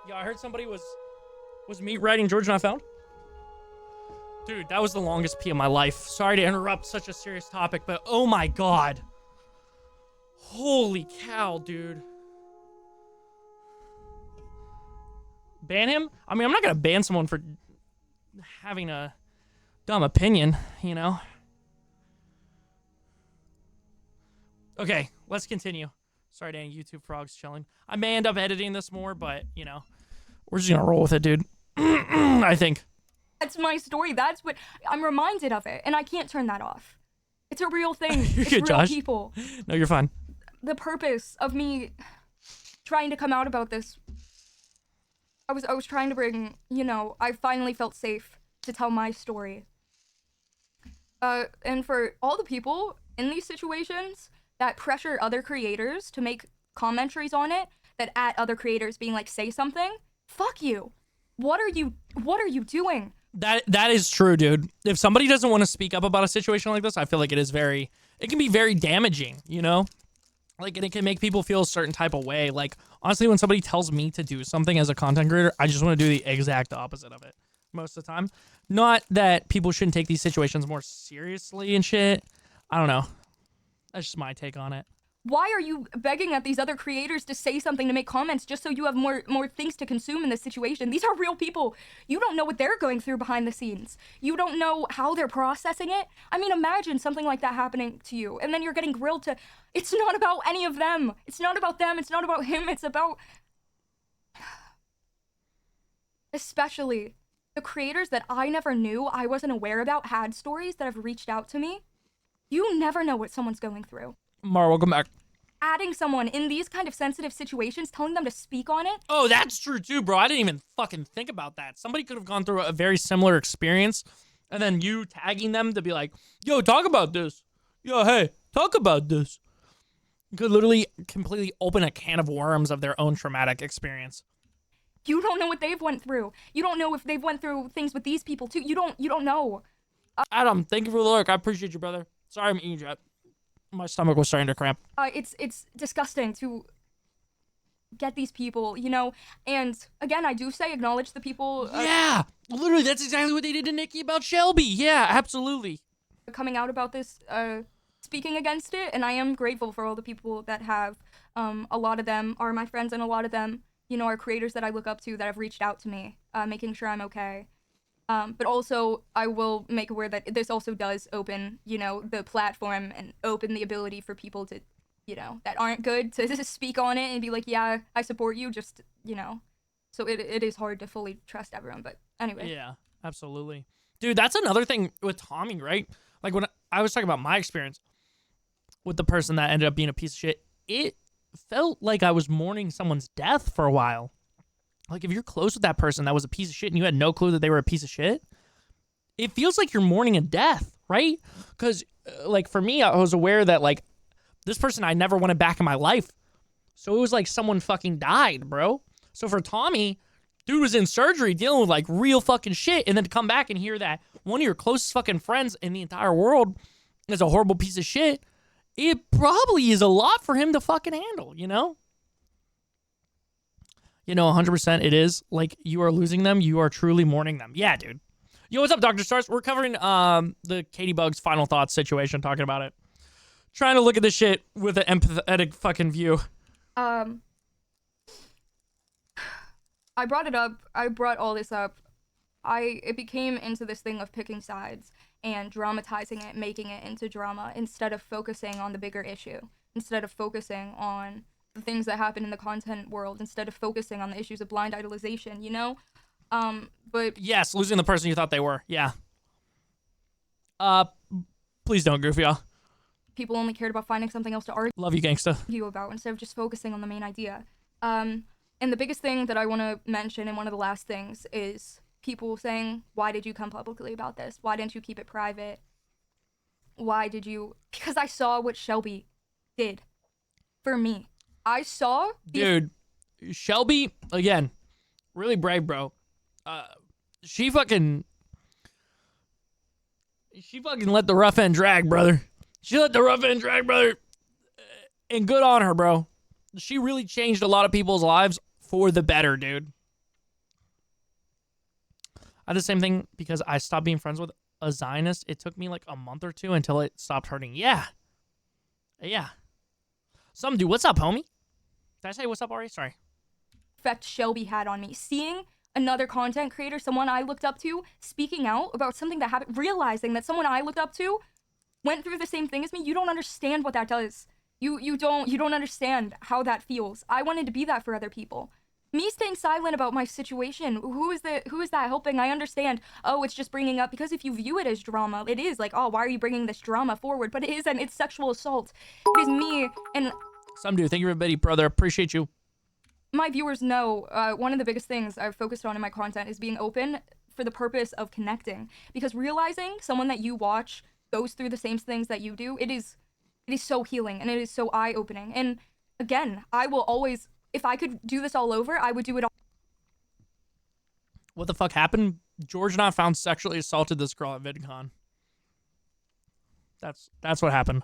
[SPEAKER 1] Yeah, I heard somebody was me writing George Not Found? Dude, that was the longest pee of my life. Sorry to interrupt such a serious topic, but oh my god. Holy cow, dude. Ban him? I mean, I'm not gonna ban someone for having a dumb opinion, you know? Okay, let's continue. Sorry, dang, YouTube frog's chilling. I may end up editing this more, but, you know, we're just gonna roll with it, dude. I think.
[SPEAKER 2] That's my story. That's what I'm reminded of it, and I can't turn that off. It's a real thing.
[SPEAKER 1] You're
[SPEAKER 2] It's
[SPEAKER 1] good,
[SPEAKER 2] real
[SPEAKER 1] Josh.
[SPEAKER 2] people.
[SPEAKER 1] No, you're fine.
[SPEAKER 2] The purpose of me trying to come out about this, I was trying to bring, you know, I finally felt safe to tell my story. And for all the people in these situations that pressure other creators to make commentaries on it, that at other creators being like, say something, fuck you. What are you doing?
[SPEAKER 1] That is true, dude. If somebody doesn't want to speak up about a situation like this, I feel like it can be very damaging, you know? Like, and it can make people feel a certain type of way. Like, honestly, when somebody tells me to do something as a content creator, I just want to do the exact opposite of it most of the time. Not that people shouldn't take these situations more seriously and shit. I don't know. That's just my take on it.
[SPEAKER 2] Why are you begging at these other creators to say something, to make comments, just so you have more things to consume in this situation? These are real people. You don't know what they're going through behind the scenes. You don't know how they're processing it. I mean, imagine something like that happening to you, and then you're getting grilled to... It's not about any of them. It's not about them. It's not about him. It's about... Especially the creators that I never knew, I wasn't aware about, had stories that have reached out to me. You never know what someone's going through.
[SPEAKER 1] Mar, welcome back.
[SPEAKER 2] Adding someone in these kind of sensitive situations, telling them to speak on it.
[SPEAKER 1] Oh, that's true too, bro. I didn't even fucking think about that. Somebody could have gone through a very similar experience, and then you tagging them to be like, yo, talk about this. Yo, hey, talk about this. You could literally completely open a can of worms of their own traumatic experience.
[SPEAKER 2] You don't know what they've went through. You don't know if they've went through things with these people too. You don't know.
[SPEAKER 1] Adam, thank you for the lurk. I appreciate you, brother. Sorry I'm eating you. My stomach was starting to cramp.
[SPEAKER 2] It's disgusting to get these people, you know, and again, I do say acknowledge the people.
[SPEAKER 1] Yeah, literally, that's exactly what they did to Nikki about Shelby. Yeah, absolutely.
[SPEAKER 2] Coming out about this, speaking against it, and I am grateful for all the people that have. A lot of them are my friends, and a lot of them, you know, are creators that I look up to that have reached out to me, making sure I'm okay. But also, I will make aware that this also does open, you know, the platform and open the ability for people to, you know, that aren't good to just speak on it and be like, yeah, I support you, just, you know. So it is hard to fully trust everyone, but anyway.
[SPEAKER 1] Yeah, absolutely. Dude, that's another thing with Tommy, right? Like, when I was talking about my experience with the person that ended up being a piece of shit, it felt like I was mourning someone's death for a while. Like, if you're close with that person that was a piece of shit and you had no clue that they were a piece of shit, it feels like you're mourning a death, right? Because, like, for me, I was aware that, like, this person I never wanted back in my life. So it was like someone fucking died, bro. So for Tommy, dude was in surgery dealing with, like, real fucking shit. And then to come back and hear that one of your closest fucking friends in the entire world is a horrible piece of shit, it probably is a lot for him to fucking handle, you know? You know, 100% it is. Like, you are losing them. You are truly mourning them. Yeah, dude. Yo, what's up, Dr. Stars? We're covering the Caitibugzz final thoughts situation, talking about it. Trying to look at this shit with an empathetic fucking view.
[SPEAKER 2] I brought it up. I brought all this up. It became into this thing of picking sides and dramatizing it, making it into drama, instead of focusing on the bigger issue, instead of focusing on the things that happen in the content world, instead of focusing on the issues of blind idolization, you know? But
[SPEAKER 1] yes, losing the person you thought they were. Yeah. Please don't, Goofy, y'all.
[SPEAKER 2] People only cared about finding something else to argue
[SPEAKER 1] Love you, gangsta.
[SPEAKER 2] about instead of just focusing on the main idea. And the biggest thing that I want to mention, and one of the last things, is people saying, why did you come publicly about this? Why didn't you keep it private? Why did you... Because I saw what Shelby did for me. I saw...
[SPEAKER 1] Dude, Shelby, again, really brave, bro. She fucking let the rough end drag, brother. She let the rough end drag, brother. And good on her, bro. She really changed a lot of people's lives for the better, dude. I had the same thing because I stopped being friends with a Zionist. It took me like a month or two until it stopped hurting. Yeah. Yeah. Some dude, what's up, homie? Did I say what's up already? Sorry.
[SPEAKER 2] Effect Shelby had on me. Seeing another content creator, someone I looked up to, speaking out about something that happened, realizing that someone I looked up to went through the same thing as me, you don't understand what that does. You don't understand how that feels. I wanted to be that for other people. Me staying silent about my situation, who is that helping? I understand, oh, it's just bringing up, because if you view it as drama, it is like, oh, why are you bringing this drama forward? But it isn't, it's sexual assault. It is me, and...
[SPEAKER 1] Some dude, thank you everybody, brother, appreciate you.
[SPEAKER 2] My viewers know, one of the biggest things I've focused on in my content is being open for the purpose of connecting. Because realizing someone that you watch goes through the same things that you do, it is so healing, and it is so eye-opening. And again, I will always, if I could do this all over, I would do it all.
[SPEAKER 1] What the fuck happened? GeorgeNotFound sexually assaulted this girl at VidCon. That's what happened.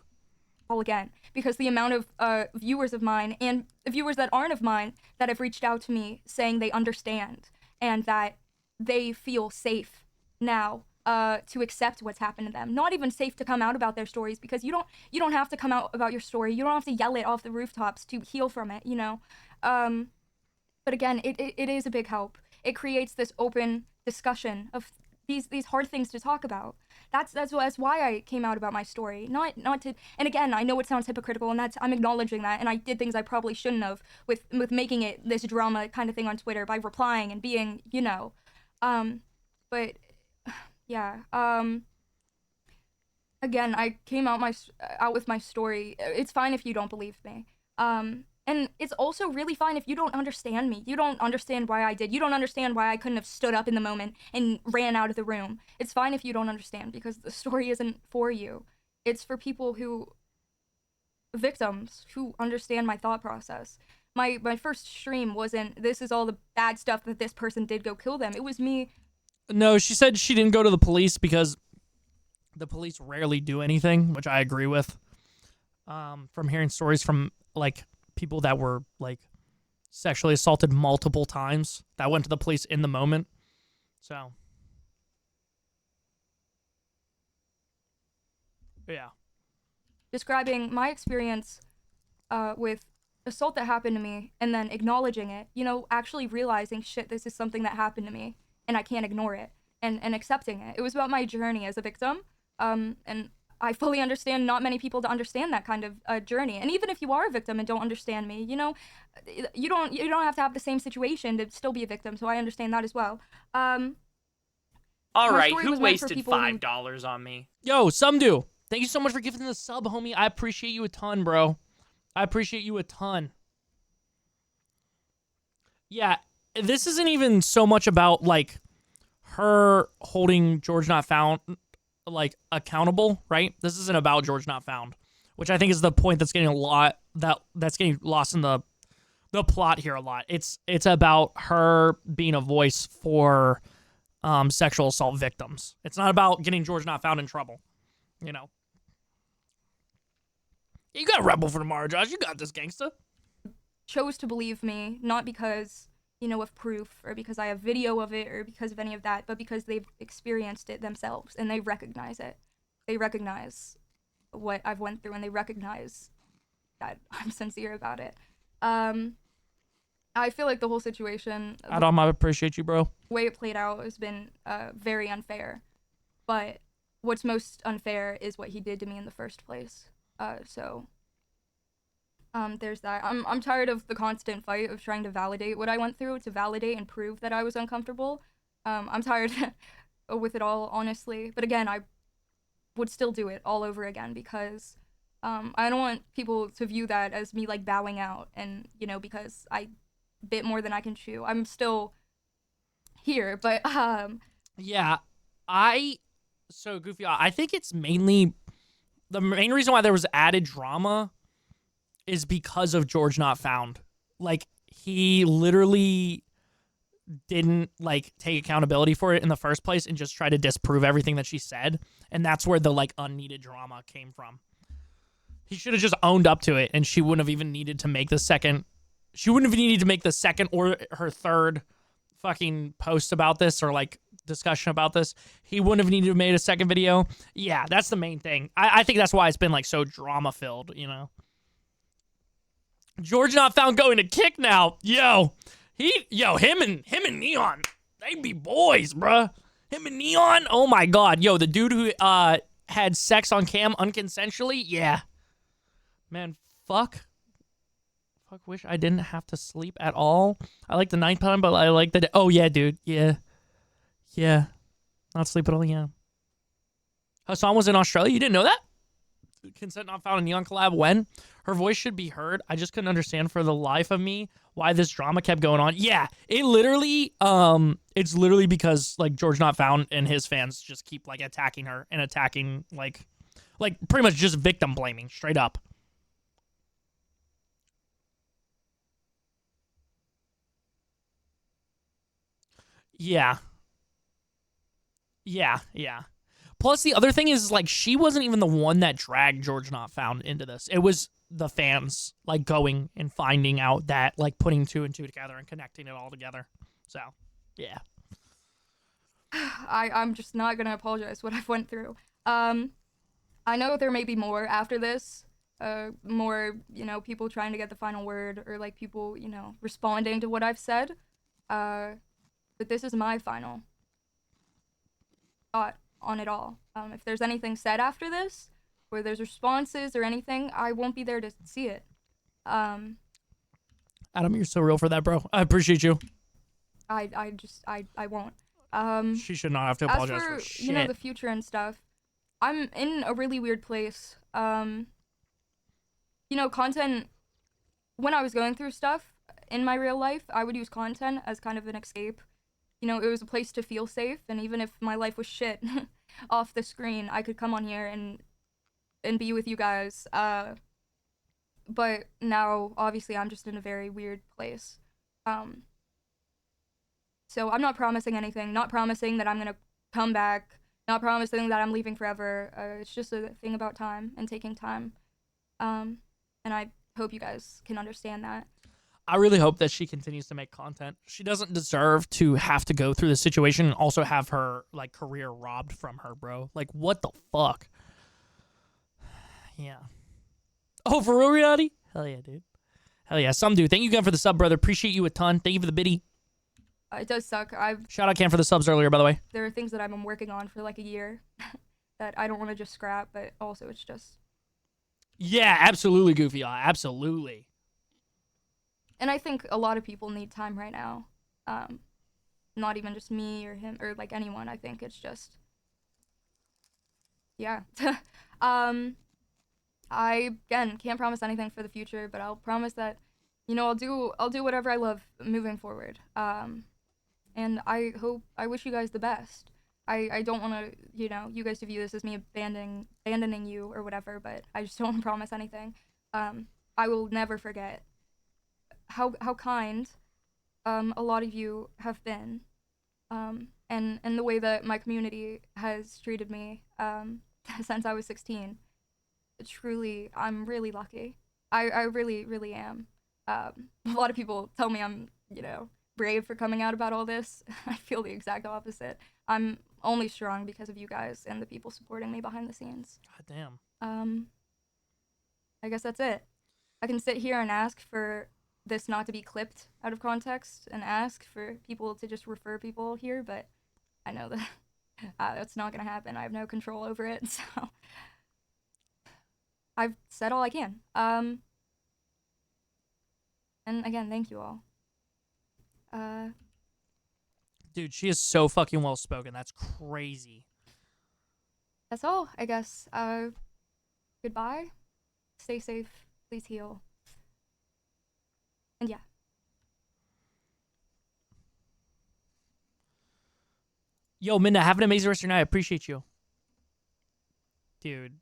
[SPEAKER 2] All again, because the amount of viewers of mine and viewers that aren't of mine that have reached out to me saying they understand and that they feel safe now to accept what's happened to them. Not even safe to come out about their stories, because you don't have to come out about your story. You don't have to yell it off the rooftops to heal from it, you know. But again, it is a big help. It creates this open discussion of these hard things to talk about. That's why I came out about my story. Not to, and again, I know it sounds hypocritical, and I'm acknowledging that, and I did things I probably shouldn't have with making it this drama kind of thing on Twitter by replying and being, you know, but yeah, again, I came out with my story. It's fine if you don't believe me. And it's also really fine if you don't understand me. You don't understand why I did. You don't understand why I couldn't have stood up in the moment and ran out of the room. It's fine if you don't understand, because the story isn't for you. It's for people victims who understand my thought process. My first stream wasn't, this is all the bad stuff that this person did, go kill them. It was me.
[SPEAKER 1] No, she said she didn't go to the police because the police rarely do anything, which I agree with. From hearing stories from, like, people that were, like, sexually assaulted multiple times that went to the police in the moment. So, yeah.
[SPEAKER 2] Describing my experience with assault that happened to me, and then acknowledging it, you know, actually realizing, shit, this is something that happened to me, and I can't ignore it, and accepting it. It was about my journey as a victim, and I fully understand not many people to understand that kind of journey. And even if you are a victim and don't understand me, you know, you don't have to have the same situation to still be a victim. So I understand that as well.
[SPEAKER 3] All right, who wasted $5 on me?
[SPEAKER 1] Yo, some do. Thank you so much for giving the sub, homie. I appreciate you a ton, bro. I appreciate you a ton. Yeah, this isn't even so much about, like, her holding GeorgeNotFound, like, accountable, right? This isn't about GeorgeNotFound, which I think is the point that's getting that's getting lost in the plot here a lot. It's about her being a voice for sexual assault victims. It's not about getting GeorgeNotFound in trouble, you know. You got a rebel for tomorrow, Josh. You got this, gangsta.
[SPEAKER 2] Chose to believe me, not because, you know, of proof, or because I have video of it, or because of any of that, but because they've experienced it themselves, and they recognize it. They recognize what I've went through, and they recognize that I'm sincere about it. I feel like the whole situation,
[SPEAKER 1] Adam, I appreciate you, bro.
[SPEAKER 2] The way it played out has been very unfair, but what's most unfair is what he did to me in the first place. So there's that. I'm tired of the constant fight of trying to validate what I went through, to validate and prove that I was uncomfortable. I'm tired with it all, honestly. But again, I would still do it all over again, because I don't want people to view that as me, like, bowing out and, you know, because I bit more than I can chew. I'm still here, but
[SPEAKER 1] yeah, so Goofy, I think it's mainly the main reason why there was added drama is because of GeorgeNotFound. Like, he literally didn't, like, take accountability for it in the first place and just try to disprove everything that she said. And that's where the, like, unneeded drama came from. He should have just owned up to it, and she wouldn't have even needed to make the second. She wouldn't have needed to make the second or her third fucking post about this, or, like, discussion about this, he wouldn't have needed to have made a second video. Yeah, that's the main thing. I think that's why it's been like so drama filled, you know. GeorgeNotFound going to kick now. Him and Neon, they be boys, bruh. Him and Neon, oh my god. Yo, the dude who had sex on cam unconsensually, yeah. Man, fuck, wish I didn't have to sleep at all. I like the nighttime, but I like the oh yeah, dude. Yeah. Not sleep at all, yeah. Hassan was in Australia, you didn't know that? Consent Not Found a Neon collab when? Her voice should be heard. I just couldn't understand for the life of me why this drama kept going on. Yeah, it literally, it's literally because like GeorgeNotFound and his fans just keep like attacking her and attacking like pretty much just victim blaming straight up. Yeah. Plus, the other thing is, like, she wasn't even the one that dragged GeorgeNotFound into this. It was the fans, like, going and finding out that, like, putting 2 and 2 together and connecting it all together. So, yeah.
[SPEAKER 2] I'm just not gonna apologize what I've went through. I know there may be more after this. More, you know, people trying to get the final word or, like, people, you know, responding to what I've said. But this is my final thought on it all. If there's anything said after this, or there's responses or anything, I won't be there to see it.
[SPEAKER 1] Adam, you're so real for that, bro. I appreciate you.
[SPEAKER 2] I won't.
[SPEAKER 1] She should not have to apologize for shit.
[SPEAKER 2] You know, the future and stuff, I'm in a really weird place. You know, content, when I was going through stuff in my real life, I would use content as kind of an escape. You know, it was a place to feel safe, and even if my life was shit off the screen, I could come on here and be with you guys. But now, obviously, I'm just in a very weird place. So I'm not promising anything, not promising that I'm gonna come back, not promising that I'm leaving forever. It's just a thing about time and taking time. And I hope you guys can understand that.
[SPEAKER 1] I really hope that she continues to make content. She doesn't deserve to have to go through this situation and also have her like career robbed from her, bro. Like, what the fuck? Yeah. Oh, for real, reality? Hell yeah, dude. Hell yeah. Some dude. Thank you again for the sub, brother. Appreciate you a ton. Thank you for the biddy.
[SPEAKER 2] It does suck.
[SPEAKER 1] Shout out Cam for the subs earlier, by the way.
[SPEAKER 2] There are things that I've been working on for like a year that I don't want to just scrap, but also it's just...
[SPEAKER 1] Yeah, absolutely, Goofy. Absolutely.
[SPEAKER 2] And I think a lot of people need time right now. Not even just me or him or like anyone. I think it's just, yeah. I again can't promise anything for the future, but I'll promise that, you know, I'll do whatever I love moving forward. And I wish you guys the best. I don't want to, you know, you guys to view this as me abandoning you or whatever, but I just don't want to promise anything. I will never forget how kind a lot of you have been, and the way that my community has treated me since I was 16. Truly, I'm really lucky. I really, really am. A lot of people tell me I'm, you know, brave for coming out about all this. I feel the exact opposite. I'm only strong because of you guys and the people supporting me behind the scenes.
[SPEAKER 1] God damn.
[SPEAKER 2] I guess that's it. I can sit here and ask for this not to be clipped out of context and ask for people to just refer people here, but I know that that's not gonna happen. I have no control over it, so I've said all I can. And again, thank you all.
[SPEAKER 1] Dude, she is so fucking well spoken. That's crazy.
[SPEAKER 2] That's all, I guess. Goodbye. Stay safe. Please heal. And yeah.
[SPEAKER 1] Yo, Minna, have an amazing rest of your night. I appreciate you. Dude.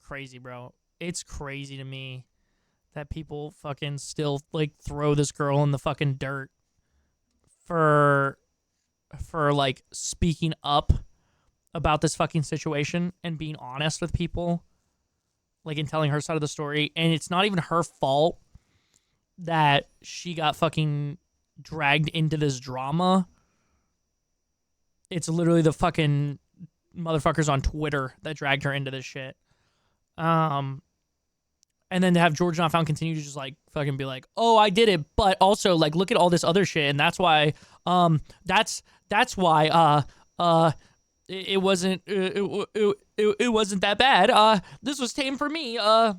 [SPEAKER 1] Crazy, bro. It's crazy to me that people fucking still, like, throw this girl in the fucking dirt for like, speaking up about this fucking situation and being honest with people, like, and telling her side of the story. And it's not even her fault that she got fucking dragged into this drama. it's literally the fucking motherfuckers on Twitter that dragged her into this shit. And then to have GeorgeNotFound continue to just like fucking be like, oh, I did it, but also like look at all this other shit, and that's why that's why it wasn't it wasn't that bad. This was tame for me. Yeah,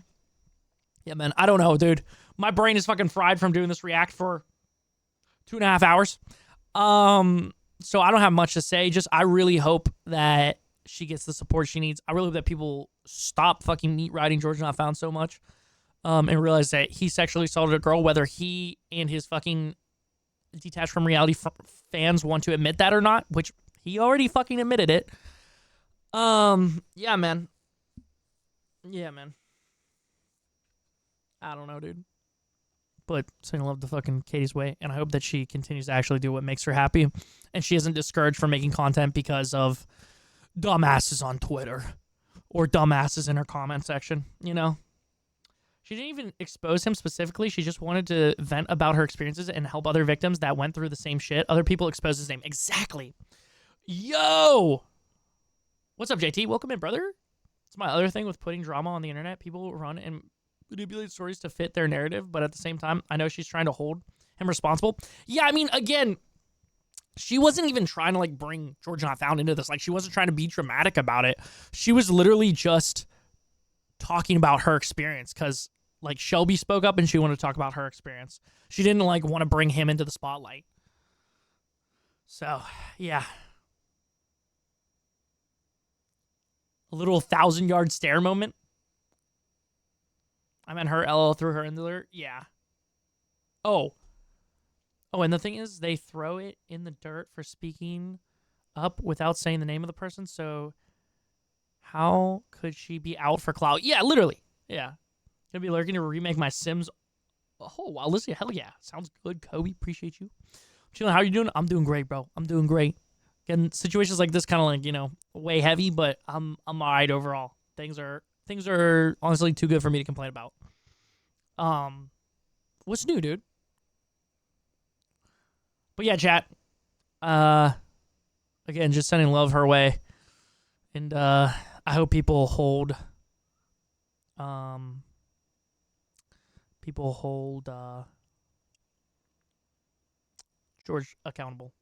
[SPEAKER 1] man, I don't know, dude. My brain is fucking fried from doing this react for 2.5 hours. So I don't have much to say. Just I really hope that she gets the support she needs. I really hope that people stop fucking meat riding GeorgeNotFound so much, and realize that he sexually assaulted a girl, whether he and his fucking detached from reality fans want to admit that or not, which he already fucking admitted it. Yeah, man. Yeah, man. I don't know, dude. But sending love to fucking Katie's way, and I hope that she continues to actually do what makes her happy, and she isn't discouraged from making content because of dumbasses on Twitter or dumbasses in her comment section, you know? She didn't even expose him specifically. She just wanted to vent about her experiences and help other victims that went through the same shit. Other people exposed his name. Exactly. Yo! What's up, JT? Welcome in, brother. It's my other thing with putting drama on the internet. People run and manipulate stories to fit their narrative, but at the same time, I know she's trying to hold him responsible. Yeah, I mean, again, she wasn't even trying to, like, bring GeorgeNotFound into this. Like, she wasn't trying to be dramatic about it. She was literally just talking about her experience because, like, Shelby spoke up and she wanted to talk about her experience. She didn't, like, want to bring him into the spotlight. So, yeah. A little 1,000-yard stare moment. I meant her LL threw her into there. Yeah. Oh, and the thing is, they throw it in the dirt for speaking up without saying the name of the person, so how could she be out for clout? Yeah, literally. Yeah. Gonna be lurking to remake my Sims. Oh, wow, Alicia, hell yeah. Sounds good, Kobe. Appreciate you. Chilling, how are you doing? I'm doing great, bro. I'm doing great. Again, situations like this kind of like, you know, way heavy, but I'm all right overall. Things are honestly too good for me to complain about. What's new, dude? But yeah, chat. Again, just sending love her way. And I hope people hold George accountable.